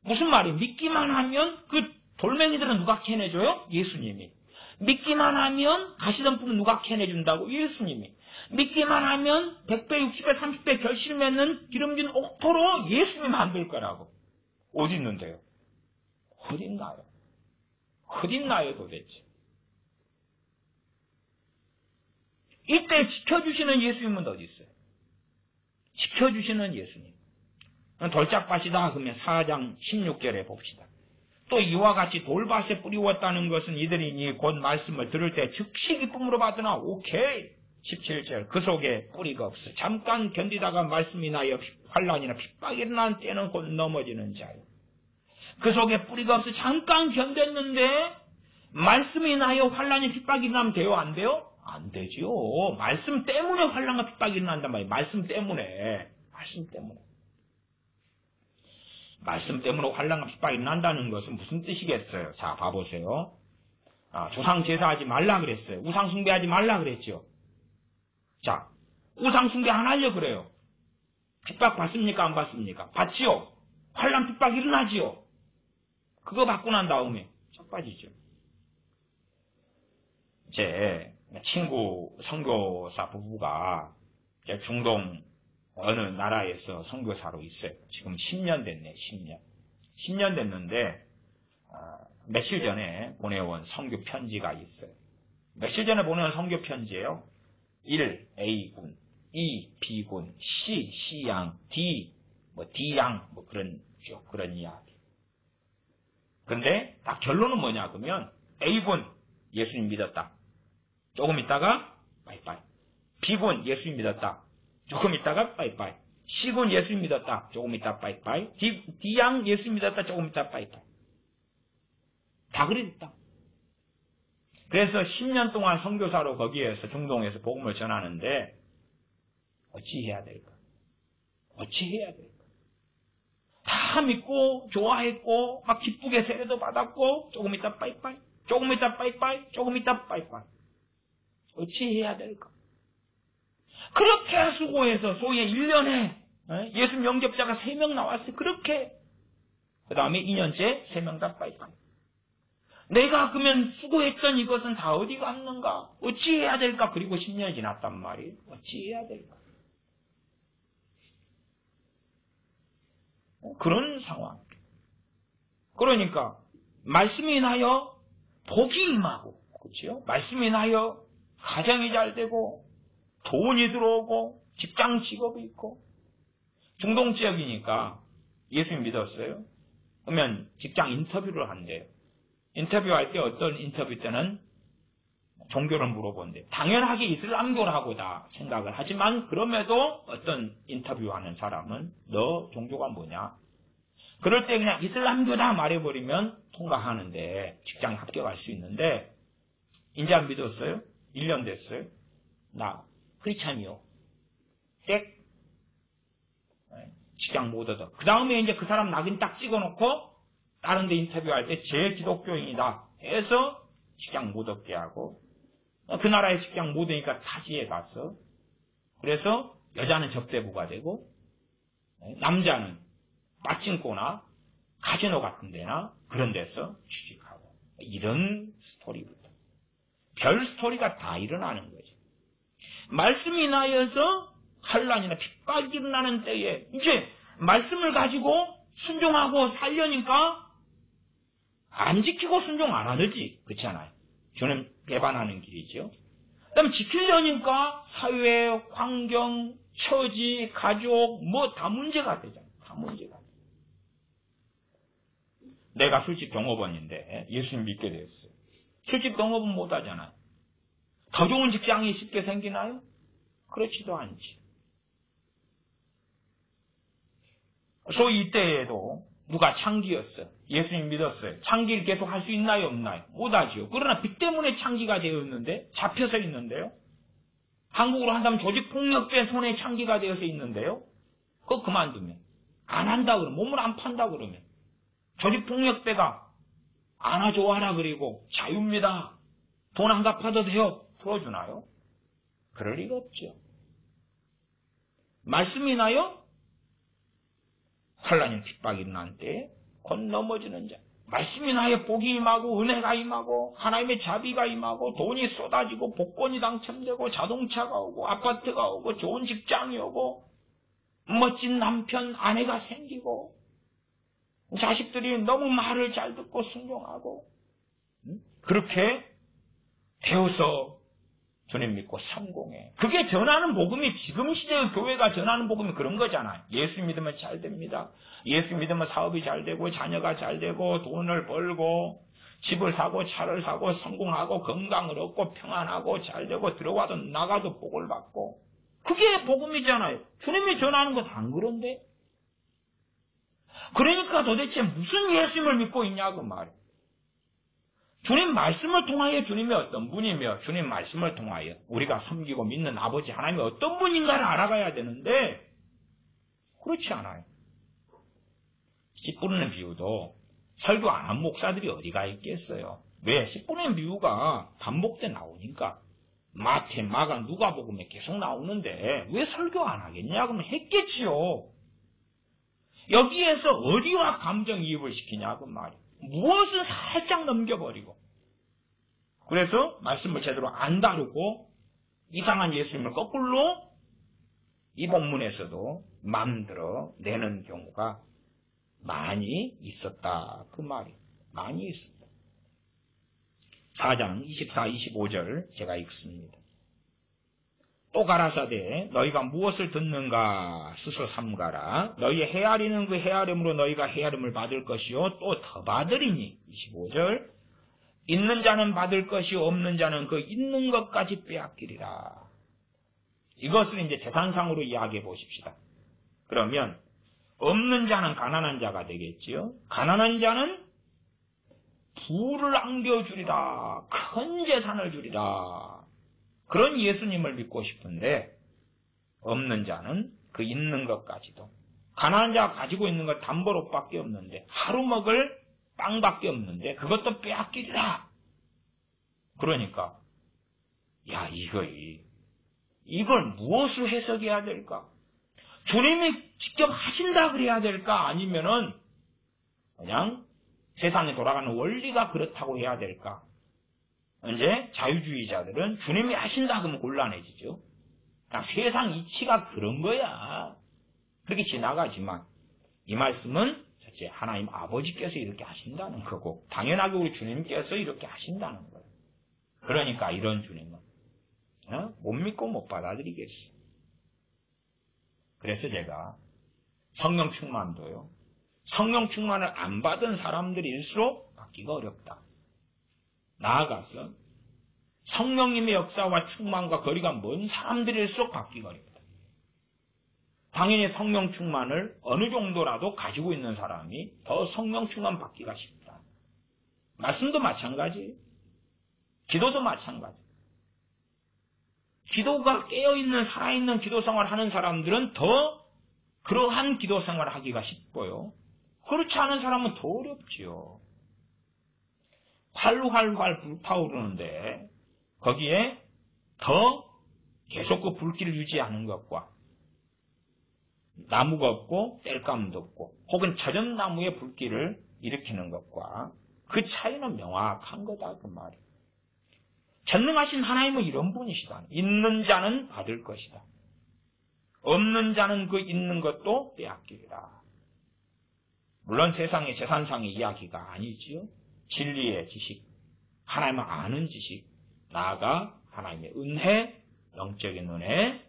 Speaker 1: 무슨 말이에요? 믿기만 하면 그 돌멩이들은 누가 캐내줘요? 예수님이. 믿기만 하면 가시덤불은 누가 캐내준다고? 예수님이. 믿기만 하면 100배, 60배, 30배 결실 맺는 기름진 옥토로 예수님이 만들 거라고. 어디 있는데요? 어딨나요? 어딨나요 도대체? 이때 지켜주시는 예수님은 어디 있어요? 지켜주시는 예수님. 돌짝밭이다 그러면 4장 16절에 봅시다. 또 이와 같이 돌밭에 뿌리웠다는 것은 이들이 곧 말씀을 들을 때 즉시 기쁨으로 받으나 오케이. 17절 그 속에 뿌리가 없어. 잠깐 견디다가 말씀이 나여 환난이나 핍박이 일어난 때는 곧 넘어지는 자요. 그 속에 뿌리가 없어. 잠깐 견뎠는데 말씀이 나여 환난이 핍박이 일어나면 돼요? 안 돼요? 안 되지요. 말씀 때문에 환난과 핍박이 일어난단 말이에요. 말씀 때문에. 말씀 때문에. 말씀 때문에 환난과 핍박이 일어난다는 것은 무슨 뜻이겠어요? 자, 봐보세요. 조상 제사하지 말라 그랬어요. 우상 숭배하지 말라 그랬죠. 자, 우상 숭배 안 하려 그래요. 핍박 받습니까? 안 받습니까? 받지요. 환난 핍박 일어나지요. 그거 받고 난 다음에 쫙 빠지죠. 제 친구 선교사 부부가 중동 어느 나라에서 선교사로 있어요. 지금 10년 됐네. 10년 됐는데 며칠 전에 보내온 선교 편지가 있어요. 며칠 전에 보내온 선교 편지예요. 1. A군, 2. B군, C. C양, D. D양, 그런 이야기. 근데 딱 결론은 뭐냐 그러면 A군 예수님 믿었다. 조금 있다가 빠이빠이. B군 예수님 믿었다. 조금 있다가 빠이빠이. C군 예수님 믿었다. 조금 있다 빠이빠이. D양 예수님 믿었다. 조금 있다 빠이빠이. 다 그랬다. 그래서 10년 동안 선교사로 거기에서 중동에서 복음을 전하는데 어찌해야 될까? 어찌해야 될까? 다 믿고 좋아했고 막 기쁘게 세례도 받았고 조금 있다 빠이빠이. 조금 있다 빠이빠이. 조금 있다 빠이빠이. 어찌해야 될까? 그렇게 수고해서 소위 1년에 예수 영접자가 3명 나왔어요. 그렇게. 그 다음에 2년째 3명 다 빠이빠이. 내가 그러면 수고했던 이것은 다 어디 갔는가? 어찌해야 될까? 그리고 10년이 지났단 말이에요. 어찌해야 될까? 그런 상황. 그러니까 말씀이 나여 복이 임하고, 그렇죠? 말씀이 나여 가정이 잘 되고 돈이 들어오고 직장 직업이 있고 중동 지역이니까 예수님 믿었어요. 그러면 직장 인터뷰를 한대요. 인터뷰할 때 어떤 인터뷰 때는 종교를 물어본대. 당연하게 이슬람교라고 다 생각을 하지만 그럼에도 어떤 인터뷰하는 사람은 너 종교가 뭐냐? 그럴 때 그냥 이슬람교다 말해버리면 통과하는데 직장에 합격할 수 있는데 이제 안 믿었어요? 1년 됐어요? 나 크리스찬이요. 땡. 직장 못 얻어. 그 다음에 이제 그 사람 낙인 딱 찍어놓고 다른 데 인터뷰할 때 제 기독교인이다 해서 직장 못 얻게 하고 그 나라에 직장 못 얻으니까 타지에 가서 그래서 여자는 접대부가 되고 남자는 빠찡코나 카지노 같은 데나 그런 데서 취직하고 이런 스토리부터 별 스토리가 다 일어나는 거죠. 말씀이 나여서 환난이나 핍박이 일어나는 때에 이제 말씀을 가지고 순종하고 살려니까 안 지키고 순종 안 하듯이 그렇잖아요. 저는 배반하는 길이죠. 그다음에 지키려니까 사회, 환경, 처지, 가족 뭐 다 문제가 되잖아요. 다 문제가 돼. 내가 술집 종업원인데 예수님 믿게 됐어요. 술집 종업은 못 하잖아요. 더 좋은 직장이 쉽게 생기나요? 그렇지도 않지. 소위 이때에도 누가 창기였어요. 예수님 믿었어요. 창기를 계속 할 수 있나요? 없나요? 못하지요. 그러나 빚 때문에 창기가 되었는데 잡혀서 있는데요. 한국으로 한다면 조직폭력배 손에 창기가 되어서 있는데요. 그거 그만두면 안 한다 그러면 몸을 안 판다 그러면 조직폭력배가 안아줘와라 그리고 자유입니다. 돈 안 갚아도 돼요. 풀어주나요? 그럴 리가 없죠. 말씀이 나요? 환난이 핍박이 일어난 때에 곧 넘어지는 자. 말씀이 나요? 복이 임하고 은혜가 임하고 하나님의 자비가 임하고 돈이 쏟아지고 복권이 당첨되고 자동차가 오고 아파트가 오고 좋은 직장이 오고 멋진 남편 아내가 생기고 자식들이 너무 말을 잘 듣고 순종하고 그렇게 되어서 주님 믿고 성공해. 그게 전하는 복음이 지금 시대의 교회가 전하는 복음이 그런 거잖아요. 예수 믿으면 잘 됩니다. 예수 믿으면 사업이 잘 되고 자녀가 잘 되고 돈을 벌고 집을 사고 차를 사고 성공하고 건강을 얻고 평안하고 잘 되고 들어와도 나가도 복을 받고 그게 복음이잖아요. 주님이 전하는 건 안 그런데? 그러니까 도대체 무슨 예수님을 믿고 있냐고 말이에요. 주님 말씀을 통하여 주님이 어떤 분이며 주님 말씀을 통하여 우리가 섬기고 믿는 아버지 하나님이 어떤 분인가를 알아가야 되는데 그렇지 않아요. 씨 뿌리는 비유도 설교 안 한 목사들이 어디가 있겠어요. 왜? 씨 뿌리는 비유가 반복돼 나오니까 마태, 마가, 누가복음에 계속 나오는데 왜 설교 안 하겠냐? 그러면 했겠지요. 여기에서 어디와 감정이입을 시키냐 그 말이에요. 무엇은 살짝 넘겨버리고 그래서 말씀을 제대로 안 다루고 이상한 예수님을 거꾸로 이 본문에서도 마음대로 내는 경우가 많이 있었다 그 말이에요. 많이 있었다. 4장 24, 25절 제가 읽습니다. 또 가라사대 너희가 무엇을 듣는가 스스로 삼가라. 너희 헤아리는 그 헤아림으로 너희가 헤아림을 받을 것이요 또 더 받으리니. 25절 있는 자는 받을 것이 없는 자는 그 있는 것까지 빼앗기리라. 이것을 이제 재산상으로 이야기해 보십시다. 그러면 없는 자는 가난한 자가 되겠지요. 가난한 자는 부를 안겨주리라. 큰 재산을 주리라. 그런 예수님을 믿고 싶은데 없는 자는 그 있는 것까지도 가난한 자가 가지고 있는 건 담보로밖에 없는데 하루 먹을 빵밖에 없는데 그것도 빼앗기리라. 그러니까 야 이걸 무엇으로 해석해야 될까? 주님이 직접 하신다 그래야 될까? 아니면은 그냥 세상에 돌아가는 원리가 그렇다고 해야 될까? 이제 자유주의자들은 주님이 하신다 그러면 곤란해지죠. 그냥 세상 이치가 그런 거야. 그렇게 지나가지만 이 말씀은 첫째 하나님 아버지께서 이렇게 하신다는 거고 당연하게 우리 주님께서 이렇게 하신다는 거예요. 그러니까 이런 주님은 못 믿고 못 받아들이겠어요. 그래서 제가 성령 충만도요. 성령 충만을 안 받은 사람들일수록 받기가 어렵다. 나아가서 성령님의 역사와 충만과 거리가 먼 사람들일수록 받기가 어렵다. 당연히 성령 충만을 어느 정도라도 가지고 있는 사람이 더 성령 충만 받기가 쉽다. 말씀도 마찬가지, 기도도 마찬가지. 기도가 깨어있는 살아있는 기도생활을 하는 사람들은 더 그러한 기도생활을 하기가 쉽고요. 그렇지 않은 사람은 더 어렵지요. 활활활 불타오르는데 거기에 더 계속 그 불길을 유지하는 것과 나무가 없고 땔감도 없고 혹은 젖은 나무의 불길을 일으키는 것과 그 차이는 명확한 거다 그 말이에요. 전능하신 하나님은 이런 분이시다. 있는 자는 받을 것이다. 없는 자는 그 있는 것도 빼앗기리라. 물론 세상의 재산상의 이야기가 아니지요. 진리의 지식, 하나님을 아는 지식, 나아가 하나님의 은혜, 영적인 은혜,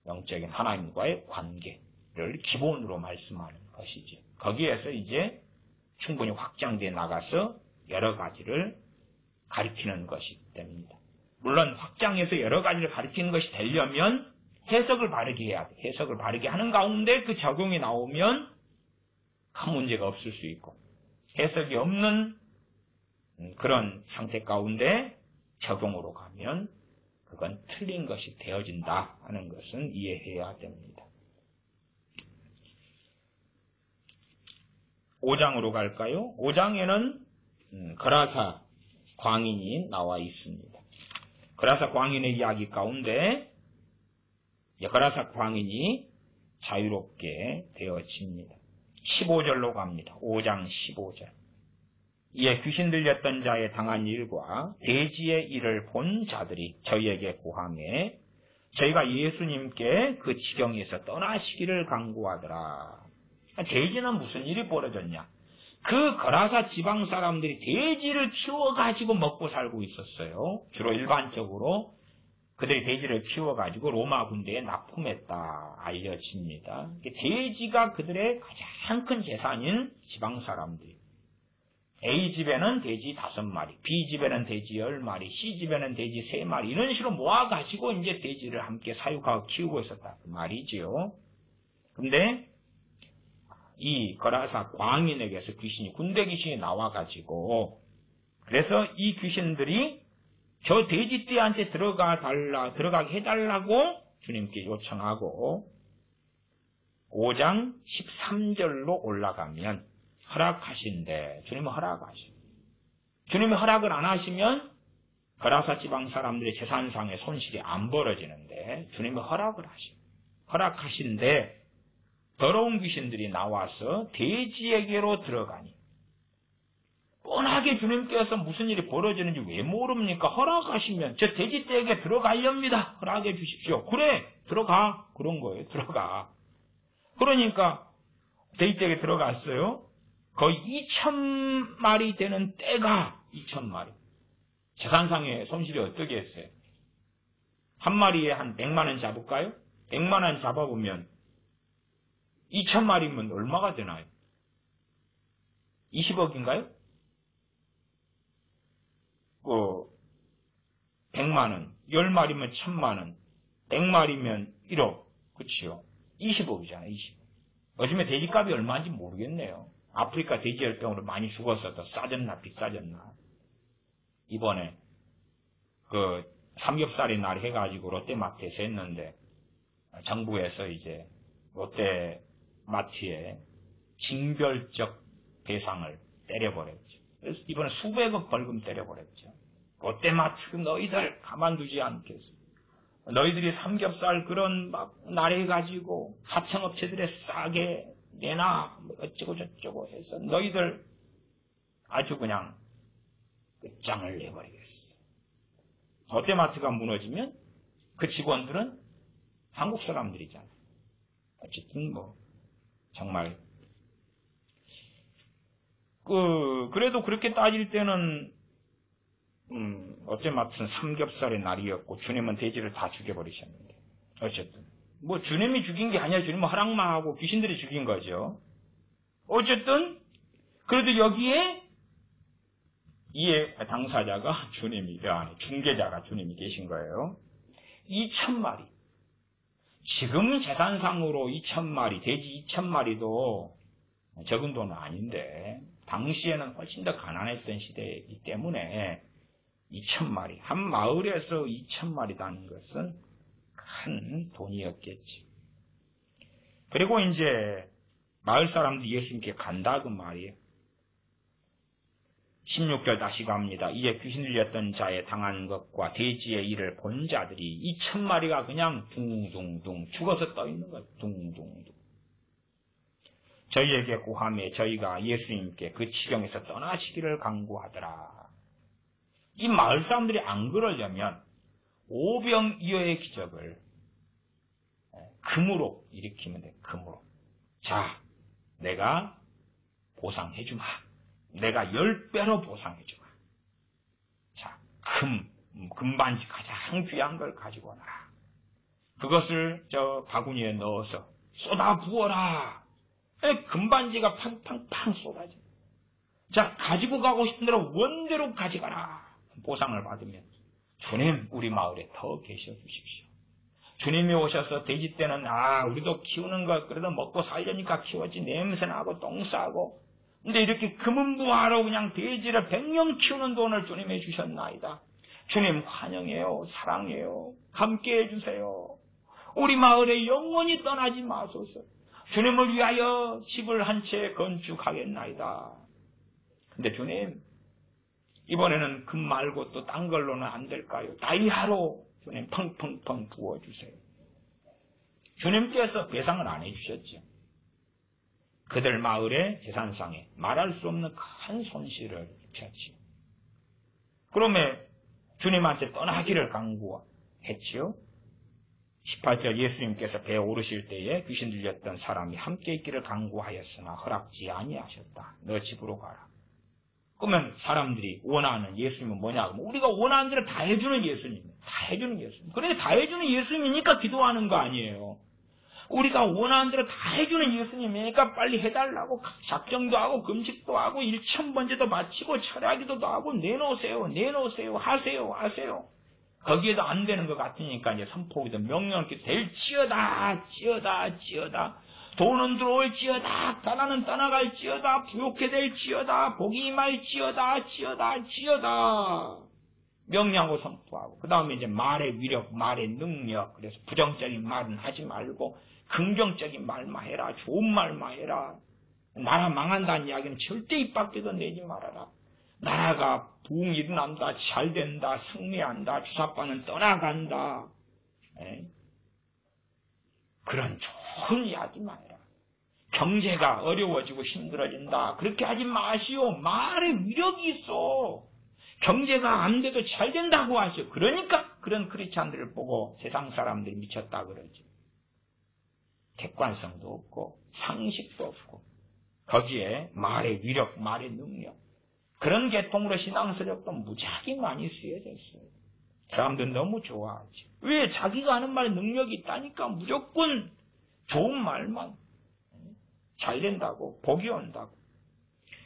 Speaker 1: 영적인 하나님과의 관계를 기본으로 말씀하는 것이죠. 거기에서 이제 충분히 확장되어 나가서 여러 가지를 가리키는 것이 됩니다. 물론 확장해서 여러 가지를 가리키는 것이 되려면 해석을 바르게 해야 돼. 해석을 바르게 하는 가운데 그 적용이 나오면 큰 문제가 없을 수 있고 해석이 없는 그런 상태 가운데 적용으로 가면 그건 틀린 것이 되어진다 하는 것은 이해해야 됩니다. 5장으로 갈까요? 5장에는 거라사 광인이 나와 있습니다. 거라사 광인의 이야기 가운데 거라사 광인이 자유롭게 되어집니다. 15절로 갑니다. 5장 15절. 이에 귀신 들렸던 자의 당한 일과 돼지의 일을 본 자들이 저희에게 고하매 저희가 예수님께 그 지경에서 떠나시기를 간구하더라. 돼지는 무슨 일이 벌어졌냐? 그 거라사 지방 사람들이 돼지를 키워가지고 먹고 살고 있었어요. 주로 일반적으로 그들이 돼지를 키워가지고 로마 군대에 납품했다 알려집니다. 돼지가 그들의 가장 큰 재산인 지방 사람들이. A집에는 돼지 5마리, B집에는 돼지 10마리, C집에는 돼지 3마리 이런 식으로 모아가지고 이제 돼지를 함께 사육하고 키우고 있었다 그 말이죠. 근데 이 거라사 광인에게서 군대 귀신이 나와가지고 그래서 이 귀신들이 저 돼지떼한테 들어가게 해달라고 주님께 요청하고 5장 13절로 올라가면 허락하신대. 주님은 허락하신. 주님이 허락을 안 하시면 거라사 지방 사람들의 재산상의 손실이 안 벌어지는데 주님이 허락을 하신. 허락하신데 더러운 귀신들이 나와서 돼지에게로 들어가니 뻔하게 주님께서 무슨 일이 벌어지는지 왜 모릅니까? 허락하시면 저 돼지떼에게 들어가렵니다. 허락해 주십시오. 그래 들어가. 그런 거예요. 들어가. 그러니까 돼지떼에게 들어갔어요. 거의 2,000마리 되는 떼가 2,000마리. 재산상의 손실이 어떻게 했어요? 한 마리에 한 100만 원 잡을까요? 100만 원 잡아보면 2,000마리면 얼마가 되나요? 20억인가요? 100만 원, 10마리면 1,000만 원, 100마리면 1억, 그치요? 20억이잖아요, 20억. 요즘에 돼지값이 얼마인지 모르겠네요. 아프리카 돼지열병으로 많이 죽었어. 더 싸졌나, 비싸졌나. 이번에, 삼겹살의 날 해가지고 롯데마트에서 했는데, 정부에서 이제, 롯데마트에 징별적 배상을 때려버렸죠. 그래서 이번에 수백억 벌금 때려버렸죠. 롯데마트 너희들 가만두지 않겠어. 너희들이 삼겹살 그런 막 나래가지고 하청업체들에 싸게 내놔 어쩌고 저쩌고 해서 너희들 아주 그냥 끝장을 내버리겠어. 롯데마트가 무너지면 그 직원들은 한국 사람들이잖아. 어쨌든 정말 그래도 그렇게 따질 때는 롯데마트는 삼겹살의 날이었고 주님은 돼지를 다 죽여버리셨는데 어쨌든 주님이 죽인 게 아니라 주님은 허락만 하고 귀신들이 죽인 거죠. 어쨌든 그래도 여기에 이에 당사자가 중개자가 주님이 계신 거예요. 2,000마리. 지금 재산상으로 2,000마리, 돼지 2,000마리도 적은 돈은 아닌데 당시에는 훨씬 더 가난했던 시대이기 때문에 2,000마리, 한 마을에서 2,000마리라는 것은 큰 돈이었겠지. 그리고 이제 마을 사람들이 예수님께 간다 그 말이에요. 16절 다시 갑니다. 이에 귀신 들렸던 자의 당한 것과 돼지의 일을 본 자들이 2,000마리가 그냥 둥둥둥 죽어서 떠 있는 거예요. 둥둥둥. 저희에게 고하매 저희가 예수님께 그 지경에서 떠나시기를 간구하더라. 이 마을 사람들이 안 그러려면 오병이어의 기적을 금으로 일으키면 돼. 금으로. 자, 내가 보상해주마. 내가 10배로 보상해주마. 자, 금반지 가장 귀한 걸 가지고 와라. 그것을 저 바구니에 넣어서 쏟아 부어라. 금반지가 팡팡팡 쏟아져. 자, 가지고 가고 싶은 대로 원대로 가져가라. 보상을 받으면 주님 우리 마을에 더 계셔 주십시오. 주님이 오셔서 돼지 때는 우리도 키우는 거 그래도 먹고 살려니까 키웠지 냄새나고 똥 싸고 근데 이렇게 금은부하로 그냥 돼지를 100명 키우는 돈을 주님이 주셨나이다. 주님 환영해요. 사랑해요. 함께 해주세요. 우리 마을에 영원히 떠나지 마소서. 주님을 위하여 집을 한 채 건축하겠나이다. 근데 주님, 이번에는 금 말고 또 딴 걸로는 안 될까요? 다이아로 주님 펑펑펑 부어주세요. 주님께서 배상을 안 해주셨죠. 그들 마을의 재산상에 말할 수 없는 큰 손실을 입혔지요. 그러면 주님한테 떠나기를 강구했지요. 18절 예수님께서 배에 오르실 때에 귀신 들렸던 사람이 함께 있기를 강구하였으나 허락지 아니하셨다. 너 집으로 가라. 그러면 사람들이 원하는 예수님은 뭐냐? 우리가 원하는 대로 다 해주는 예수님. 다 해주는 예수님. 그런데 다 해주는 예수님이니까 기도하는 거 아니에요. 우리가 원하는 대로 다 해주는 예수님이니까 빨리 해달라고 작정도 하고 금식도 하고 1000번째도 마치고 철야기도도 하고 내놓으세요. 하세요. 거기에도 안 되는 것 같으니까 이제 선포기도 명령을 될지어다. 돈은 들어올지어다. 가난은 떠나갈지어다. 부욕해 될지어다. 복이 임할지어다. 명령하고 선포하고 그 다음에 이제 말의 위력, 말의 능력. 그래서 부정적인 말은 하지 말고 긍정적인 말만 해라. 좋은 말만 해라. 나라 망한다는 이야기는 절대 입 밖에도 내지 말아라. 나라가 부흥이 일어난다. 잘된다. 승리한다. 주사파는 떠나간다. 그런 좋은 이야기만 해라. 경제가 어려워지고 힘들어진다. 그렇게 하지 마시오. 말에 위력이 있어. 경제가 안 돼도 잘 된다고 하시오. 그러니까 그런 크리스찬들을 보고 세상 사람들이 미쳤다 그러지. 객관성도 없고 상식도 없고 거기에 말의 위력, 말의 능력 그런 계통으로 신앙서적도 무지하게 많이 쓰여져 있어요. 사람들 너무 좋아하지. 왜? 자기가 하는 말에 능력이 있다니까 무조건 좋은 말만 잘 된다고 복이 온다고.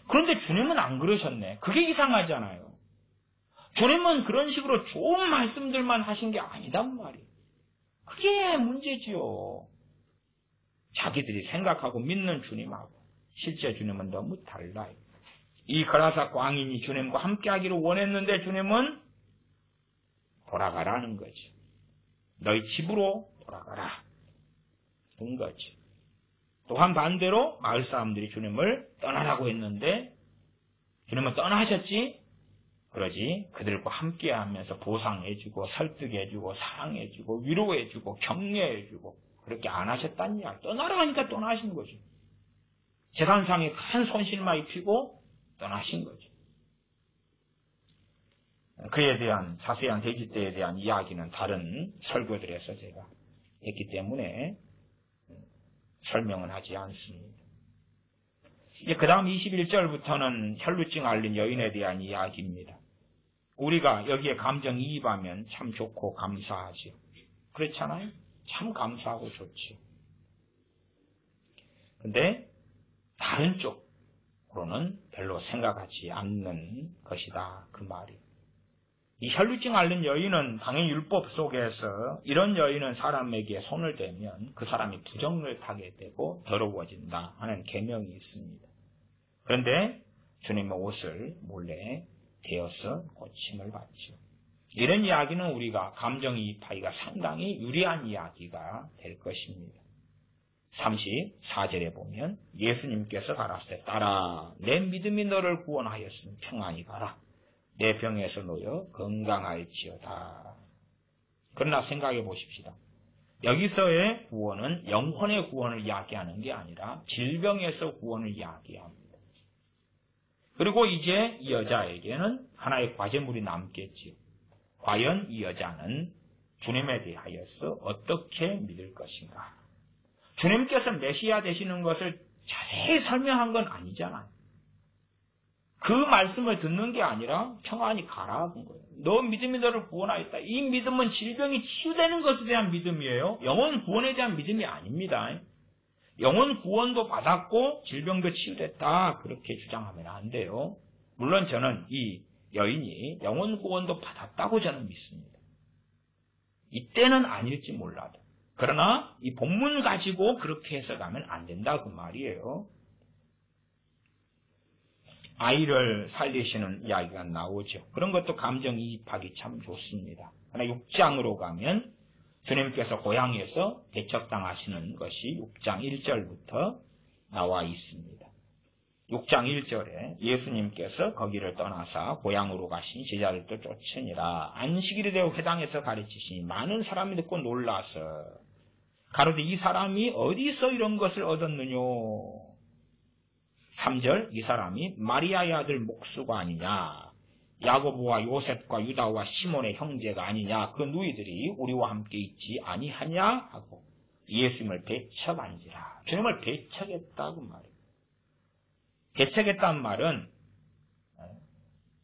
Speaker 1: 그런데 주님은 안 그러셨네. 그게 이상하잖아요. 주님은 그런 식으로 좋은 말씀들만 하신 게 아니단 말이에요. 그게 문제지요. 자기들이 생각하고 믿는 주님하고 실제 주님은 너무 달라요. 이 거라사 광인이 주님과 함께하기를 원했는데 주님은 돌아가라는 거지. 너희 집으로 돌아가라. 그런 거지. 또한 반대로 마을 사람들이 주님을 떠나라고 했는데 주님은 떠나셨지? 그러지 그들과 함께하면서 보상해주고 설득해주고 사랑해주고 위로해주고 격려해주고 그렇게 안 하셨다는 이야기. 떠나라 하니까 떠나신 거죠. 재산상에 큰 손실만 입히고 떠나신 거죠. 그에 대한 자세한 대지때에 대한 이야기는 다른 설교들에서 제가 했기 때문에 설명은 하지 않습니다. 이제 그 다음 21절부터는 혈루증 앓는 여인에 대한 이야기입니다. 우리가 여기에 감정이입하면 참 좋고 감사하죠. 그렇잖아요? 참 감사하고 좋죠. 근데 다른 쪽으로는 별로 생각하지 않는 것이다. 그 말이. 이 혈루증 앓는 여인은 당연히 율법 속에서 이런 여인은 사람에게 손을 대면 그 사람이 부정을 타게 되고 더러워진다 하는 계명이 있습니다. 그런데 주님의 옷을 몰래 대어서 고침을 받죠. 이런 이야기는 우리가 감정이입하기가 상당히 유리한 이야기가 될 것입니다. 34절에 보면 예수님께서 가라사대 따라 내 믿음이 너를 구원하였으니 평안히 가라. 내 병에서 놓여 건강할지어다. 그러나 생각해 보십시다. 여기서의 구원은 영혼의 구원을 이야기하는 게 아니라 질병에서 구원을 이야기합니다. 그리고 이제 이 여자에게는 하나의 과제물이 남겠지요. 과연 이 여자는 주님에 대하여서 어떻게 믿을 것인가? 주님께서 메시아 되시는 것을 자세히 설명한 건 아니잖아요. 그 말씀을 듣는 게 아니라 평안히 가라 한 거예요. 너 믿음이 너를 구원하였다. 이 믿음은 질병이 치유되는 것에 대한 믿음이에요. 영혼 구원에 대한 믿음이 아닙니다. 영혼 구원도 받았고 질병도 치유됐다. 그렇게 주장하면 안 돼요. 물론 저는 이 여인이 영혼 구원도 받았다고 저는 믿습니다. 이때는 아닐지 몰라도. 그러나 이 본문 가지고 그렇게 해석하면 안 된다 그 말이에요. 아이를 살리시는 이야기가 나오죠. 그런 것도 감정이입하기 참 좋습니다. 그러나 6장으로 가면 주님께서 고향에서 배척당하시는 것이 6장 1절부터 나와 있습니다. 6장 1절에 예수님께서 거기를 떠나사 고향으로 가신 제자들도 쫓으니라. 안식일이 되어 회당에서 가르치시니 많은 사람이 듣고 놀라서 가로되 이 사람이 어디서 이런 것을 얻었느뇨. 3절 이 사람이 마리아의 아들 목수가 아니냐, 야고보와 요셉과 유다와 시몬의 형제가 아니냐, 그 누이들이 우리와 함께 있지 아니하냐 하고 예수님을 배척한지라. 주님을 배척했다 그 말이에요. 배척했다는 말은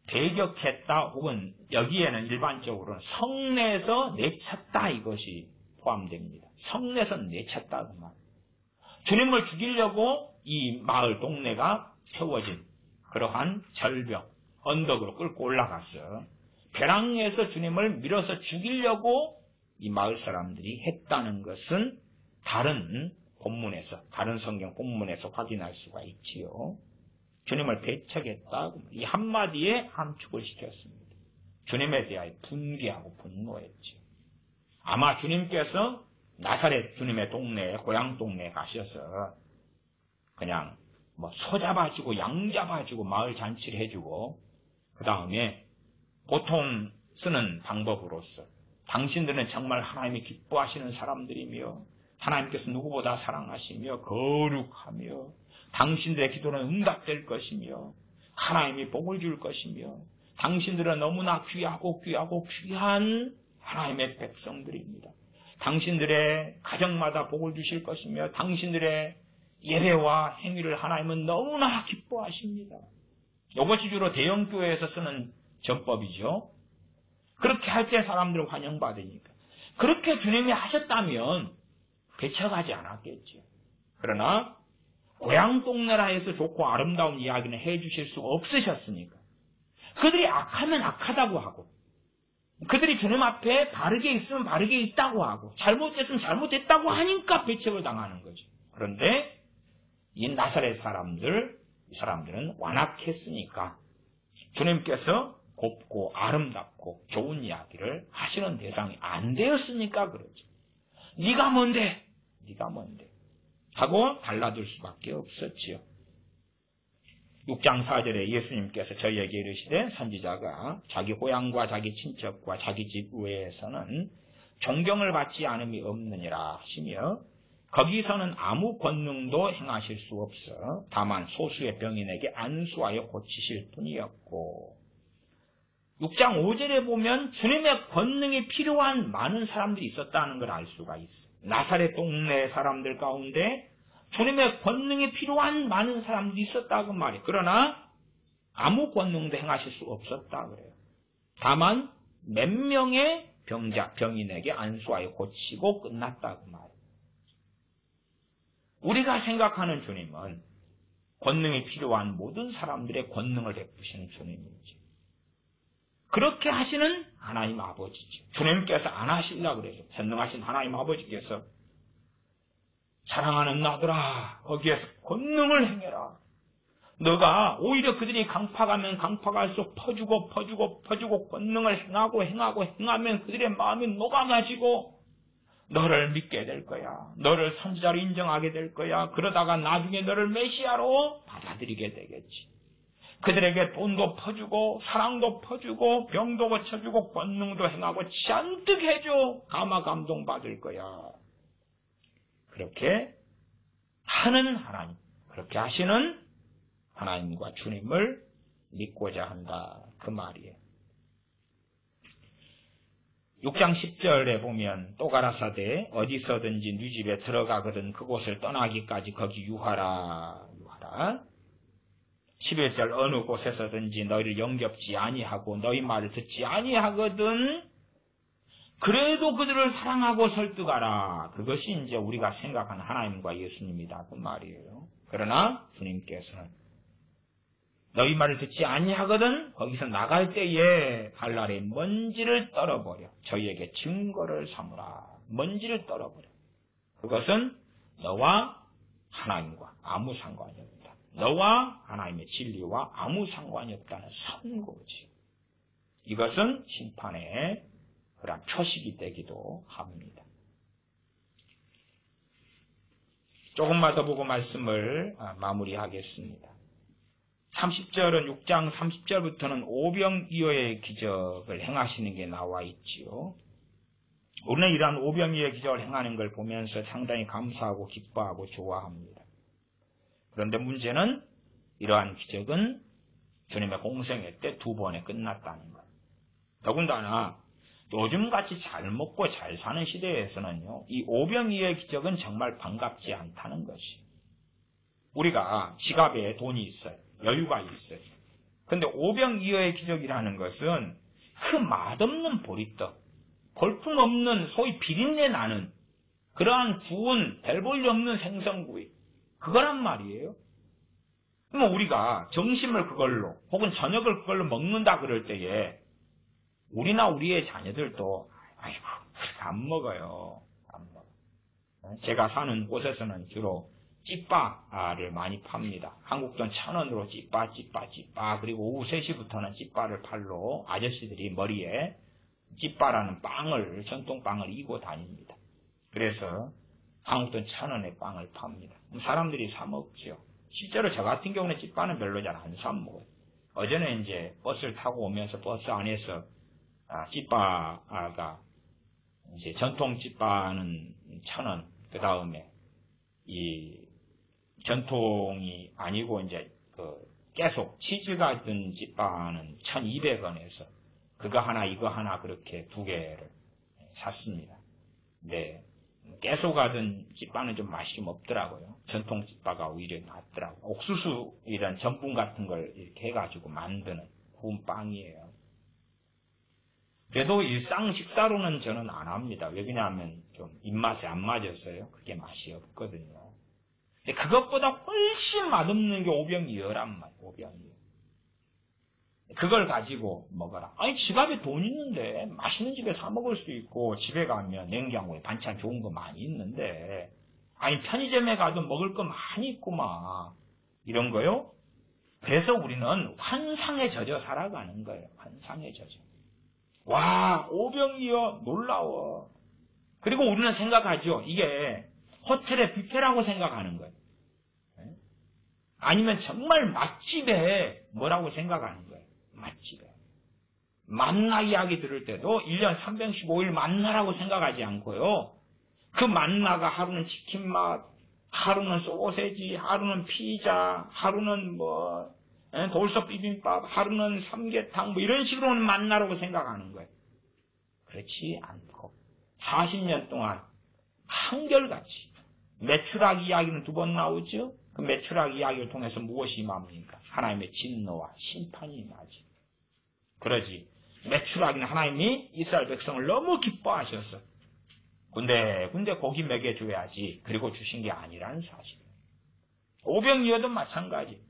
Speaker 1: 배격했다 혹은 여기에는 일반적으로는 성내에서 내쳤다 이것이 포함됩니다. 성내에서 내쳤다 그 말. 주님을 죽이려고 이 마을 동네가 세워진 그러한 절벽, 언덕으로 끌고 올라갔어. 벼랑에서 주님을 밀어서 죽이려고 이 마을 사람들이 했다는 것은 다른 본문에서, 다른 성경 본문에서 확인할 수가 있지요. 주님을 배척했다. 이 한마디에 함축을 시켰습니다. 주님에 대하여 분개하고 분노했죠. 아마 주님께서 나사렛 주님의 동네에, 고향 동네에 가셔서 그냥 소 잡아주고 양 잡아주고 마을 잔치를 해주고 그 다음에 보통 쓰는 방법으로서 당신들은 정말 하나님이 기뻐하시는 사람들이며 하나님께서 누구보다 사랑하시며 거룩하며 당신들의 기도는 응답될 것이며 하나님이 복을 줄 것이며 당신들은 너무나 귀하고 귀한 하나님의 백성들입니다. 당신들의 가정마다 복을 주실 것이며 당신들의 예배와 행위를 하나님은 너무나 기뻐하십니다. 이것이 주로 대형교회에서 쓰는 전법이죠. 그렇게 할 때 사람들은 환영받으니까. 그렇게 주님이 하셨다면 배척하지 않았겠죠. 그러나 고향 동네라 해서 좋고 아름다운 이야기는 해주실 수가 없으셨으니까. 그들이 악하면 악하다고 하고 그들이 주님 앞에 바르게 있으면 바르게 있다고 하고 잘못됐으면 잘못됐다고 하니까 배척을 당하는 거죠. 그런데 이 나사렛 사람들, 이 사람들은 완악했으니까 주님께서 곱고 아름답고 좋은 이야기를 하시는 대상이 안 되었으니까 그러죠. 네가 뭔데? 네가 뭔데? 하고 달라들 수밖에 없었지요. 6장 4절에 예수님께서 저희에게 이르시되 선지자가 자기 고향과 자기 친척과 자기 집 외에서는 존경을 받지 않음이 없느니라 하시며 거기서는 아무 권능도 행하실 수 없어 다만 소수의 병인에게 안수하여 고치실 뿐이었고 6장 5절에 보면 주님의 권능이 필요한 많은 사람들이 있었다는 걸 알 수가 있어요. 나사렛 동네 사람들 가운데 주님의 권능이 필요한 많은 사람들이 있었다고 말이에요. 그러나 아무 권능도 행하실 수 없었다 그래요. 다만 몇 명의 병인에게 안수하여 고치고 끝났다고 말이에요. 우리가 생각하는 주님은 권능이 필요한 모든 사람들의 권능을 베푸시는 주님이죠. 그렇게 하시는 하나님 아버지죠. 주님께서 안 하시려고 그래요. 전능하신 하나님 아버지께서 사랑하는 나들아 거기에서 권능을 행해라. 너가 오히려 그들이 강팍하면 강팍할수록 퍼주고 권능을 행하면 그들의 마음이 녹아가지고 너를 믿게 될 거야. 너를 선지자로 인정하게 될 거야. 그러다가 나중에 너를 메시아로 받아들이게 되겠지. 그들에게 돈도 퍼주고 사랑도 퍼주고 병도 고쳐주고 권능도 행하고 잔뜩 해줘. 감동받을 거야. 그렇게 하는 하나님, 그렇게 하시는 하나님과 주님을 믿고자 한다. 그 말이에요. 6장 10절에 보면 또 가라사대 어디서든지 네 집에 들어가거든 그곳을 떠나기까지 거기 유하라. 11절 어느 곳에서든지 너희를 영접지 아니하고 너희 말을 듣지 아니하거든 그래도 그들을 사랑하고 설득하라. 그것이 이제 우리가 생각하는 하나님과 예수님이다 그 말이에요. 그러나 주님께서는 너희 말을 듣지 아니하거든 거기서 나갈 때에 발날의 먼지를 떨어버려 저희에게 증거를 삼으라. 먼지를 떨어버려. 그것은 너와 하나님과 아무 상관이 없다. 너와 하나님의 진리와 아무 상관이 없다는 선고지. 이것은 심판의 그런 표식이 되기도 합니다. 조금만 더 보고 말씀을 마무리하겠습니다. 30절은 6장 30절부터는 오병이어의 기적을 행하시는 게 나와 있지요. 우리는 이러한 오병이어의 기적을 행하는 걸 보면서 상당히 감사하고 기뻐하고 좋아합니다. 그런데 문제는 이러한 기적은 주님의 공생애 때 2번에 끝났다는 것. 더군다나 요즘같이 잘 먹고 잘 사는 시대에서는요, 이 오병이어의 기적은 정말 반갑지 않다는 것이. 우리가 지갑에 돈이 있어요. 여유가 있어요. 근데 오병이어의 기적이라는 것은 그 맛없는 보리떡, 볼품없는 소위 비린내 나는 그러한 구운 별 볼일 없는 생선구이, 그거란 말이에요. 그럼 우리가 점심을 그걸로 혹은 저녁을 그걸로 먹는다 그럴 때에 우리나 우리의 자녀들도 아이고 그렇게 안 먹어요. 안 먹어. 제가 사는 곳에서는 주로 찌빠를 많이 팝니다. 한국 돈 1,000원으로 찌빠 그리고 오후 3시부터는 찌빠를 팔로 아저씨들이 머리에 찌빠라는 빵을 전통빵을 이고 다닙니다. 그래서 한국 돈 1,000원에 빵을 팝니다. 사람들이 사 먹죠. 실제로 저 같은 경우는 찌빠는 별로 잘 안 사 먹어요. 어제는 이제 버스를 타고 오면서 버스 안에서 찌빠가 이제 전통 찌빠는 1,000원, 그 다음에 이 전통이 아니고 이제 그 계속 치즈가 든 찌빠는 1,200원에서 그거 하나 이거 하나 그렇게 2개를 샀습니다. 네. 깨소가 든 찌빠는 좀 맛이 좀 없더라고요. 전통 찌빠가 오히려 낫더라고요. 옥수수 이런 전분 같은 걸 이렇게 해가지고 만드는 구운 빵이에요. 그래도 일상 식사로는 저는 안 합니다. 왜냐하면 좀 입맛에 안 맞아서요. 그게 맛이 없거든요. 근데 그것보다 훨씬 맛없는 게 오병이어란 말이에요. 오병이어. 그걸 가지고 먹어라. 아니 지갑에 돈 있는데 맛있는 집에 사 먹을 수 있고 집에 가면 냉장고에 반찬 좋은 거 많이 있는데 아니 편의점에 가도 먹을 거 많이 있구만. 이런 거요. 그래서 우리는 환상에 젖어 살아가는 거예요. 환상에 젖어. 와 오병이어 놀라워. 그리고 우리는 생각하죠. 이게 호텔의 뷔페라고 생각하는 거예요. 아니면 정말 맛집에 뭐라고 생각하는 거예요. 맛집에. 만나 이야기 들을 때도 1년 365일 만나라고 생각하지 않고요. 그 만나가 하루는 치킨 맛, 하루는 소세지, 하루는 피자, 하루는 돌솥 비빔밥, 하루는 삼계탕 이런 식으로는 만나라고 생각하는 거예요. 그렇지 않고 40년 동안 한결같이 메추라기 이야기는 2번 나오죠. 그 메추라기 이야기를 통해서 무엇이 임합니까? 하나님의 진노와 심판이 임하지. 그러지. 메추라기는 하나님이 이스라엘 백성을 너무 기뻐하셔서 군데 고기 먹여줘야지. 그리고 주신 게 아니라는 사실이에요. 오병이어도 마찬가지.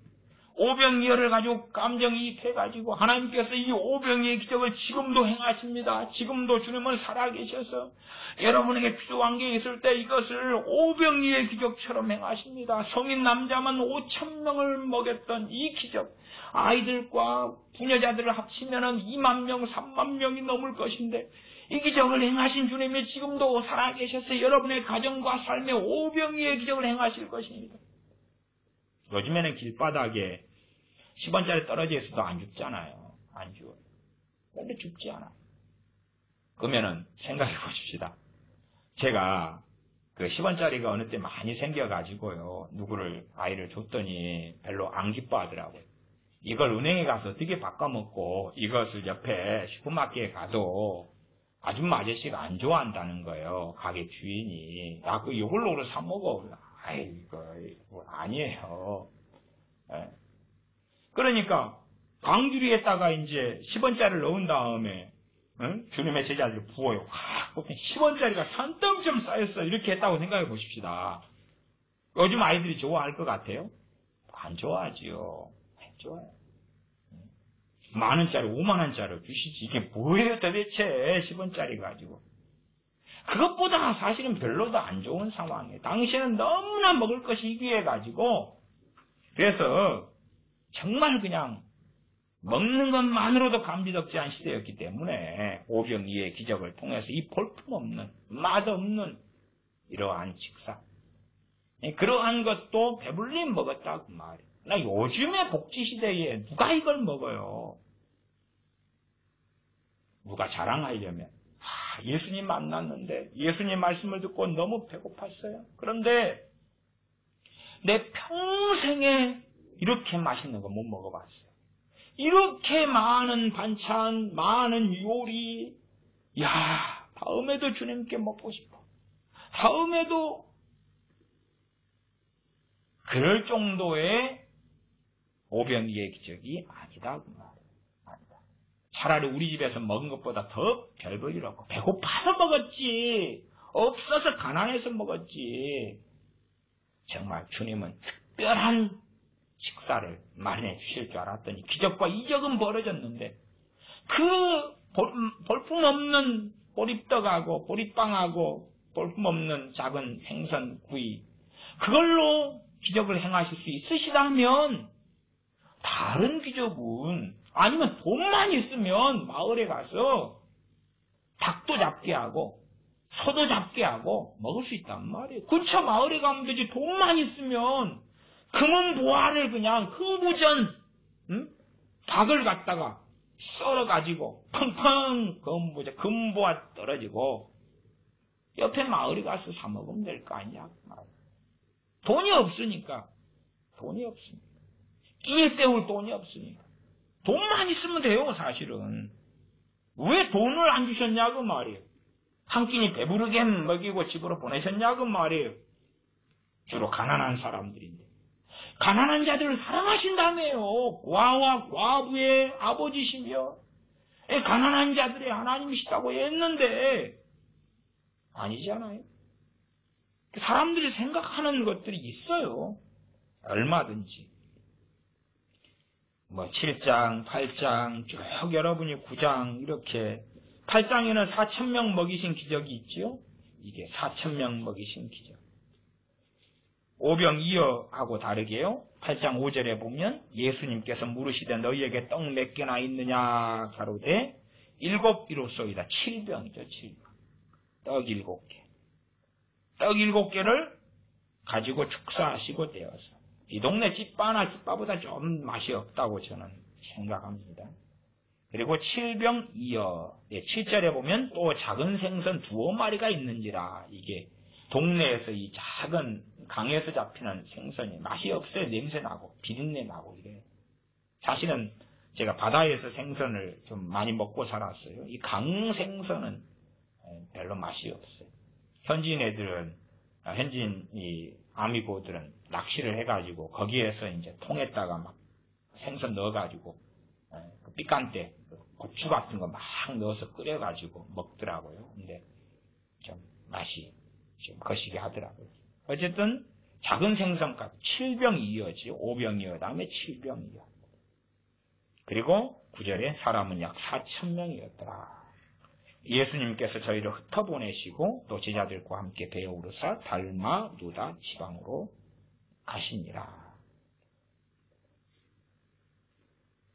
Speaker 1: 오병이어를 가지고 감정이입해가지고 하나님께서 이 오병이어의 기적을 지금도 행하십니다. 지금도 주님은 살아계셔서 여러분에게 필요한 게 있을 때 이것을 오병이어의 기적처럼 행하십니다. 성인 남자만 5,000명을 먹였던 이 기적. 아이들과 부녀자들을 합치면 2만 명, 3만 명이 넘을 것인데 이 기적을 행하신 주님이 지금도 살아계셔서 여러분의 가정과 삶의 오병이어의 기적을 행하실 것입니다. 요즘에는 길바닥에 10원짜리 떨어져 있어도 안 죽잖아요. 안 죽어요. 근데 죽지 않아요. 그러면은 생각해 보십시다. 제가 그 10원짜리가 어느 때 많이 생겨가지고요. 누구를 아이를 줬더니 별로 안 기뻐하더라고요. 이걸 은행에 가서 어떻게 바꿔먹고 이것을 옆에 슈퍼마켓에 가도 아줌마 아저씨가 안 좋아한다는 거예요. 가게 주인이. 야, 이걸로 사 먹어. 아이고, 아니에요. 예. 그러니까, 광주리에다가 이제 10원짜리를 넣은 다음에, 주님의 제자들이 부어요. 확, 10원짜리가 산더미처럼 쌓였어. 이렇게 했다고 생각해 보십시다. 요즘 아이들이 좋아할 것 같아요? 안 좋아하지요. 안 좋아요. 10,000원짜리, 50,000원짜리 주시지. 이게 뭐예요 도대체 10원짜리 가지고. 그것보다 사실은 별로도 안 좋은 상황이에요. 당시에는 너무나 먹을 것이 희귀해가지고 그래서 정말 그냥 먹는 것만으로도 감지덕지한 시대였기 때문에 오병이어의 기적을 통해서 이 볼품없는 맛없는 이러한 식사 그러한 것도 배불리 먹었다 그 말이에요. 나 요즘의 복지시대에 누가 이걸 먹어요? 누가 자랑하려면 예수님 만났는데 예수님 말씀을 듣고 너무 배고팠어요. 그런데 내 평생에 이렇게 맛있는 거 못 먹어봤어요. 이렇게 많은 반찬, 많은 요리, 다음에도 주님께 먹고 싶어. 다음에도 그럴 정도의 오병이의 기적이 아니다 그 말이에요. 아니다. 차라리 우리 집에서 먹은 것보다 더 별볼일 없고 배고파서 먹었지, 없어서 가난해서 먹었지. 정말 주님은 특별한 식사를 마련해 주실 줄 알았더니 기적과 이적은 벌어졌는데 그 볼품없는 보리떡하고 보리빵하고 볼품없는 작은 생선 구이, 그걸로 기적을 행하실 수 있으시다면 다른 기적은, 아니면 돈만 있으면 마을에 가서 닭도 잡게 하고 소도 잡게 하고 먹을 수 있단 말이에요. 근처 마을에 가면 되지. 돈만 있으면 금은보화를 그냥 흥부전 닭을 갖다가 썰어가지고 펑펑 금보화 떨어지고 옆에 마을에 가서 사 먹으면 될 거 아니야. 돈이 없으니까. 끼니 때울 돈이 없으니까. 돈만 있으면 돼요, 사실은. 왜 돈을 안 주셨냐고 말이에요. 한 끼니 배부르게 먹이고 집으로 보내셨냐고 말이에요. 주로 가난한 사람들인데. 가난한 자들을 사랑하신다며요. 고아와 과부의 아버지시며 가난한 자들의 하나님이시다고 했는데 아니잖아요. 사람들이 생각하는 것들이 있어요. 얼마든지. 7장, 8장, 쭉 여러분이 9장 이렇게 8장에는 4,000명 먹이신 기적이 있지요. 이게 4,000명 먹이신 기적. 오병이어하고 다르게요. 8장 5절에 보면 예수님께서 물으시되 너희에게 떡 몇 개나 있느냐 가로되 7이로소이다. 7병이죠. 7병. 떡 7개. 떡 7개를 가지고 축사하시고 되어서 이 동네 집바나 집바보다 좀 맛이 없다고 저는 생각합니다. 그리고 7병이어 7절에 보면 또 작은 생선 2마리가 있는지라. 이게 동네에서 이 작은 강에서 잡히는 생선이 맛이 없어요. 냄새나고 비린내 나고 이래요. 사실은 제가 바다에서 생선을 좀 많이 먹고 살았어요. 이 강 생선은 별로 맛이 없어요. 현지인 이 아미고들은 낚시를 해가지고 거기에서 이제 통에다가 막 생선 넣어가지고 삐깐때 고추 같은 거 막 넣어서 끓여가지고 먹더라고요. 근데 좀 맛이 좀 거시기 하더라고요. 어쨌든 작은 생선값 7병이어지 5병이어 다음에 7병이어. 그리고 9절에 사람은 약 4,000명이었더라. 예수님께서 저희를 흩어보내시고 또 제자들과 함께 배에 오르사 달마 누다 지방으로 가시니라.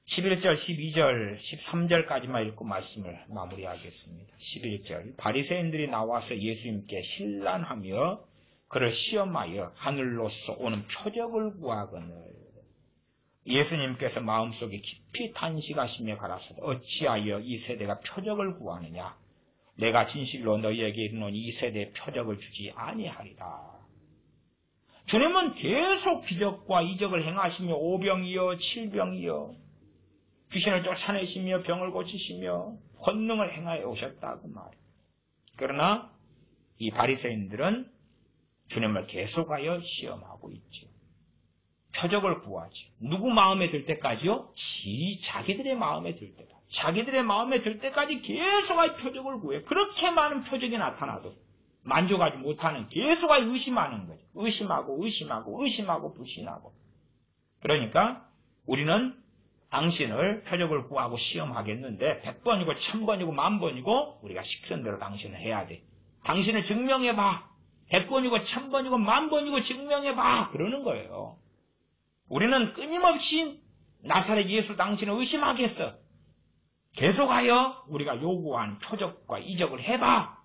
Speaker 1: 11절, 12절, 13절까지만 읽고 말씀을 마무리하겠습니다. 11절, 바리새인들이 나와서 예수님께 신란하며 그를 시험하여 하늘로서 오는 표적을 구하거늘. 예수님께서 마음속에 깊이 탄식하시며 가라사대 어찌하여 이 세대가 표적을 구하느냐. 내가 진실로 너희에게 이르노니 이 세대에 표적을 주지 아니하리라. 주님은 계속 기적과 이적을 행하시며 5병이여 7병이여 귀신을 쫓아내시며 병을 고치시며 권능을 행하여 오셨다고 말이에요. 그러나 이 바리새인들은 주님을 계속하여 시험하고 있죠. 표적을 구하지. 누구 마음에 들 때까지요? 자기들의 마음에 들 때까지. 자기들의 마음에 들 때까지 계속하여 표적을 구해요. 그렇게 많은 표적이 나타나도 만족하지 못하는, 계속하여 의심하는 거죠. 의심하고 불신하고. 그러니까 우리는 당신을 표적을 구하고 시험하겠는데 100번이고 1000번이고 10,000번이고 우리가 시키는 대로 당신을 해야 돼. 당신을 증명해봐. 100번이고 1000번이고 10,000번이고 증명해봐. 그러는 거예요. 우리는 끊임없이 나사렛 예수 당신을 의심하겠어. 계속하여 우리가 요구한 표적과 이적을 해봐.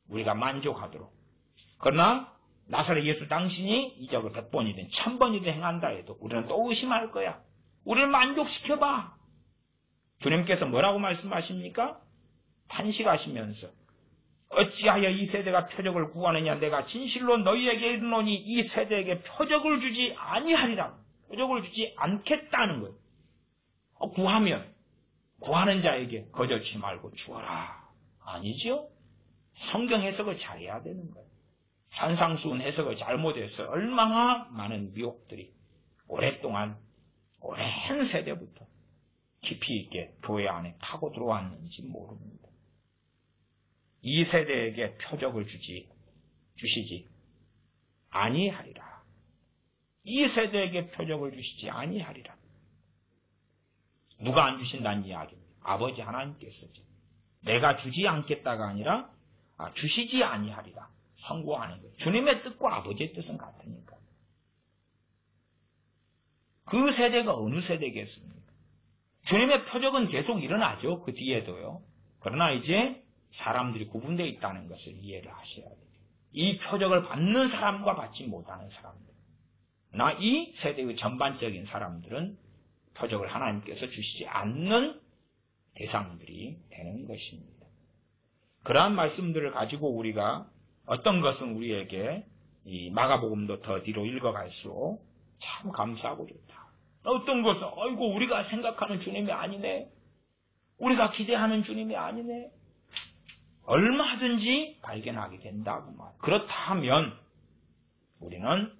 Speaker 1: 우리가 만족하도록. 그러나 나사렛 예수 당신이 이적을 100번이든 1000번이든 행한다 해도 우리는 또 의심할 거야. 우리를 만족시켜봐. 주님께서 뭐라고 말씀하십니까? 탄식하시면서 어찌하여 이 세대가 표적을 구하느냐. 내가 진실로 너희에게 이르노니 이 세대에게 표적을 주지 아니하리라. 표적을 주지 않겠다는 거예요. 구하면 구하는 자에게 거절치 말고 주어라. 아니죠? 성경 해석을 잘해야 되는 거예요. 산상수훈 해석을 잘못해서 얼마나 많은 미혹들이 오랫동안 오랜 세대부터 깊이 있게 교회 안에 파고 들어왔는지 모릅니다. 이 세대에게 표적을 주시지 아니하리라. 이 세대에게 표적을 주시지 아니하리라. 누가 안 주신다는 이야기입니다. 아버지 하나님께서죠. 내가 주지 않겠다가 아니라 주시지 아니하리라. 선고하는 거예요. 주님의 뜻과 아버지의 뜻은 같으니까. 그 세대가 어느 세대겠습니까? 주님의 표적은 계속 일어나죠. 그 뒤에도요. 그러나 이제 사람들이 구분되어 있다는 것을 이해를 하셔야 돼요. 이 표적을 받는 사람과 받지 못하는 사람들. 이 세대의 전반적인 사람들은 표적을 하나님께서 주시지 않는 대상들이 되는 것입니다. 그러한 말씀들을 가지고 우리가 어떤 것은 우리에게 이 마가복음도 더 뒤로 읽어갈수록 참 감사하고 좋다. 어떤 것은 아이고 우리가 생각하는 주님이 아니네. 우리가 기대하는 주님이 아니네. 얼마든지 발견하게 된다고 말이에요. 그렇다면 우리는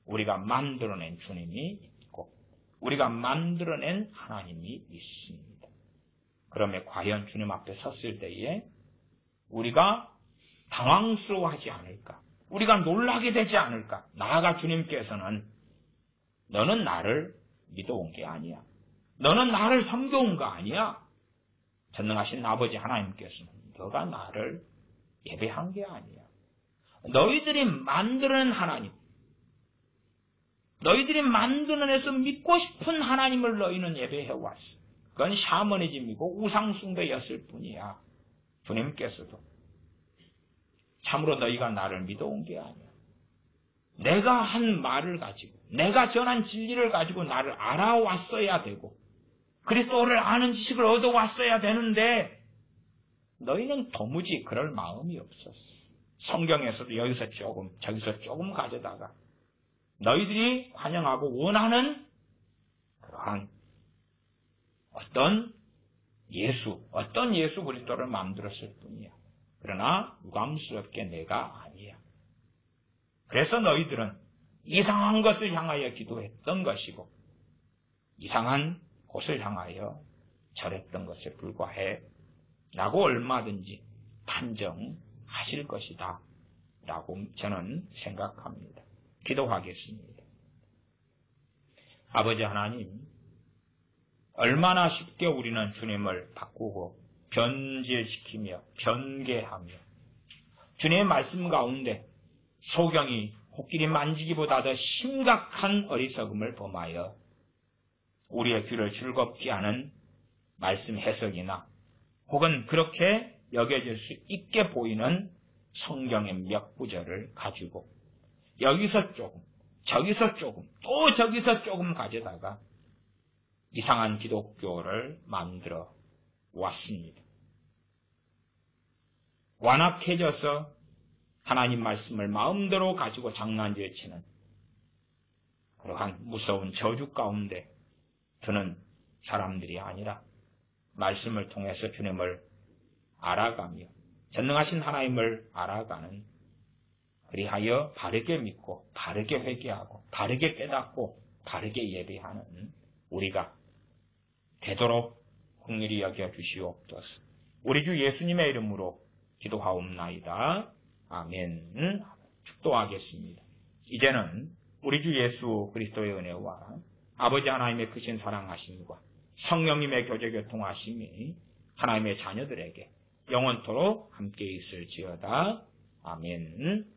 Speaker 1: 우리가 만들어낸 주님이 있고 우리가 만들어낸 하나님이 있습니다. 그러면 과연 주님 앞에 섰을 때에 우리가 당황스러워하지 않을까? 우리가 놀라게 되지 않을까? 나아가 주님께서는 너는 나를 믿어온 게 아니야. 너는 나를 섬겨온 거 아니야. 전능하신 아버지 하나님께서는 너가 나를 예배한 게 아니야. 너희들이 만들어낸 하나님, 너희들이 만들어내서 믿고 싶은 하나님을 너희는 예배해왔어. 그건 샤머니즘이고 우상숭배였을 뿐이야. 주님께서도 참으로 너희가 나를 믿어온 게 아니야. 내가 한 말을 가지고 내가 전한 진리를 가지고 나를 알아왔어야 되고 그리스도를 아는 지식을 얻어왔어야 되는데 너희는 도무지 그럴 마음이 없었어. 성경에서도 여기서 조금 저기서 조금 가져다가 너희들이 환영하고 원하는 그러한 어떤 예수 그리스도를 만들었을 뿐이야. 그러나 유감스럽게 내가 아니야. 그래서 너희들은 이상한 것을 향하여 기도했던 것이고 이상한 곳을 향하여 절했던 것에 불과해 라고 얼마든지 판정하실 것이다 라고 저는 생각합니다. 기도하겠습니다. 아버지 하나님, 얼마나 쉽게 우리는 주님을 바꾸고 변질시키며 변개하며 주님의 말씀 가운데 소경이 코끼리 만지기보다 더 심각한 어리석음을 범하여 우리의 귀를 즐겁게 하는 말씀 해석이나 혹은 그렇게 여겨질 수 있게 보이는 성경의 몇 구절을 가지고 여기서 조금, 저기서 조금, 또 저기서 조금 가져다가 이상한 기독교를 만들어 왔습니다. 완악해져서 하나님 말씀을 마음대로 가지고 장난질 치는 그러한 무서운 저주 가운데 드는 사람들이 아니라 말씀을 통해서 주님을 알아가며 전능하신 하나님을 알아가는 그리하여 바르게 믿고 바르게 회개하고 바르게 깨닫고 바르게 예배하는 우리가 되도록 긍휼히 여겨 주시옵소서. 우리 주 예수님의 이름으로 기도하옵나이다. 아멘. 축도하겠습니다. 이제는 우리 주 예수 그리스도의 은혜와 아버지 하나님의 크신 사랑하심과 성령님의 교제 교통하심이 하나님의 자녀들에게 영원토록 함께 있을지어다. 아멘.